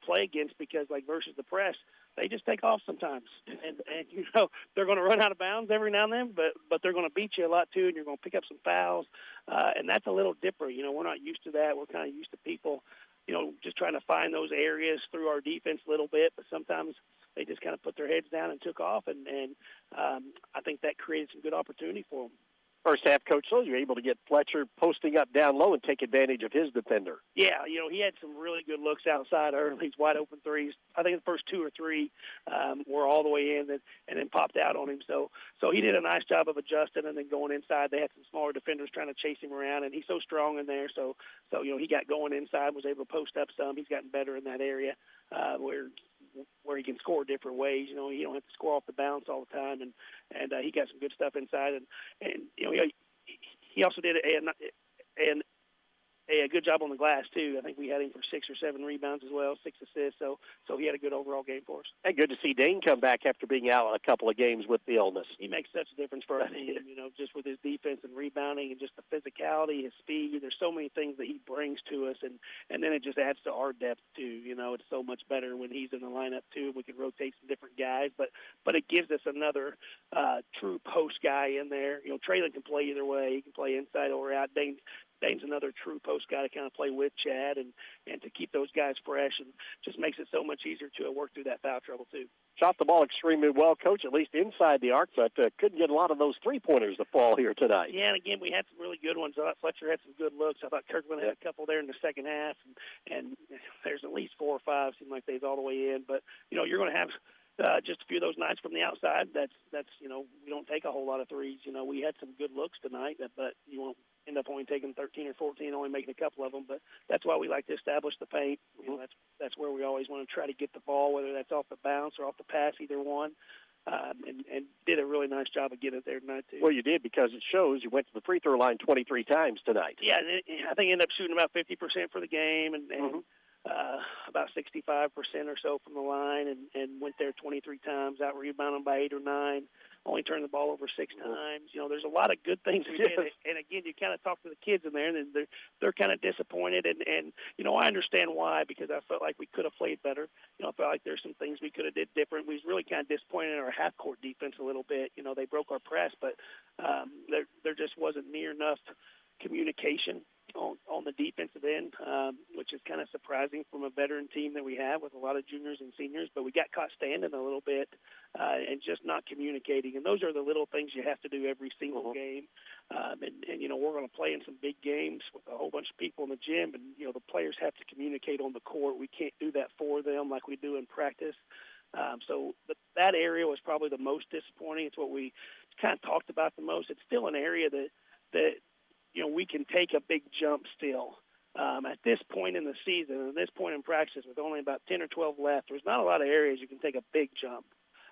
play against because, like, versus the press, they just take off sometimes. And they're going to run out of bounds every now and then, but they're going to beat you a lot, too, and you're going to pick up some fouls. And that's a little different. We're not used to that. We're kind of used to people, just trying to find those areas through our defense a little bit, but sometimes they just kind of put their heads down and took off, and I think that created some good opportunity for them. First half, Coach, so you're able to get Fletcher posting up down low and take advantage of his defender. Yeah, he had some really good looks outside early. These wide open threes. I think the first 2 or 3 were all the way in and then popped out on him. So he did a nice job of adjusting and then going inside. They had some smaller defenders trying to chase him around, and he's so strong in there. So he got going inside, was able to post up some. He's gotten better in that area where he can score different ways. You don't have to score off the bounce all the time, and he got some good stuff inside. And he also did a good job on the glass too. I think we had him for 6 or 7 rebounds as well, 6 assists. So he had a good overall game for us. And good to see Dane come back after being out a couple of games with the illness. He makes such a difference for our team, just with his defense and rebounding and just the physicality, his speed. There's so many things that he brings to us, and then it just adds to our depth too. It's so much better when he's in the lineup too. We can rotate some different guys, but it gives us another true post guy in there. Traylon can play either way. He can play inside or out. Dane's another true post guy to kind of play with Chad and to keep those guys fresh, and just makes it so much easier to work through that foul trouble too. Shot the ball extremely well, Coach, at least inside the arc, but couldn't get a lot of those three-pointers to fall here tonight. Yeah, and again, we had some really good ones. I thought Fletcher had some good looks. I thought Kirkland had a couple there in the second half, and there's at least 4 or 5 seem like they's all the way in. But, you're going to have just a few of those nights from the outside. That's we don't take a whole lot of threes. We had some good looks tonight, but you won't end up only taking 13 or 14, only making a couple of them. But that's why we like to establish the paint. That's where we always want to try to get the ball, whether that's off the bounce or off the pass, either one. And did a really nice job of getting it there tonight, too. Well, you did, because it shows you went to the free throw line 23 times tonight. Yeah, I think I ended up shooting about 50% for the game, and about 65% or so from the line, and went there 23 times, out-rebounded by 8 or 9, only turned the ball over 6 times. There's a lot of good things we did. And again, you kind of talk to the kids in there, and they're kind of disappointed. And I understand why, because I felt like we could have played better. I felt like there's some things we could have did different. We was really kind of disappointed in our half-court defense a little bit. They broke our press, but there just wasn't near enough communication on the defensive end, which is kind of surprising from a veteran team that we have with a lot of juniors and seniors. But we got caught standing a little bit and just not communicating. And those are the little things you have to do every single game. And we're going to play in some big games with a whole bunch of people in the gym, and the players have to communicate on the court. We can't do that for them like we do in practice. So that area was probably the most disappointing. It's what we kind of talked about the most. It's still an area that we can take a big jump still. At this point in the season, at this point in practice, with only about 10 or 12 left, there's not a lot of areas you can take a big jump.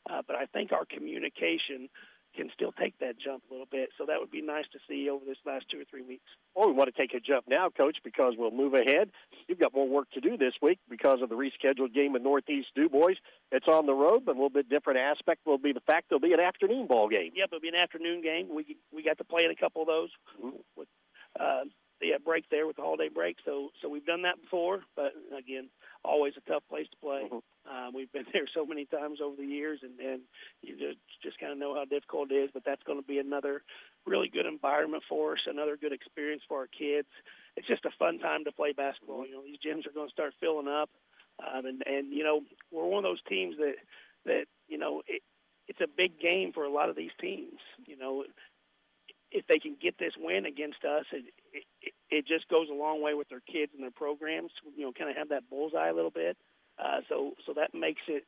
But I think our communication can still take that jump a little bit. So that would be nice to see over this last 2 or 3 weeks. Well, we want to take a jump now, Coach, because we'll move ahead. You've got more work to do this week because of the rescheduled game with Northeast DuBois. It's on the road, but a little bit different aspect will be the fact there'll be an afternoon ball game. Yep, it'll be an afternoon game. We got to play in a couple of those with the break there with the holiday break. So we've done that before, but again, always a tough place to play. We've been there so many times over the years, and you just kind of know how difficult it is, but that's going to be another really good environment for us, another good experience for our kids. It's just a fun time to play basketball. These gyms are going to start filling up, and we're one of those teams that it's a big game for a lot of these teams. If they can get this win against us, it just goes a long way with their kids and their programs, kind of have that bullseye a little bit. So that makes it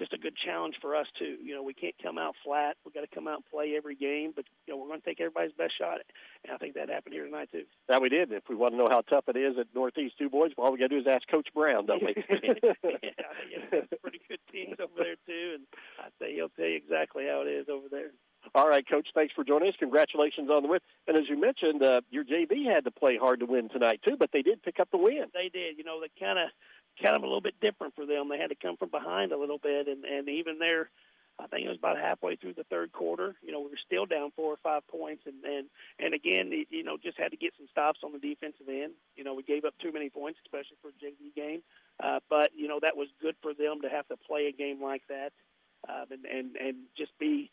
just a good challenge for us too. We can't come out flat. We've got to come out and play every game, but we're going to take everybody's best shot, and I think that happened here tonight too. That we did. If we want to know how tough it is at Northeast Du Bois, all we got to do is ask Coach Brown, don't we? Yeah, pretty good teams over there too, and I say he'll tell you exactly how it is over there. All right, Coach, thanks for joining us. Congratulations on the win. And as you mentioned, your JV had to play hard to win tonight too, but they did pick up the win. They did. They kind of a little bit different for them. They had to come from behind a little bit, and even there, I think it was about halfway through the third quarter. We were still down 4 or 5 points, and again, just had to get some stops on the defensive end. We gave up too many points, especially for a JV game. But that was good for them to have to play a game like that, and just be,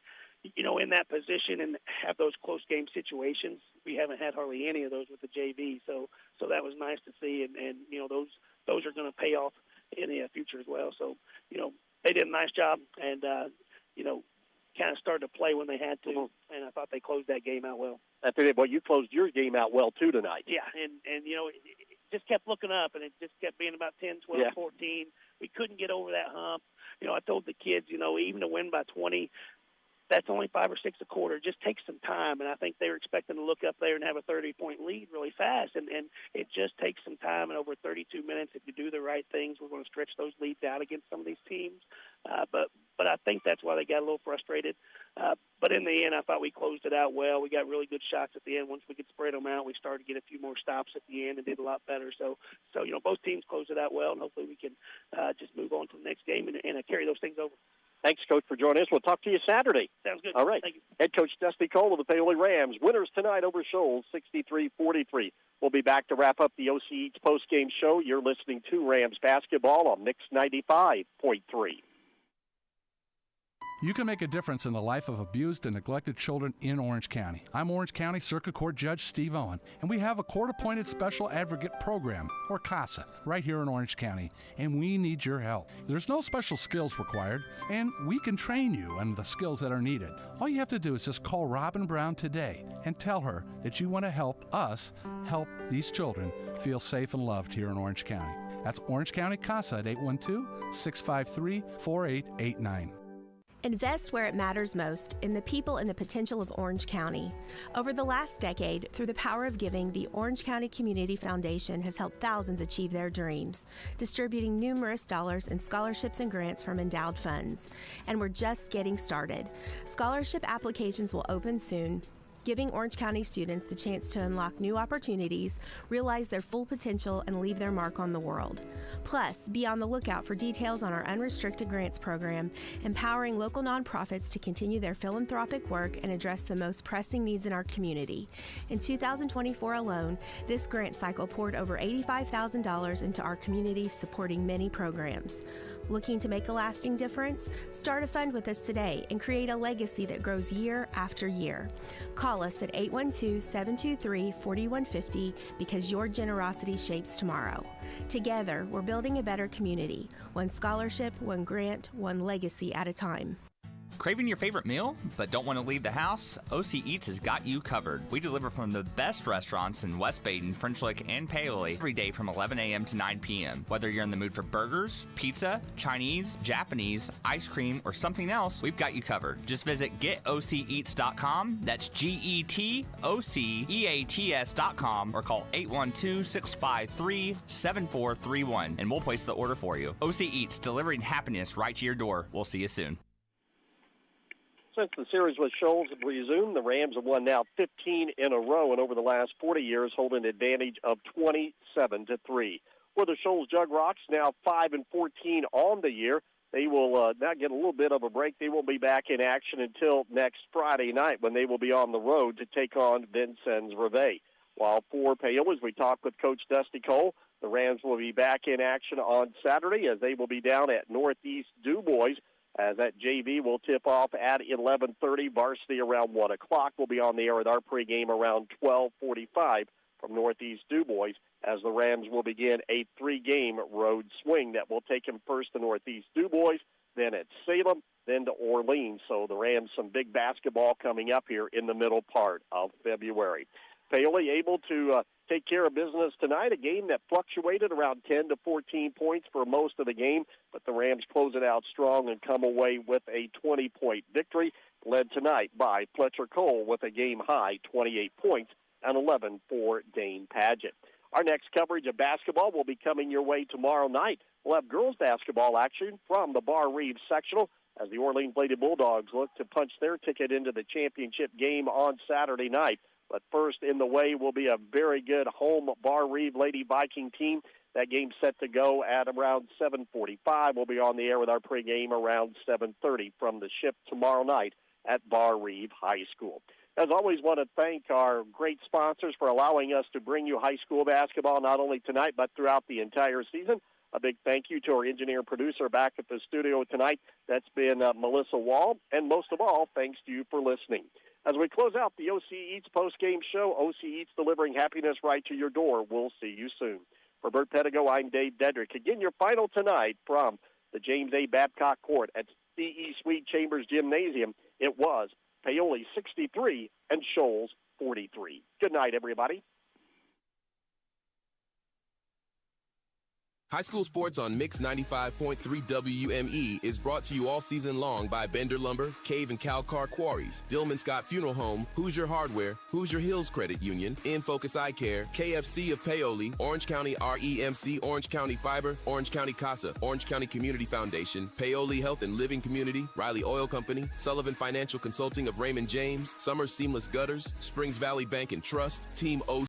in that position and have those close game situations. We haven't had hardly any of those with the JV, so that was nice to see, and those are going to pay off in the future as well. So, they did a nice job, and kind of started to play when they had to, and I thought they closed that game out well. You closed your game out well too tonight. Yeah, and it just kept looking up, and it just kept being about 10, 12, 14. We couldn't get over that hump. I told the kids, even to win by 20, that's only 5 or 6 a quarter. It just takes some time, and I think they were expecting to look up there and have a 30-point lead really fast, and it just takes some time. And over 32 minutes, if you do the right things, we're going to stretch those leads out against some of these teams. But I think that's why they got a little frustrated. But in the end, I thought we closed it out well. We got really good shots at the end. Once we could spread them out, we started to get a few more stops at the end and did a lot better. So both teams closed it out well, and hopefully we can just move on to the next game and carry those things over. Thanks, Coach, for joining us. We'll talk to you Saturday. Sounds good. All right. Thank you. Head Coach Dusty Cole of the Paoli Rams. Winners tonight over Shoals, 63-43. We'll be back to wrap up the OC Eats postgame show. You're listening to Rams basketball on Mix 95.3. You can make a difference in the life of abused and neglected children in Orange County. I'm Orange County Circuit Court Judge Steve Owen, and we have a court-appointed special advocate program, or CASA, right here in Orange County, and we need your help. There's no special skills required, and we can train you on the skills that are needed. All you have to do is just call Robin Brown today and tell her that you want to help us help these children feel safe and loved here in Orange County. That's Orange County CASA at 812-653-4889. Invest where it matters most, in the people and the potential of Orange County. Over the last decade, through the power of giving, the Orange County Community Foundation has helped thousands achieve their dreams, distributing numerous dollars in scholarships and grants from endowed funds. And we're just getting started. Scholarship applications will open soon, giving Orange County students the chance to unlock new opportunities, realize their full potential, and leave their mark on the world. Plus, be on the lookout for details on our unrestricted grants program, empowering local nonprofits to continue their philanthropic work and address the most pressing needs in our community. In 2024 alone, this grant cycle poured over $85,000 into our community, supporting many programs. Looking to make a lasting difference? Start a fund with us today and create a legacy that grows year after year. Call us at 812-723-4150 because your generosity shapes tomorrow. Together, we're building a better community. One scholarship, one grant, one legacy at a time. Craving your favorite meal, but don't want to leave the house? OC Eats has got you covered. We deliver from the best restaurants in West Baden, French Lick, and Paoli every day from 11 a.m. to 9 p.m. Whether you're in the mood for burgers, pizza, Chinese, Japanese, ice cream, or something else, we've got you covered. Just visit getoceats.com, that's GETOCEATS.com, or call 812-653-7431, and we'll place the order for you. OC Eats, delivering happiness right to your door. We'll see you soon. Since the series with Shoals have resumed, the Rams have won now 15 in a row, and over the last 40 years hold an advantage of 27-3. For the Shoals Jug Rocks, now 5-14 on the year. They will now get a little bit of a break. They won't be back in action until next Friday night when they will be on the road to take on Vincennes Reveille. While for Paoli, as we talked with Coach Dusty Cole, the Rams will be back in action on Saturday as they will be down at Northeast Du Bois. As that JV will tip off at 11:30, varsity around 1 o'clock. We'll be on the air with our pregame around 12:45 from Northeast Du Bois as the Rams will begin a 3-game road swing that will take them first to Northeast Du Bois, then at Salem, then to Orleans. So the Rams, some big basketball coming up here in the middle part of February. Paoli able to take care of business tonight, a game that fluctuated around 10 to 14 points for most of the game, but the Rams close it out strong and come away with a 20-point victory, led tonight by Fletcher Cole with a game-high 28 points and 11 for Dane Padgett. Our next coverage of basketball will be coming your way tomorrow night. We'll have girls basketball action from the Bar Reeves sectional as the Orleans Lady Bulldogs look to punch their ticket into the championship game on Saturday night. But first in the way will be a very good home Bar Reeve Lady Viking team. That game's set to go at around 7:45. We'll be on the air with our pregame around 7:30 from the Ship tomorrow night at Bar Reeve High School. As always, want to thank our great sponsors for allowing us to bring you high school basketball not only tonight but throughout the entire season. A big thank you to our engineer and producer back at the studio tonight. That's been Melissa Wall. And most of all, thanks to you for listening. As we close out the OC Eats post-game show, OC Eats delivering happiness right to your door. We'll see you soon. For Bert Pedigo, I'm Dave Dedrick. Again, your final tonight from the James A. Babcock Court at CE Sweet Chambers Gymnasium. It was Paoli 63 and Shoals 43. Good night, everybody. High school sports on Mix 95.3 WUME is brought to you all season long by Bender Lumber, Cave and Cal Car Quarries, Dillman Scott Funeral Home, Hoosier Hardware, Hoosier Hills Credit Union, In Focus Eye Care, KFC of Paoli, Orange County REMC, Orange County Fiber, Orange County CASA, Orange County Community Foundation, Paoli Health and Living Community, Riley Oil Company, Sullivan Financial Consulting of Raymond James, Summers Seamless Gutters, Springs Valley Bank and Trust, Team O.